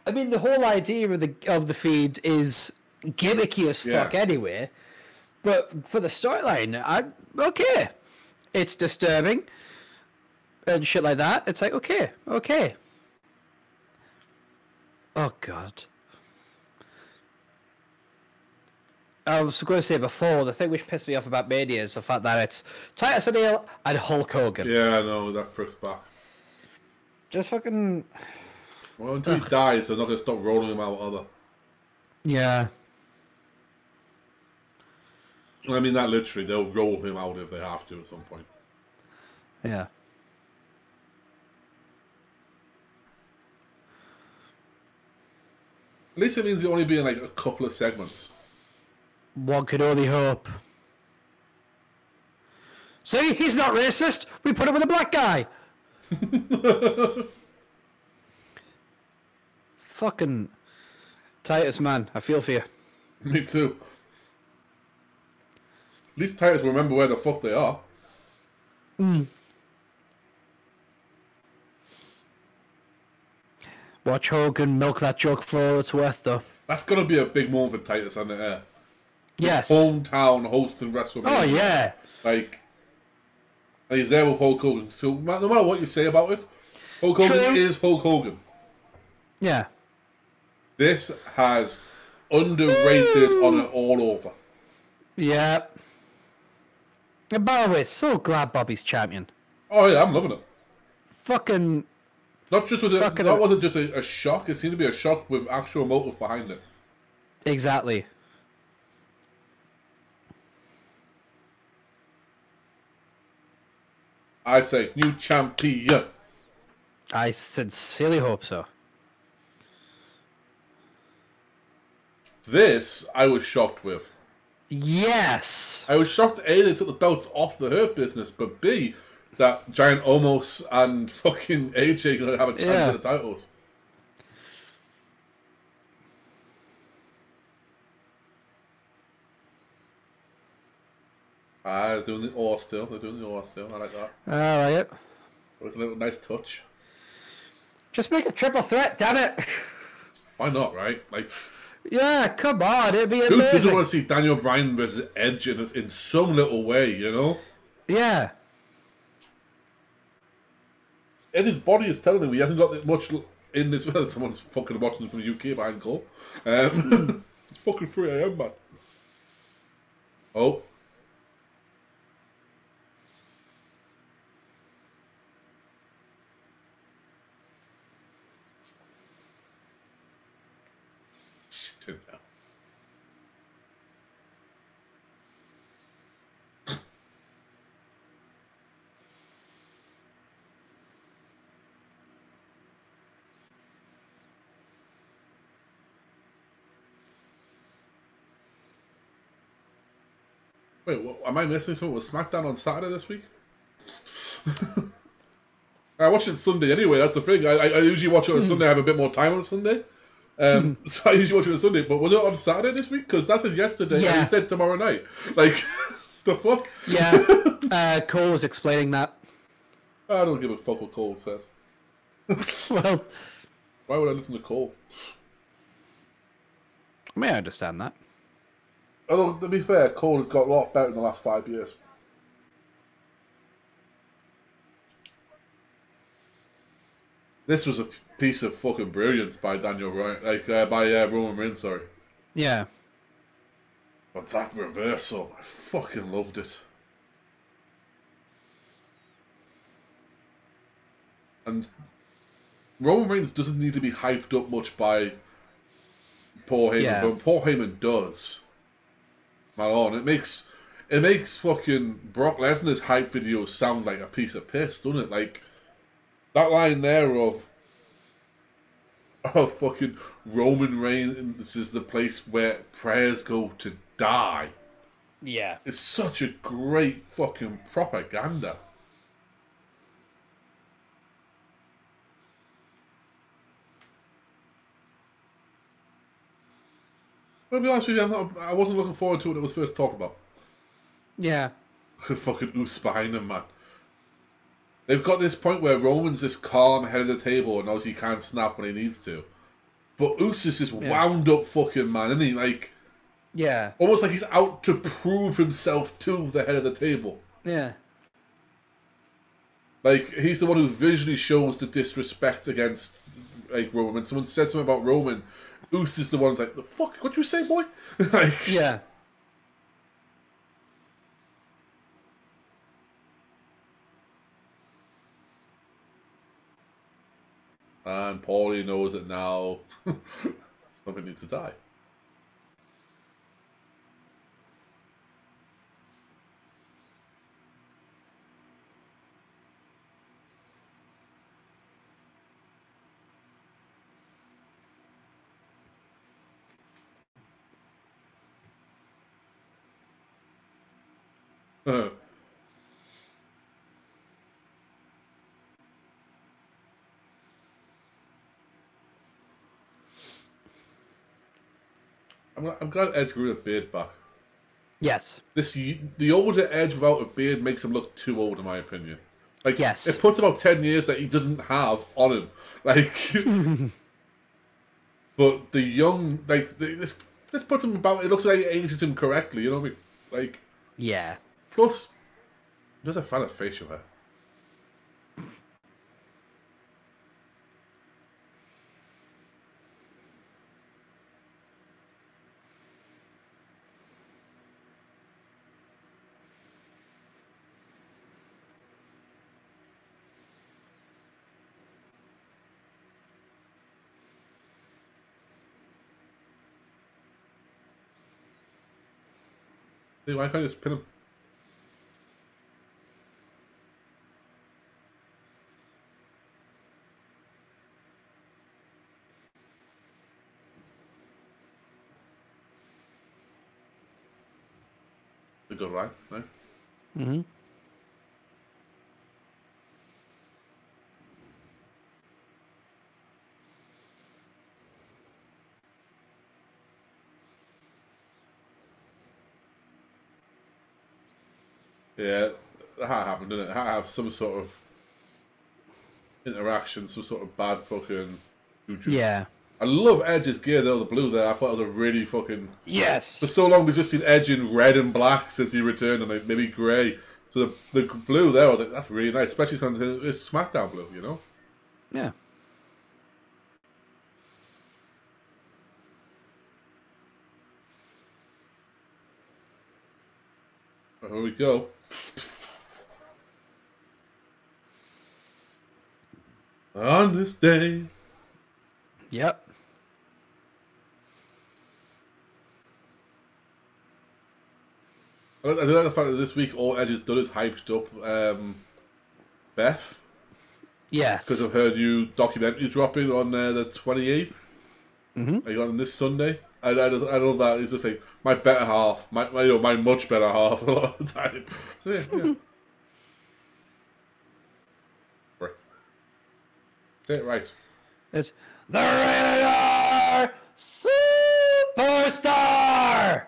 I mean the whole idea of the feed is gimmicky as fuck anyway, but for the storyline, okay, it's disturbing and shit like that. It's like okay. Oh god. I was going to say before, the thing which pissed me off about Mania is the fact that it's Titus O'Neil and Hulk Hogan. Yeah, I know, that prick's back. Just fucking... Well, until he dies, they're not going to stop rolling him out, are they? Yeah. I mean that literally. They'll roll him out if they have to at some point. Yeah. At least it means it'll only be in like a couple of segments. One could only hope. See, he's not racist. We put him with a black guy. Fucking Titus, man. I feel for you. Me too. At least Titus will remember where the fuck they are. Watch Hogan milk that joke for all it's worth, though. That's going to be a big moment for Titus on the air. Yes. Hometown hosting WrestleMania. Oh, yeah. Like, and he's there with Hulk Hogan. So no matter what you say about it, Hulk Hogan is Hulk Hogan. Yeah. This has underrated on it all over. Yeah. And by the way, so glad Bobby's champion. Oh yeah, I'm loving it. Fucking. That wasn't just a shock. It seemed to be a shock with actual motive behind it. Exactly. I say new champion. I sincerely hope so. This I was shocked with. Yes. I was shocked A, they took the belts off the Hurt Business, but B, that Giant Omos and fucking AJ gonna have a chance at the titles. They're doing the oar still. They're doing the oar still. I like that. I like it. It was a little nice touch. Just make a triple threat, damn it. Why not, right? Like, yeah, come on, it'd be amazing. Who doesn't want to see Daniel Bryan versus Edge in some little way, you know? Yeah. Edge's body is telling him he hasn't got much in this. Someone's fucking watching from the UK behind Cole. It's fucking 3 a.m, man. Oh. Shit, now. Wait, what, am I missing something with SmackDown on Saturday this week? I watch it Sunday anyway, that's the thing. I usually watch it on Sunday, I have a bit more time on Sunday. So I usually watch it on Sunday, but was it on Saturday this week? Because that's yesterday, and he said tomorrow night. Like, the fuck? Yeah, Cole was explaining that. I don't give a fuck what Cole says. Well, why would I listen to Cole? I mean, I understand that. Although, to be fair, Cole has got a lot better in the last 5 years. This was a piece of fucking brilliance by Daniel Bryan, by Roman Reigns, sorry. Yeah. But that reversal, I fucking loved it. And Roman Reigns doesn't need to be hyped up much by Paul Heyman, but Paul Heyman does. Man, it makes fucking Brock Lesnar's hype videos sound like a piece of piss, doesn't it? Like that line there of fucking Roman Reigns, this is the place where prayers go to die. Yeah. It's such a great fucking propaganda. I'll be honest with you, I wasn't looking forward to it when it was first talked about. Yeah. Fucking Oos behind him, man. They've got this point where Roman's this calm head of the table and knows he can't snap when he needs to. But Oos is this wound up fucking man, isn't he? Like, yeah. Almost like he's out to prove himself to the head of the table. Yeah. Like, he's the one who visually shows the disrespect against, like, Roman. When someone says something about Roman, Oos is the one who's like, the fuck, what you say, boy? Like, yeah. And Paulie knows that now something needs to die. I'm glad Edge grew a beard back. Yes. The older Edge without a beard makes him look too old, in my opinion. Like, yes. It puts about 10 years that he doesn't have on him. Like, but the young, like, this puts him about, it looks like it ages him correctly, you know what I mean? Like, yeah. Plus, he does a fan of facial hair. See, why can't I just pin him? A good ride, right? Mm-hmm. Yeah, that happened, didn't it? It had to have some sort of interaction, some sort of bad fucking juju. Yeah. I love Edge's gear though, the blue there. I thought it was a really fucking... Yes! For so long we've just seen Edge in red and black since he returned, and like maybe grey. So the blue there, I was like, that's really nice, especially because it's SmackDown blue, you know? Yeah. Here we go. On this day. Yep. I do like the fact that this week all Edge has done is hyped up Beth. Yes. Because of her new documentary dropping on the 28th. Mm-hmm. I got on this Sunday. I love that. It's just like my better half, my much better half a lot of the time. So yeah. Right. Say it right. It's the Rated Superstar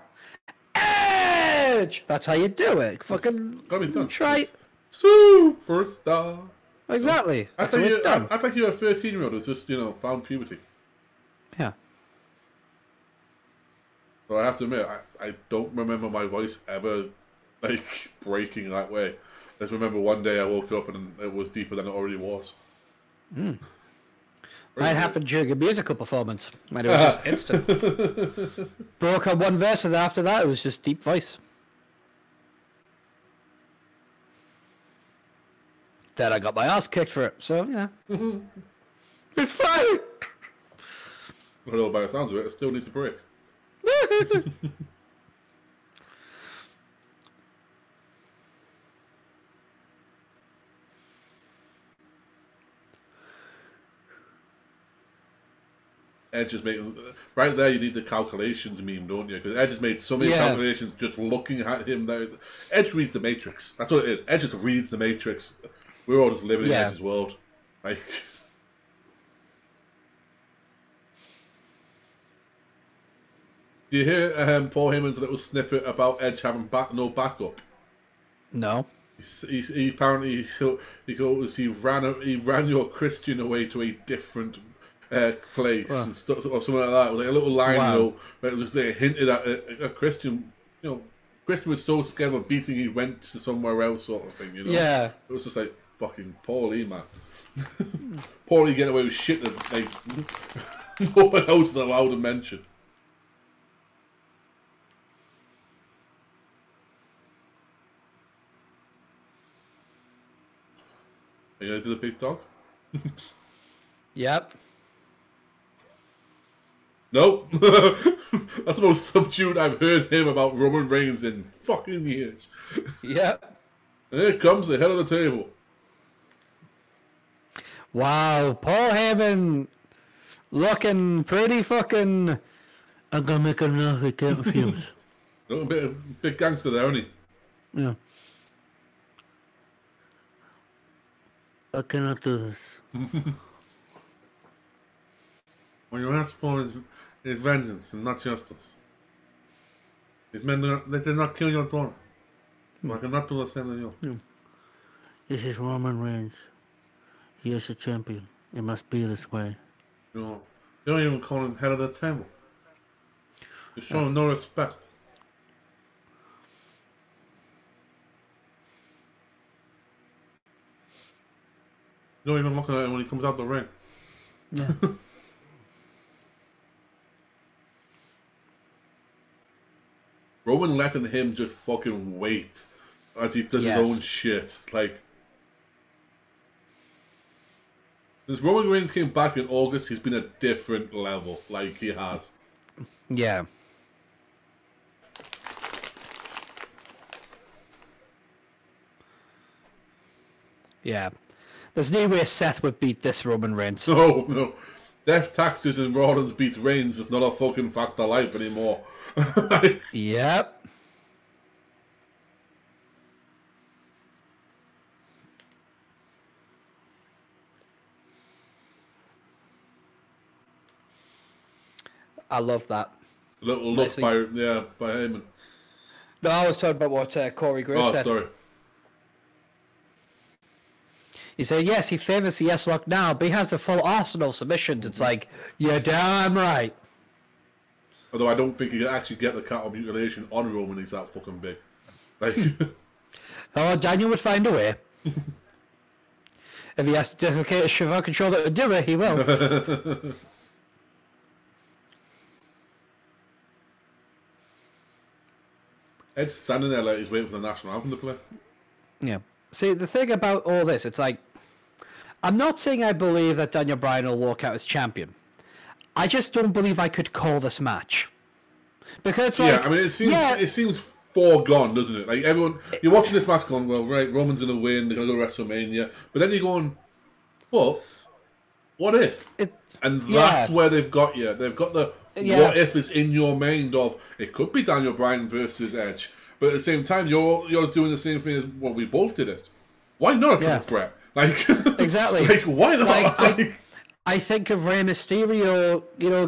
Edge. That's how you do it. Fucking gotta be done. Try Superstar. Exactly. I think you're a 13-year-old who's just found puberty. Yeah. So I have to admit, I don't remember my voice ever breaking that way. I just remember one day I woke up and it was deeper than it already was. Mm. Mine happened during a musical performance when it was just instant. Broke on one verse and after that it was just deep voice. Then I got my ass kicked for it, so yeah. It's fine! I don't know by the sounds of it, it still needs a break. Edge has made right there. You need the calculations meme, don't you? Because Edge has made so many calculations just looking at him. There, Edge reads the Matrix. That's what it is. Edge just reads the Matrix. We're all just living in Edge's world. Like, do you hear Paul Heyman's little snippet about Edge having no backup? No. He apparently he goes he ran your Christian away to a different place and stuff or something like that. It was like a little line, where it was just hinted at a Christian. Christian was so scared of beating he went to somewhere else, sort of thing. Yeah. It was just like fucking Paulie, man. Paulie getting away with shit that no one else is allowed to mention. Are you gonna do the big dog? Yep. Nope. That's the most subdued I've heard him about Roman Reigns in fucking years. Yep. And here comes the head of the table. Wow, Paul Heyman looking pretty fucking... I'm gonna make enough to get confused. A bit gangster there, isn't he? Yeah. I cannot do this. When you ask for is vengeance and not justice. These men they did not kill your daughter. I cannot do the same to you. Yeah. This is Roman Reigns. He is a champion. It must be this way. You don't even call him head of the table. You show him no respect. You don't even look at him when he comes out the ring. Yeah. Roman letting him just fucking wait as he does his own shit. Like, since Roman Reigns came back in August, he's been a different level. Like, he has. Yeah. Yeah. There's no way Seth would beat this Roman Reigns. No. Death, taxes, and Rollins beats Reigns is not a fucking fact of life anymore. Yep. I love that. A little look by Heyman. No, I was talking about what Corey Graves said. Oh, sorry. He said, yes, he favours the S-Lock now, but he has a full arsenal of submissions. It's like, you're damn right. Although I don't think he can actually get the cattle mutilation on Roman, he's that fucking big. Like, oh, Daniel would find a way. If he has to dedicate a Shiva controller to do it, he will. Ed's standing there like he's waiting for the national anthem to play. Yeah. See, the thing about all this, it's like, I'm not saying I believe that Daniel Bryan will walk out as champion. I just don't believe I could call this match. Because, like... I mean, it seems foregone, doesn't it? Like, everyone... You're watching this match going, well, right, Roman's going to win, they're going to go to WrestleMania. But then you're going, well, what if? And that's where they've got you. They've got the what if is in your mind of, it could be Daniel Bryan versus Edge. But at the same time, you're doing the same thing as, well, we both did it. Why not a triple threat? Like, exactly. Like, why not? Like, I think of Rey Mysterio,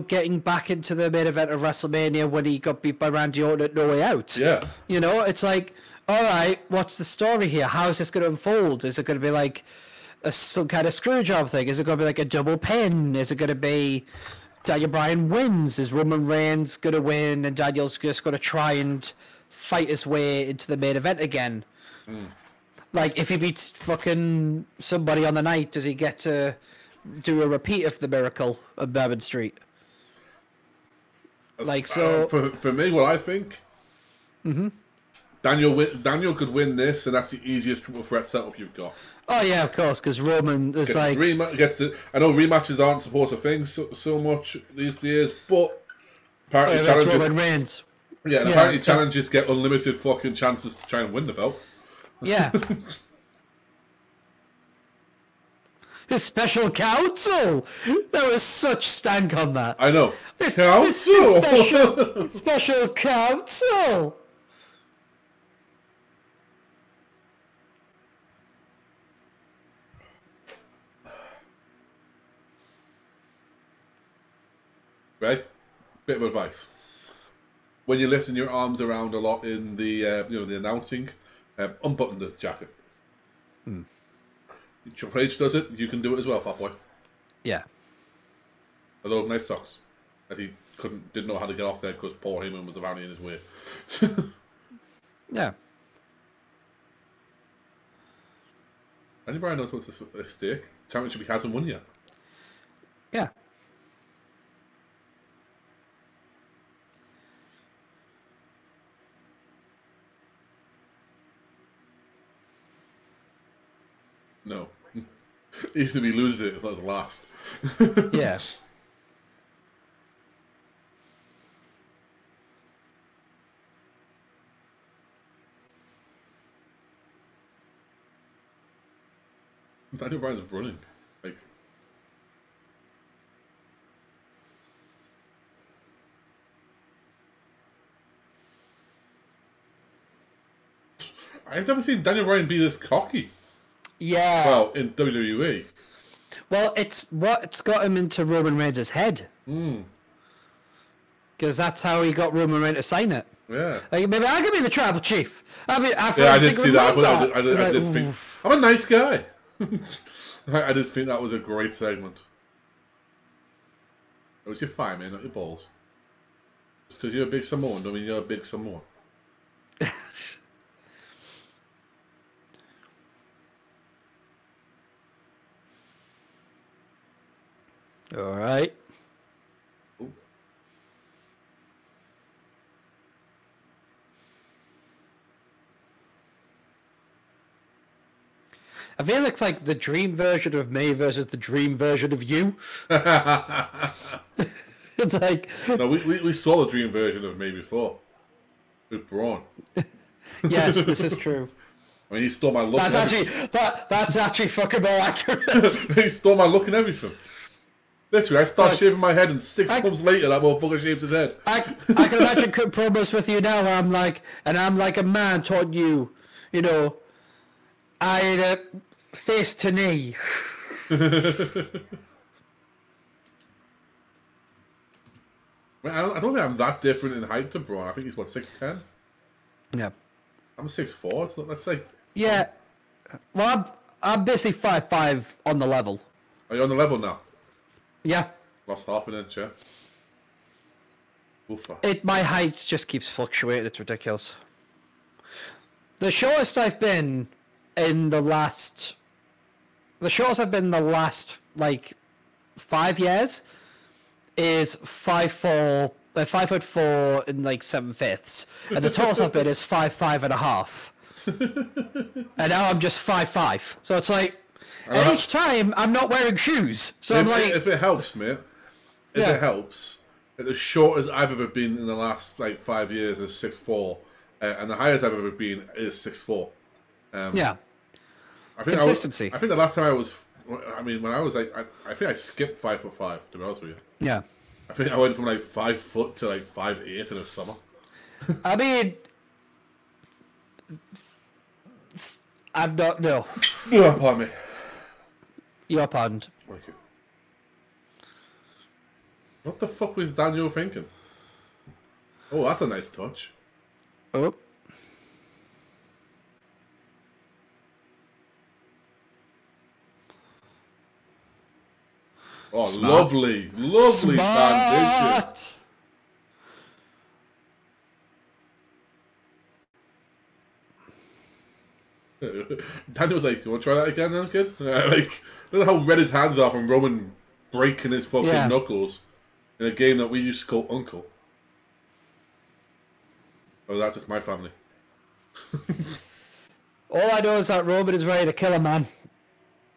getting back into the main event of WrestleMania when he got beat by Randy Orton at No Way Out. Yeah. It's like, all right, what's the story here? How is this going to unfold? Is it going to be like some kind of screw job thing? Is it going to be like a double pin? Is it going to be Daniel Bryan wins? Is Roman Reigns going to win and Daniel's just going to try and fight his way into the main event again? Like, if he beats fucking somebody on the night, does he get to do a repeat of the miracle of Bourbon Street? Like, so... For me, what I think... Daniel could win this, and that's the easiest triple threat setup you've got. Oh, yeah, of course, because Roman is I know rematches aren't supposed to thing so much these days, but apparently challenges... Roman Reigns. Yeah, and apparently challenges get unlimited fucking chances to try and win the belt. Yeah. His special counsel! There was such stank on that. I know. Counsel! Special counsel! Right? Bit of advice. When you're lifting your arms around a lot in the the announcing, unbutton the jacket. Triple H does it, you can do it as well, fat boy. Yeah. Although, nice socks. As he didn't know how to get off there because Paul Heyman was apparently in his way. Yeah. Andy Bryan knows what's at stake. Championship he hasn't won yet. Yeah. No. Even if he loses it, it's not his last. Yeah. Daniel Bryan's running. Like, I've never seen Daniel Bryan be this cocky. Yeah. Well, in WWE. Well, it's what's got him into Roman Reigns' head. Because that's how he got Roman Reigns to sign it. Yeah. Like, maybe I could be the tribal chief. I mean, I did see that. I did think I'm a nice guy. I did think that was a great segment. It was your thigh, man, not your balls. Just because you're a big Samoan, don't mean you're a big Samoan. All right. Ooh. I feel it's like the dream version of me versus the dream version of you. It's like... No, we saw the dream version of me before. With Braun. Yes, this is true. I mean, he stole my look. That's actually fucking more accurate. He stole my look and everything. Literally, I start shaving my head, and 6 months later, that motherfucker shaves his head. I can imagine cut promos with you now, where I'm like a man taught you, you know, I had a face to knee. I don't think I'm that different in height to Braun. I think he's, what, 6'10"? Yeah. I'm 6'4", so that's like... Yeah. Well, I'm basically 5'5" on the level. Are you on the level now? Yeah. Lost half an inch, yeah? Oofa. My height just keeps fluctuating. It's ridiculous. The shortest I've been in the last... like, 5 years is 5'4", 5'4" and like 7/5, and the tallest I've been is 5'5.5", and now I'm just 5'5". So it's like, and each time I'm not wearing shoes. So I'm like, if it helps, mate, it helps. The shortest I've ever been in the last like 5 years is 6'4", and the highest I've ever been is 6'4". Yeah. I think Consistency. I think the last time I was, I mean, when I was like, I think I skipped 5'5", to be honest with you. Yeah. I think I went from like 5 foot to like 5'8" in the summer. I mean, I'm not. No. Oh, pardon me. You're pardoned. Thank you. What the fuck was Daniel thinking? Oh, that's a nice touch. Oh. Oh, Smart. lovely transition. Daniel's like, you want to try that again then, kid? Like, look at how red his hands are from Roman breaking his fucking knuckles in a game that we used to call Uncle. Oh, that's just my family. All I know is that Roman is ready to kill a man.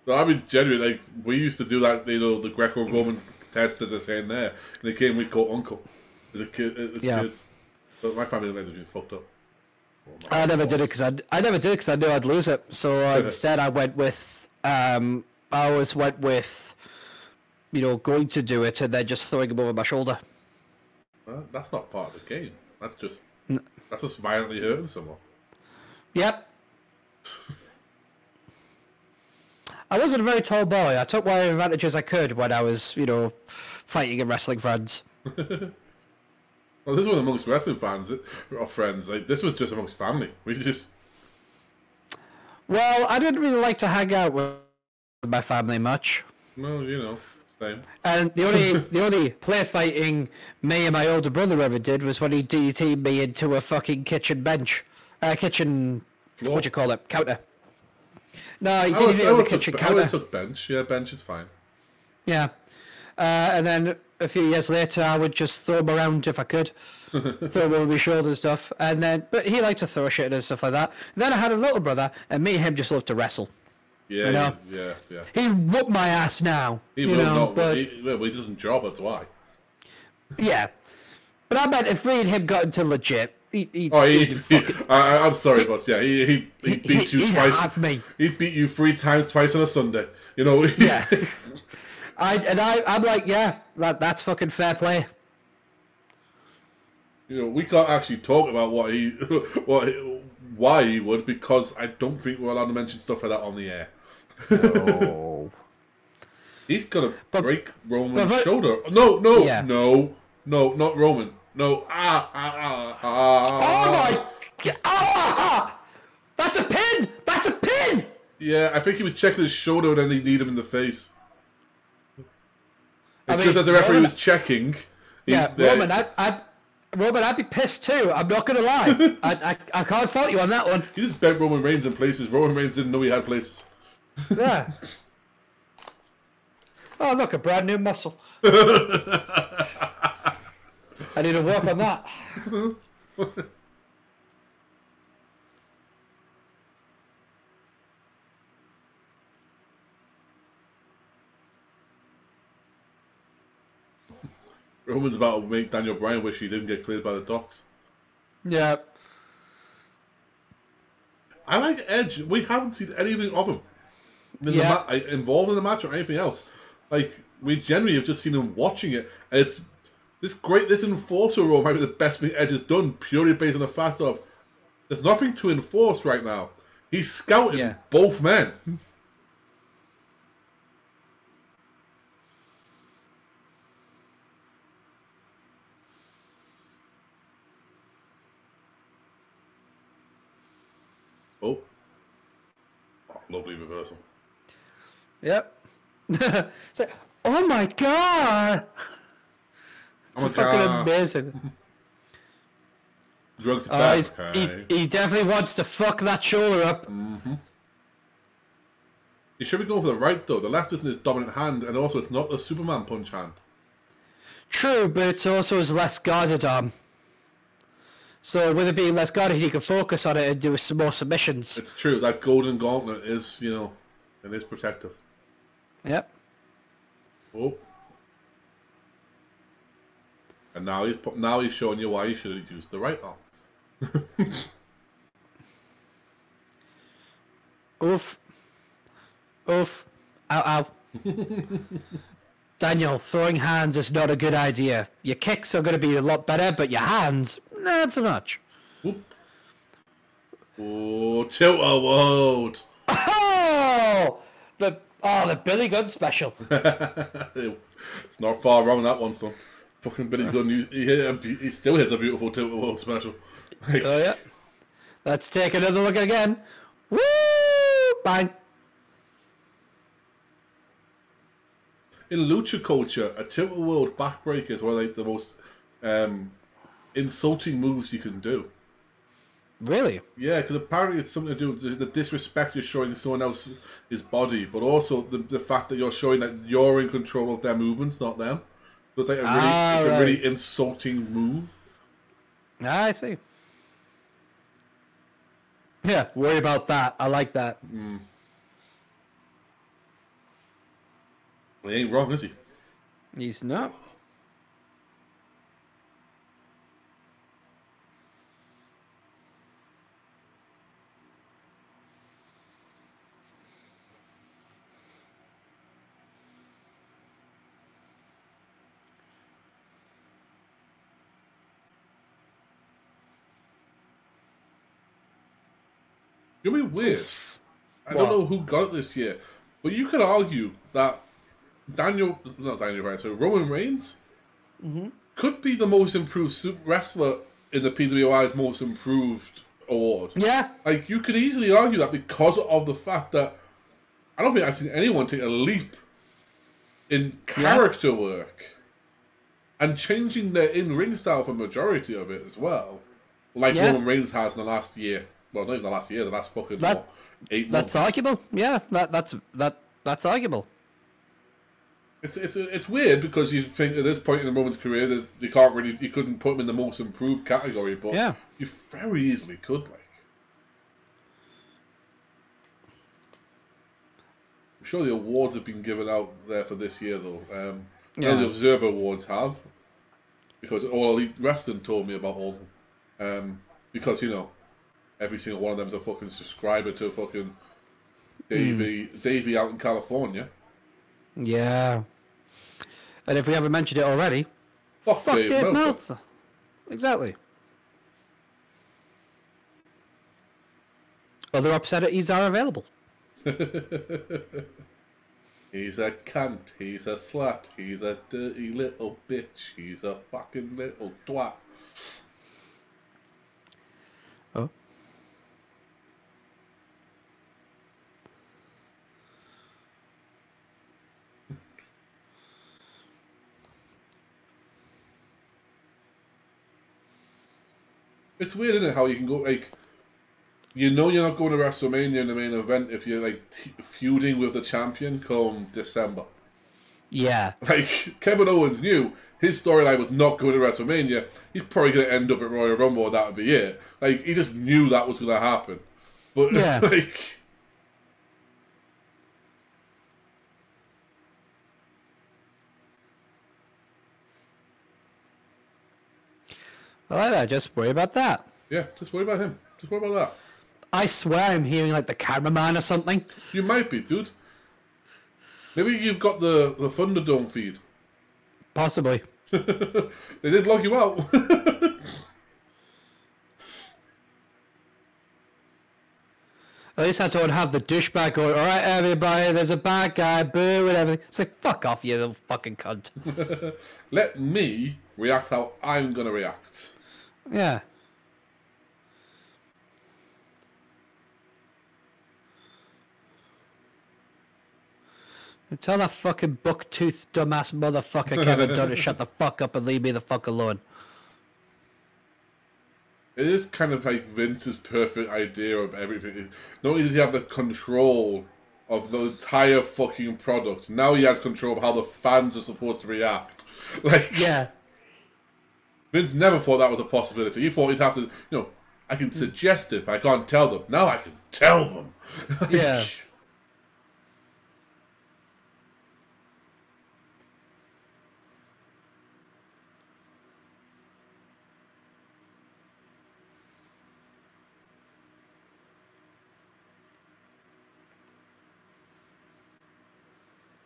So, I mean, genuinely, like, we used to do that, you know, the Greco-Roman test, as I say in there, in a game we call Uncle. As kids. But my family has been fucked up. I never did it because I knew I'd lose it. So instead, I went with I always went with, you know, going to do it and then just throwing him over my shoulder. Well, that's not part of the game. That's just violently hurting someone. Yep. I wasn't a very tall boy. I took whatever advantages I could when I was, you know, fighting and wrestling friends. Well, this was amongst wrestling fans or friends. Like, this was just amongst family. We just... Well, I didn't really like to hang out with my family much. Well, you know, same. And the only play fighting me and my older brother ever did was when he DDT'd me into a fucking kitchen bench. Kitchen... Floor? What do you call it? Counter. No, he did it on the kitchen counter. I took bench. Yeah, bench is fine. Yeah. And then a few years later, I would just throw him around if I could. Throw him over my shoulder and stuff. And then, but he liked to throw shit and stuff like that. And then I had a little brother, and me and him just loved to wrestle. Yeah, you know? yeah. He whooped my ass now. He will not. But he doesn't job. That's why. Yeah, but I bet if me and him got into legit, I'm sorry, boss. Yeah, he beat you twice. Have me. He beat you 3 times, twice on a Sunday. You know. Yeah. I'm like, yeah, that's fucking fair play. You know, we can't actually talk about why he would, because I don't think we're allowed to mention stuff like that on the air. No. He's gonna break Roman's shoulder. No, not Roman. No. Oh my! That's a pin! That's a pin! Yeah, I think he was checking his shoulder and then he kneed him in the face. Just as the referee was checking. Roman, I'd be pissed too. I'm not gonna lie. I can't fault you on that one. He just bent Roman Reigns in places. Roman Reigns didn't know he had places. Yeah. Oh, look, a brand new muscle. I need to work on that. Roman's about to make Daniel Bryan wish he didn't get cleared by the docs. Yeah. I like Edge. We haven't seen anything of him involved in the match or anything else. Like, we generally have just seen him watching it. And it's this enforcer role might be the best thing Edge has done, purely based on the fact of there's nothing to enforce right now. He's scouting both men. Oh, lovely reversal. Yep. It's like, oh my god! It's fucking amazing. Drugs are bad. He definitely wants to fuck that shoulder up. Mm-hmm. He should be going for the right though. The left isn't his dominant hand, and also it's not the Superman punch hand. True, but it's also his less guarded arm. So with it being less guarded, he can focus on it and do some more submissions. It's true. That golden gauntlet is, it is protective. Yep. Oh. And now he's showing you why you should have used the right arm. Oof. Oof. Ow, ow. Daniel, throwing hands is not a good idea. Your kicks are going to be a lot better, but your hands, not so much. Oop. Oh, tilt-a-world. Oh! The Billy Gunn special. It's not far wrong, that one, son. Fucking Billy Gunn, he still hits a beautiful tilt-a-world special. Oh, yeah. Let's take another look again. Woo! Bang. In lucha culture, a tilt-a-world backbreaker is one of the most insulting moves you can do. Really? Yeah, because apparently it's something to do with the disrespect you're showing someone else's body, but also the fact that you're showing that you're in control of their movements, not them. So it's like a really insulting move. I see. Yeah, worry about that. I like that. Mm. He ain't wrong, is he? He's not. You'll be weird. I don't know who got it this year, but you could argue that Roman Reigns could be the most improved wrestler in the PWI's most improved award. Yeah. Like, you could easily argue that because of the fact that I don't think I've seen anyone take a leap in character work and changing their in-ring style for majority of it as well. Like Roman Reigns has in the last year. Well, not even the last year, the last fucking 8 months. That's arguable. Yeah, that's arguable. It's weird because you think at this point in the Roman's career you couldn't put him in the most improved category, but you very easily could, like. sure the awards have been given out there for this year, though. The Observer Awards have. Because All Elite Wrestling told me about all of them. Because, you know, every single one of them's a fucking subscriber to fucking Davey out in California. Yeah. And if we haven't mentioned it already, fuck Dave Meltzer. Exactly. Other obscenities are available. He's a cunt, he's a slut, he's a dirty little bitch, he's a fucking little twat. Oh. It's weird, isn't it, how you can go, like, you know you're not going to WrestleMania in the main event if you're, like, feuding with the champion come December. Yeah. Like, Kevin Owens knew his storyline was not going to WrestleMania. He's probably going to end up at Royal Rumble and that would be it. Like, he just knew that was going to happen. But, yeah. like... I like that. Just worry about that. Yeah, just worry about him. Just worry about that. I swear I'm hearing like the cameraman or something. You might be, dude. Maybe you've got the Thunderdome feed. Possibly. They did log you out. At least I don't have the douchebag going, alright everybody, there's a bad guy, boo, and everything. It's like, fuck off, you little fucking cunt. Let me react how I'm going to react. Yeah. Tell that fucking buck-toothed dumbass motherfucker Kevin Dunn to shut the fuck up and leave me the fuck alone. It is kind of like Vince's perfect idea of everything. Not only does he have the control of the entire fucking product, now he has control of how the fans are supposed to react. Like, yeah. Vince never thought that was a possibility. He thought he'd have to, you know, I can suggest it, but I can't tell them. Now I can tell them. Like, yeah.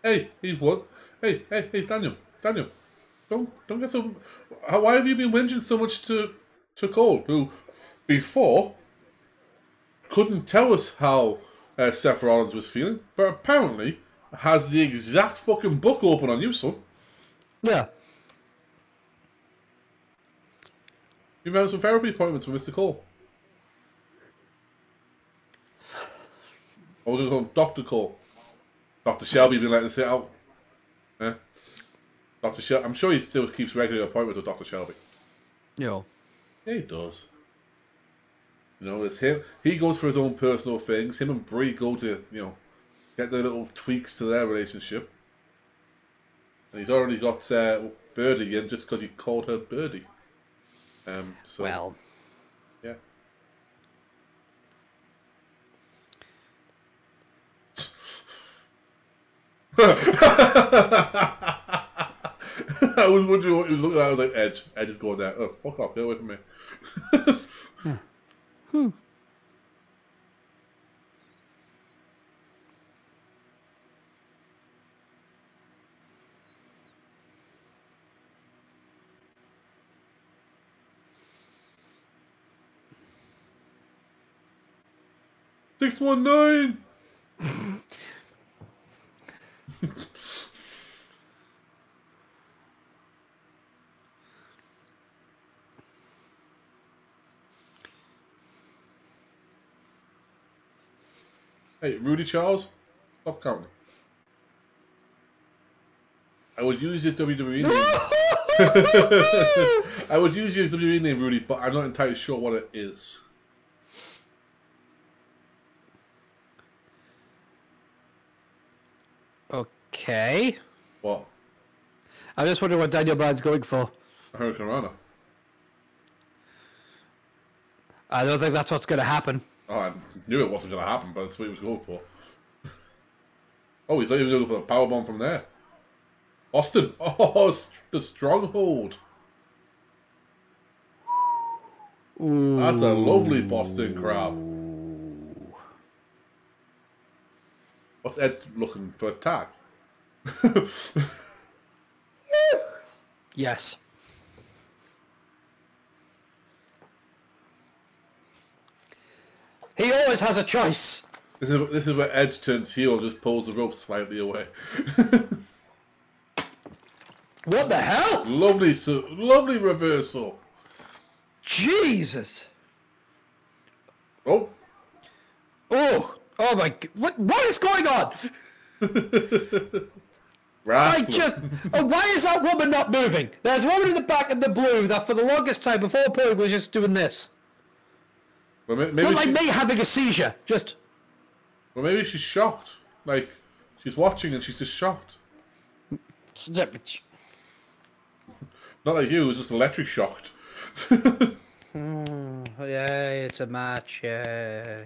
Hey, what? Hey, Daniel, don't get so. Why have you been whinging so much to Cole, who before couldn't tell us how Seth Rollins was feeling, but apparently has the exact fucking book open on you, son. Yeah. You've had some therapy appointments with Mr. Cole. Or we're going to call him Dr. Cole. Dr. Shelby been letting us sit out. Yeah. Dr. Shelby, I'm sure he still keeps regular appointments with Dr. Shelby. Yeah. Yeah, he does. You know, it's him. He goes for his own personal things. Him and Brie go to, you know, get the little tweaks to their relationship. And he's already got Birdie in just because he called her Birdie. So, well. Yeah. I was wondering what he was looking at. I was like, Edge is going there. Oh, fuck off, get away from me. Yeah. Hmm. $619. Hey, Rudy Charles, stop counting. I would use your WWE name. I would use your WWE name, Rudy, but I'm not entirely sure what it is. Okay. What? I'm just wondering what Daniel Bryan's going for. Hurricane Rana. I don't think that's what's going to happen. Oh, I knew it wasn't going to happen, but that's what he was going for. Oh, he's not even looking for the powerbomb from there. Austin. Oh, the stronghold. Ooh. That's a lovely Boston crab. What's Ed looking for? Attack? Yes. He always has a choice. This is where Edge turns heel and just pulls the rope slightly away. What the hell? Lovely reversal. Jesus. Oh. Oh my! What is going on? Why is that woman not moving? There's a woman in the back in the blue that for the longest time before Pug was just doing this. Well, maybe not like me having a seizure. Just. Well, maybe she's shocked. Like she's watching and she's just shocked. Not like you, it was just electric shocked. Yeah, it's a match, yeah.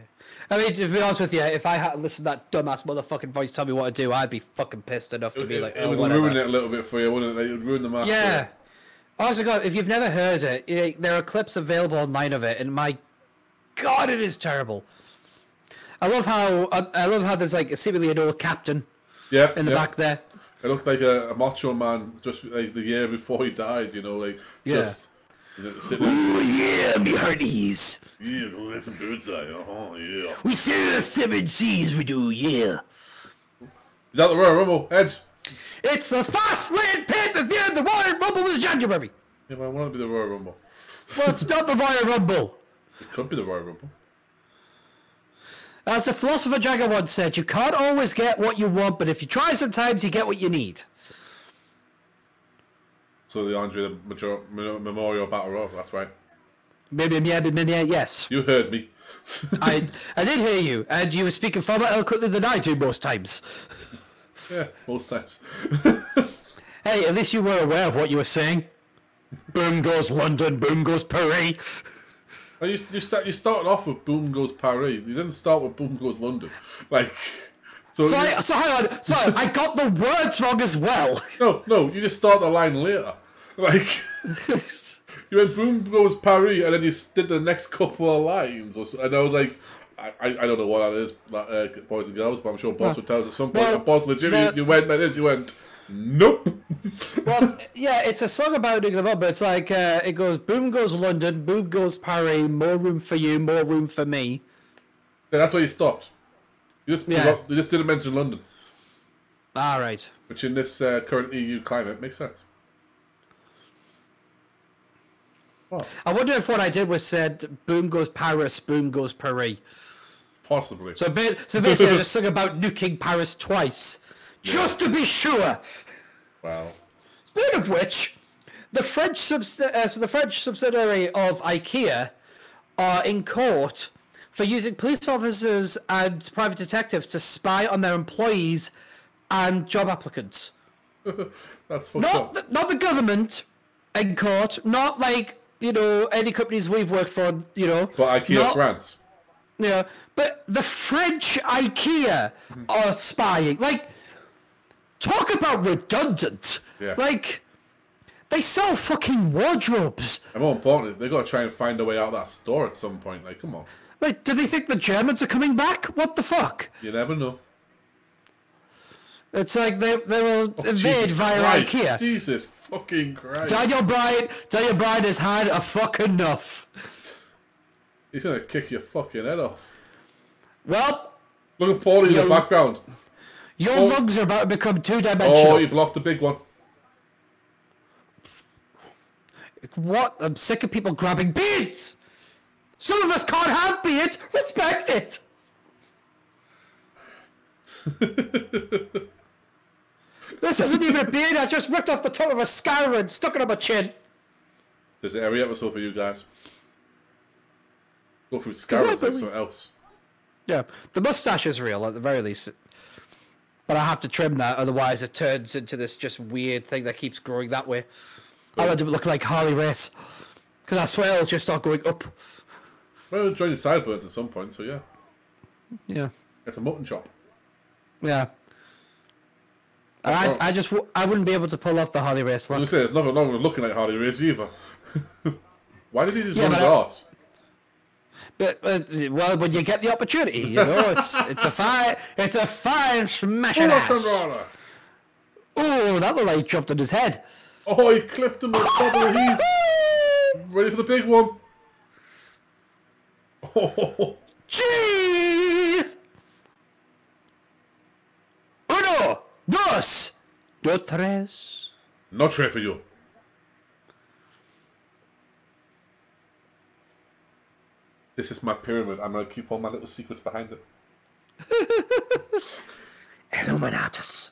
I mean, to be honest with you, if I had to listen to that dumbass motherfucking voice tell me what to do, I'd be fucking pissed enough to be like, it would ruin it a little bit for you, wouldn't it? It would ruin the match. Yeah. Also, God, if you've never heard it, there are clips available online of it, and my God, it is terrible. I love how there's like seemingly an old captain in the back there. It looked like a macho man just like the year before he died, just... Oh yeah, me hearties. Yeah, go get some birdseye. Yeah. We sail the 7 seas, we do, yeah. Is that the Royal Rumble, Edge? It's the Fastlane pay-per-view. The Royal Rumble is January. Yeah, but I want to be the Royal Rumble. Well, it's not the Royal Rumble. It could be the Royal Rumble. As the philosopher Jagger once said, you can't always get what you want, but if you try sometimes, you get what you need. So the Andre Memorial Battle Royal, that's right. Maybe, yes. You heard me. I did hear you, and you were speaking far more eloquently than I do most times. Yeah, most times. Hey, at least you were aware of what you were saying. Boom goes London, boom goes Paris. Oh, you started off with boom goes Paris. You didn't start with boom goes London. So hang on. Sorry, I got the words wrong as well. No, you just start the line later. You went boom goes Paris, and then you did the next couple of lines. And I was like, I don't know what that is, boys and girls, but I'm sure Boss would tell us at some point. Boss, legit, you went like this, you went, nope. Well, yeah, it's a song about doing the but it's like, it goes, boom goes London, boom goes Paris, more room for you, more room for me. Yeah, that's where you stopped. You just didn't mention London. All right. Which in this current EU climate makes sense. What? I wonder if what I did was said, boom goes Paris, boom goes Paris. Possibly. So basically I just sung about nuking Paris twice. Just to be sure. Wow. Speaking of which, the French subsidiary of IKEA are in court for using police officers and private detectives to spy on their employees and job applicants. That's fucked up. Not the government in court, not like, any companies we've worked for, But IKEA France. Yeah, but the French IKEA are spying. Talk about redundant. Yeah. They sell fucking wardrobes. And more importantly, they've got to try and find a way out of that store at some point. Come on. Do they think the Germans are coming back? What the fuck? You never know. It's like they will invade via IKEA. Jesus fucking Christ. Daniel Bryan has had a fuck enough. He's going to kick your fucking head off. Well... Look at Paulie in the background. Your lungs are about to become two-dimensional. Oh, he blocked the big one. What? I'm sick of people grabbing beards. Some of us can't have beards. Respect it. This isn't even a beard. I just ripped off the top of a scar and stuck it on my chin. There's every episode for you guys. Go through scars like something else. Yeah, the mustache is real at the very least. But I have to trim that, otherwise it turns into this just weird thing that keeps growing that way. I want to look like Harley Race. Because I swear it'll just start going up. Well, it'll join the sideburns at some point, so yeah. Yeah. It's a mutton chop. Yeah. I wouldn't be able to pull off the Harley Race look. I was going to say, there's nothing wrong with looking like Harley Race either. Why did he just run his arse? But well, when you get the opportunity, you know, it's a fine smashing ass. Oh, that looked like he jumped on his head. Oh, he clipped him with a double heave. Ready for the big one. Oh. Jeez! Uno, dos, tres. No tray for you. This is my pyramid. I'm going to keep all my little secrets behind it. Illuminatus.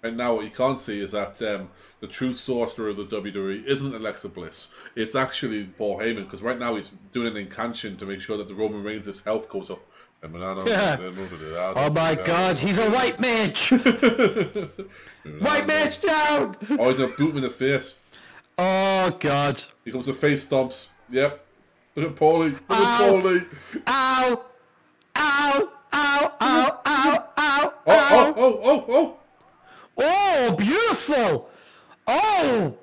And now what you can't see is that the true sorcerer of the WWE isn't Alexa Bliss. It's actually Paul Heyman, because right now he's doing an incantation to make sure that the Roman Reigns' health goes up. Oh my God, he's a white mage! White mage down! Oh, he's going to boot him in the face. Oh God. Here comes the face stomps. Yep. Look at Paulie. Look at Paulie. Ow! Ow! Ow! Ow! Ow! Ow! Oh! Oh, beautiful! Oh!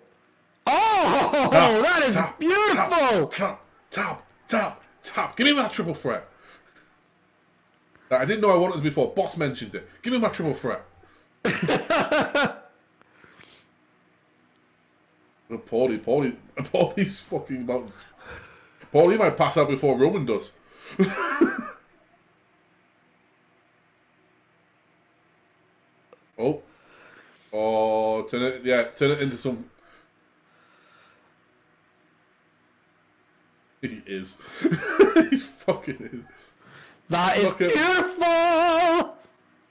That is beautiful! Top. Give me that triple threat. I didn't know I wanted it before. Boss mentioned it. Give me my triple threat. Paulie's fucking about. Paulie might pass out before Roman does. Turn it into some. He is. He fucking is. That is beautiful!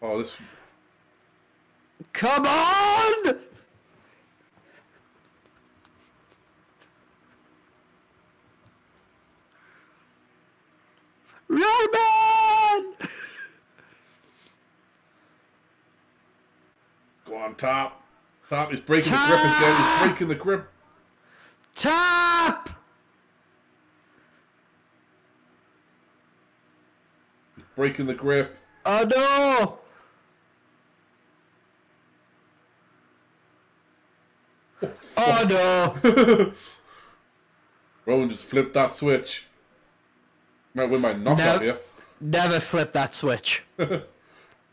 Oh, this. Come on! Roman! Go on, Top. Top is breaking the grip again. He's breaking the grip. Top! He's breaking the grip. Oh no! Oh no! Roman just flipped that switch. Might win my knockout here. Never flip that switch.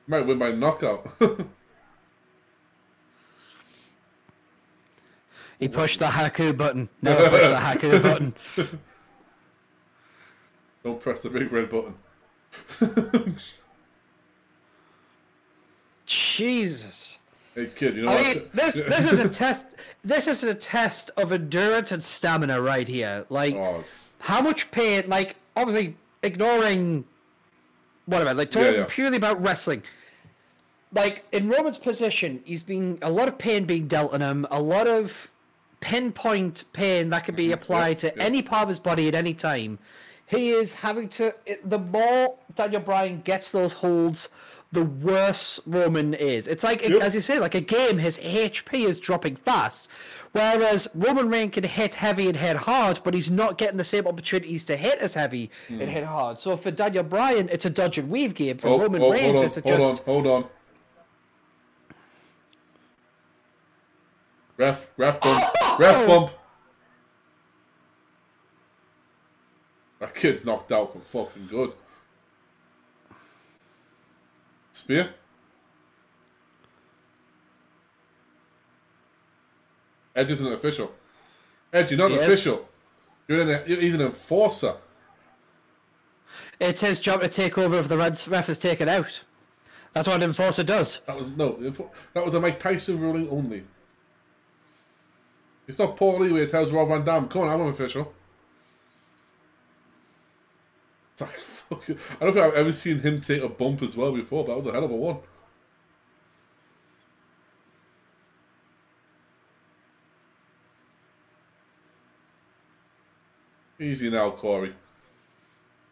Might win my knockout. He pushed the Haku button. Never push the Haku button. Don't press the big red button. Jesus. Hey kid, you know what? This is a test. This is a test of endurance and stamina right here. Like, how much pain? Like, obviously ignoring whatever. Like, talking purely about wrestling. Like, in Roman's position, he's been a lot of pain being dealt in him. A lot of pinpoint pain that could be applied to any part of his body at any time. He is having to. The more Daniel Bryan gets those holds, the worse Roman is. It's like, as you say, like a game, his HP is dropping fast. Whereas Roman Reigns can hit heavy and hit hard, but he's not getting the same opportunities to hit as heavy and hit hard. So for Daniel Bryan, it's a dodge and weave game. For Roman Reigns, it's just... Hold on. Ref bump. That kid's knocked out for fucking good. Spear. Edge isn't official. Edge, you're not official. He's an enforcer. It's his job to take over if the ref is taken out. That's what an enforcer does. That was a Mike Tyson ruling only. It's not Paul Lee where he tells Rob Van Dam, come on, I'm an official. I don't think I've ever seen him take a bump as well before, but that was a hell of a one. Easy now, Corey.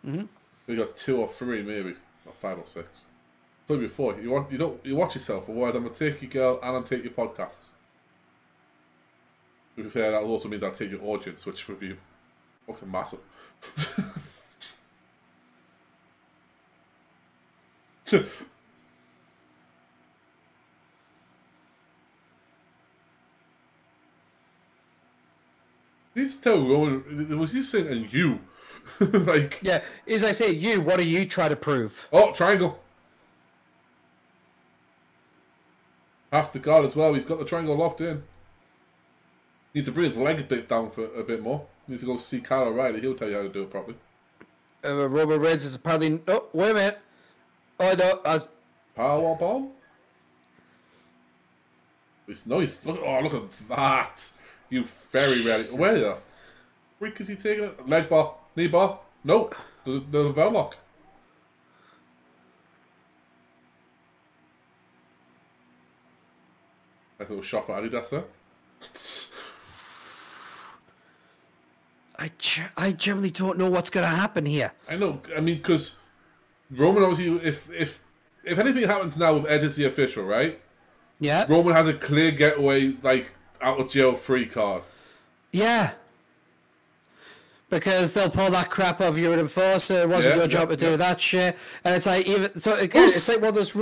We got 2 or 3, maybe, not 5 or 6. Told you before, you watch yourself. Otherwise, I'm gonna take your girl and I'll take your podcasts. To be fair, that also means I'll take your audience, which would be fucking massive. He's tell Roman. Was he saying and you? Like yeah, as I say, you. What are you trying to prove? Oh, triangle. Half the guard as well. He's got the triangle locked in. Needs to bring his leg a bit down for a bit more. Needs to go see Kyle O'Reilly. He'll tell you how to do it properly. Roman Reigns is apparently. Oh, wait a minute. Oh no, Power bomb. No, he's look at that. You very rarely. Where the freak is he taking it? Leg bar, knee bar. Nope. The bell lock. Nice little shot for Adidas there. I generally don't know what's going to happen here. I know. I mean, because Roman obviously, if anything happens now with Edge as the official, right? Yeah. Roman has a clear getaway, like out of jail free card. Yeah. Because they'll pull that crap off you an enforcer. It wasn't your job to do that shit. And it's like even so again, it's like one of those.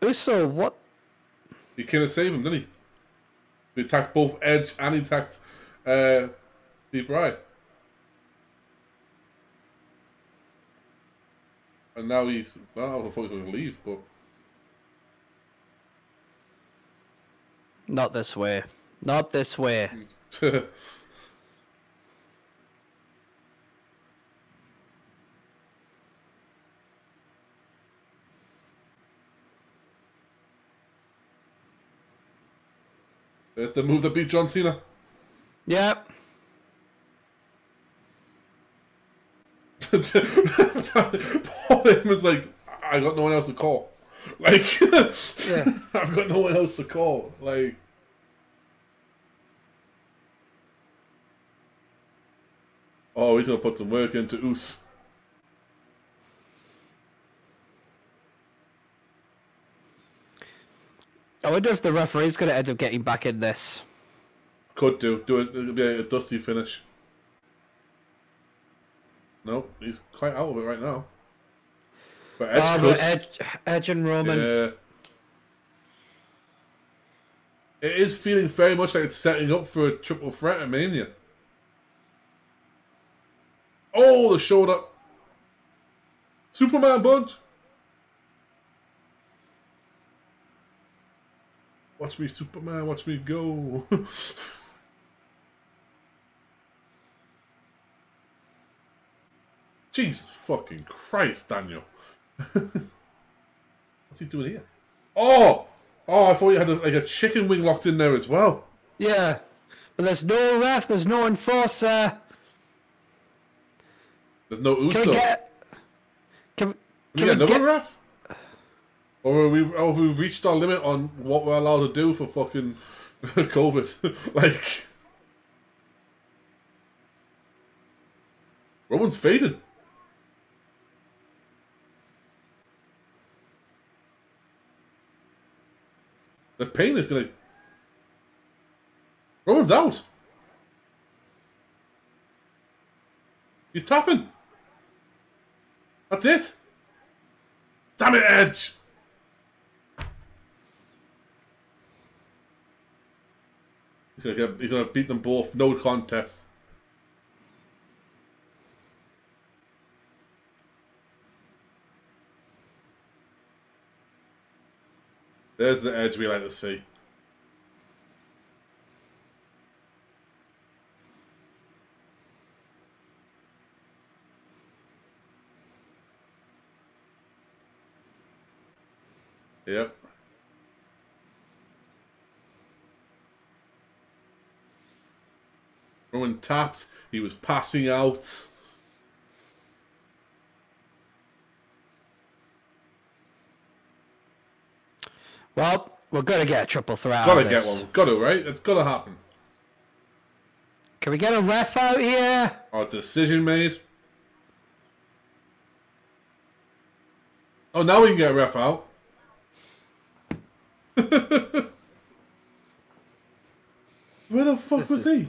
Uso, what? He kind of saved him, didn't he? He attacked both Edge and he attacked Bray. And now he's... Well, I thought he was going to leave, but... Not this way. Not this way. There's the move that beat John Cena. Yep. Paul Heyman's like, I got no one else to call. Like, yeah. I've got no one else to call. Like, oh, he's gonna put some work into Oos. I wonder if the referee's going to end up getting back in this. Could do. It'll be a dusty finish. No, he's quite out of it right now. But Edge could. Edge and Roman. Yeah. It is feeling very much like it's setting up for a triple threat at Mania. Oh, the shoulder. Superman punch. Watch me, Superman, watch me go. Jesus fucking Christ, Daniel. What's he doing here? Oh! Oh, I thought you had a chicken wing locked in there as well. Yeah. But there's no ref, there's no enforcer. There's no Uso. Can we get another ref? Or have we reached our limit on what we're allowed to do for fucking COVID? Like, Roman's fading. The pain is gonna. Roman's out. He's tapping. That's it. Damn it, Edge. He's gonna beat them both. No contest. There's the Edge we like to see. Yep. Roman tapped. He was passing out. Well, we're going to get a triple threat. Gotta get one. Gotta, right? It's gotta happen. Can we get a ref out here? Our decision made. Oh, now we can get a ref out. Where the fuck was he?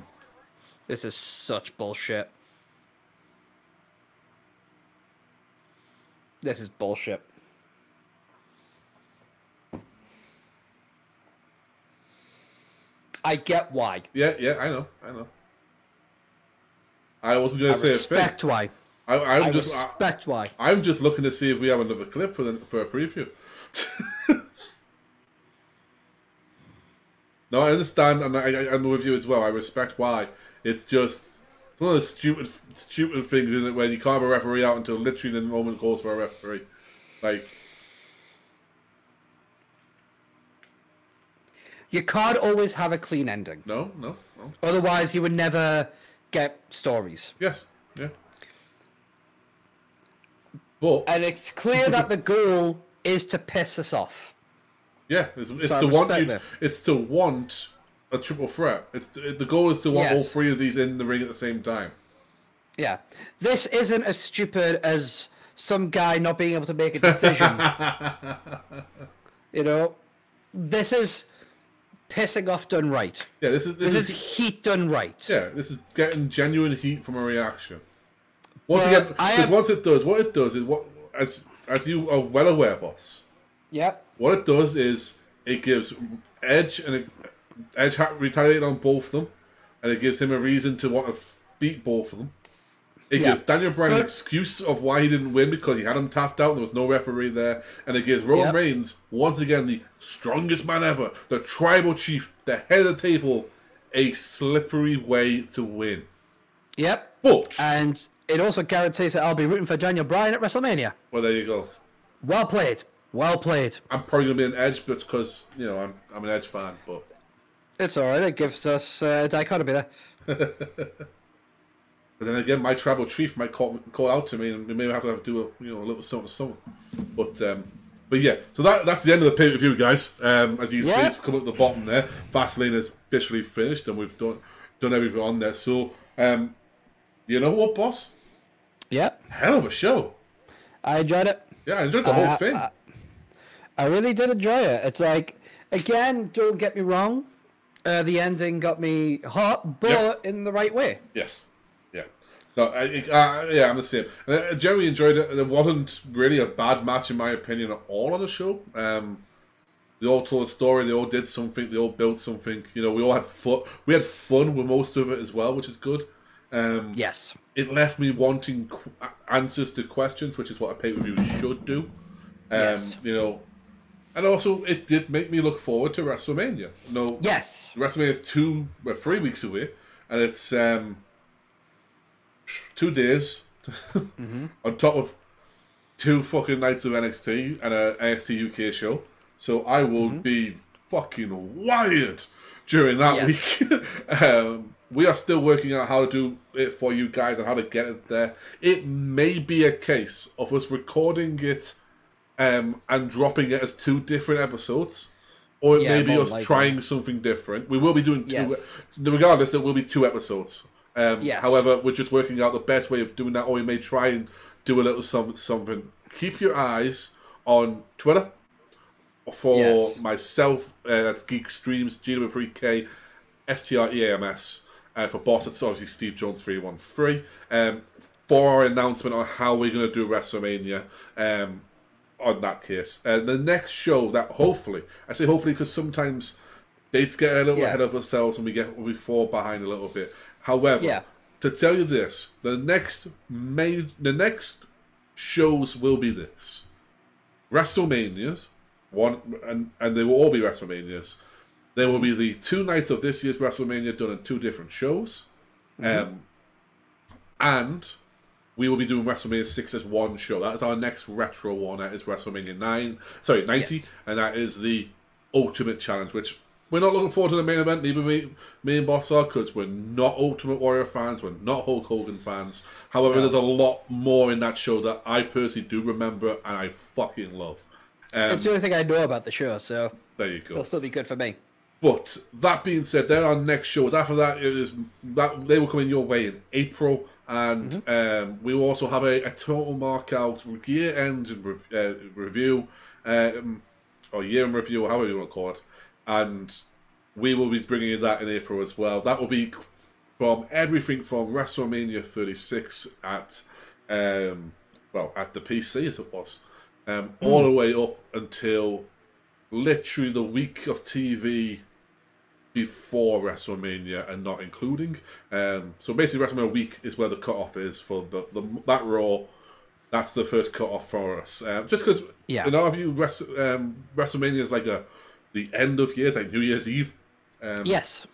This is such bullshit. This is bullshit. I get why. Yeah, I know. I wasn't going to say a thing. Respect why. I respect why. I'm just looking to see if we have another clip for a preview. No, I understand, and I'm with you as well. I respect why. It's just one of those stupid things, isn't it, where you can't have a referee out until literally the moment calls for a referee. Like, you can't always have a clean ending. No. Otherwise, you would never get stories. Yes, yeah. And it's clear that the goal is to piss us off. Yeah, it's to want a triple threat. The goal is to want all three of these in the ring at the same time. Yeah, this isn't as stupid as some guy not being able to make a decision. This is pissing off done right. Yeah, this is heat done right. Yeah, this is getting genuine heat from a reaction. Once it does, what it does is as you are well aware, boss. Yep. What it does is it gives Edge retaliated on both of them, and it gives him a reason to want to beat both of them. It gives Daniel Bryan an excuse of why he didn't win because he had him tapped out and there was no referee there, and it gives Roman Reigns, once again the strongest man ever, the tribal chief, the head of the table, a slippery way to win. Yep. And it also guarantees that I'll be rooting for Daniel Bryan at WrestleMania. Well, there you go. Well played. Well played. I'm probably going to be an Edge because, I'm an Edge fan, but... It's alright, it gives us a dichotomy there. But then again, my tribal chief might call out to me and we may have to do a little something. But yeah, so that's the end of the pay-per-view, guys. As you can see, come up at the bottom there. Fastlane is officially finished and we've done everything on there. So, you know what, boss? Yep. Hell of a show. I enjoyed it. Yeah, I enjoyed the whole thing. I really did enjoy it. It's like, again, don't get me wrong, the ending got me hot, but in the right way. Yes. Yeah. No, I'm the same. I generally enjoyed it. There wasn't really a bad match, in my opinion, at all on the show. They all told a story. They all did something. They all built something. We all had fun. We had fun with most of it as well, which is good. Yes. It left me wanting answers to questions, which is what a pay-per-view should do. Yes. And also it did make me look forward to WrestleMania. Yes. WrestleMania is 3 weeks away, and it's 2 days on top of 2 fucking nights of NXT and a NXT UK show. So I will be fucking wired during that week. We are still working out how to do it for you guys and how to get it there. It may be a case of us recording it and dropping it as 2 different episodes, or it may be us trying something different. We will be doing 2. Regardless, there will be 2 episodes. However, we're just working out the best way of doing that, or we may try and do a little something. Keep your eyes on Twitter for myself. That's Geek Streams, G33K STREAMS. For Boss, it's obviously Steve Jones 313. For our announcement on how we're going to do WrestleMania, on that case. The next show that hopefully, I say hopefully because sometimes dates get a little ahead of ourselves and we fall behind a little bit. However, to tell you this, the next shows will be this: WrestleManias, and they will all be WrestleManias. There will be the 2 nights of this year's WrestleMania done in 2 different shows. And we will be doing WrestleMania 6 as 1 show. That is our next retro one. That is WrestleMania 90. And that is the Ultimate Challenge, which we're not looking forward to the main event. Neither me and Boss are, because we're not Ultimate Warrior fans. We're not Hulk Hogan fans. However, there's a lot more in that show that I personally do remember and I fucking love. It's the only thing I know about the show, so there you go. It'll still be good for me. But that being said, there are next shows. After that, they will come in your way in April, and we will also have a total markout year-end review, or year-end review, however you want to call it, and we will be bringing you that in April as well. That will be from everything from WrestleMania 36 at the PC, as it was, all the way up until literally the week of TV before WrestleMania and not including. So basically, WrestleMania week is where the cutoff is for that Raw. That's the first cutoff for us. Just because, in our view, WrestleMania is like the end of year, it's like New Year's Eve. Yes.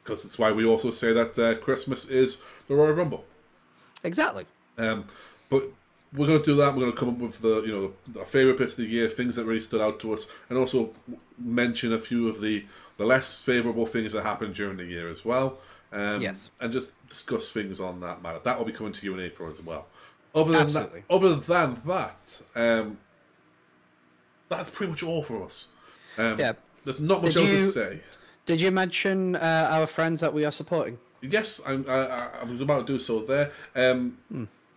Because it's why we also say that Christmas is the Royal Rumble. Exactly. But we're going to do that. We're going to come up with our favourite bits of the year, things that really stood out to us, and also mention a few of the less favourable things that happened during the year as well. Yes. And just discuss things on that matter. That will be coming to you in April as well. Other than that, that's pretty much all for us. There's not much else to say. Did you mention our friends that we are supporting? Yes, I was about to do so there.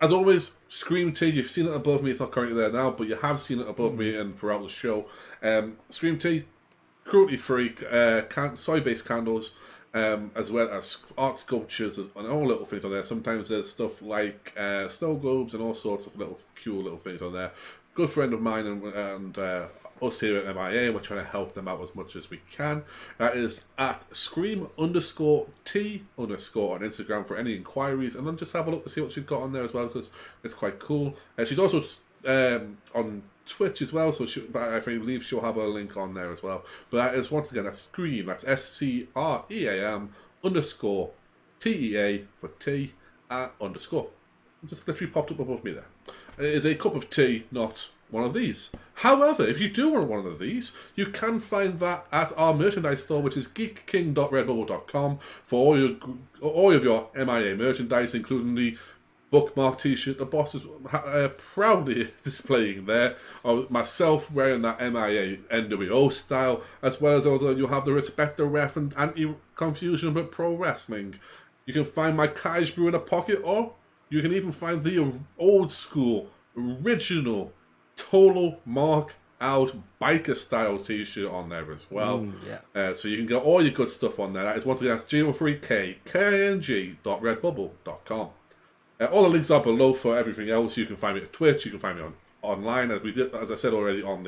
As always, Scream Tea, you've seen it above me. It's not currently there now, but you have seen it above me and throughout the show. Scream Tea, cruelty-free, soy-based candles, as well as art sculptures and all little things on there. Sometimes there's stuff like snow globes and all sorts of cool little things on there. Good friend of mine and us here at MIA, we're trying to help them out as much as we can. That is at Scream_T_ on Instagram for any inquiries, and then just have a look to see what she's got on there as well, because it's quite cool. She's also on Twitch as well, so I believe she'll have a link on there as well. But that is, once again, that's Scream, that's SCREAM _TEA for T _. It just literally popped up above me there. It is a cup of tea, not one of these. However, if you do want one of these, you can find that at our merchandise store, which is geekking.redbubble.com, for all of your MIA merchandise, including the bookmark t-shirt the boss is proudly displaying there, of myself wearing that MIA NWO style, as well as although you'll have the Respect the Ref and Anti-Confusion but Pro Wrestling. You can find my Cottage Brew in a pocket, or you can even find the old school, original, total mark out biker style t-shirt on there as well. So you can get all your good stuff on there. That is, once again, that's G33K King.redbubble.com. All the links are below for everything else. You can find me at Twitch. You can find me online, as I said already, on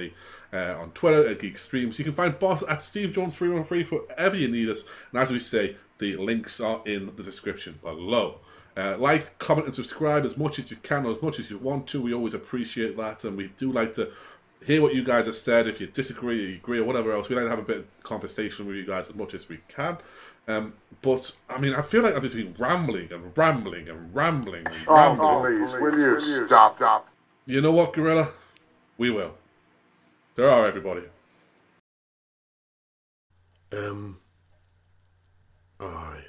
Twitter at Geek Streams. You can find Boss at SteveJones313 for wherever you need us. And as we say, the links are in the description below. Like, comment, and subscribe as much as you can, or as much as you want to. We always appreciate that, and we do like to hear what you guys have said. If you disagree, or you agree, or whatever else, we like to have a bit of conversation with you guys as much as we can. But I mean, I feel like I've just been rambling and rambling and rambling and rambling. Oh, please, will you stop? You know what, Gorilla? We will. There are, everybody. I.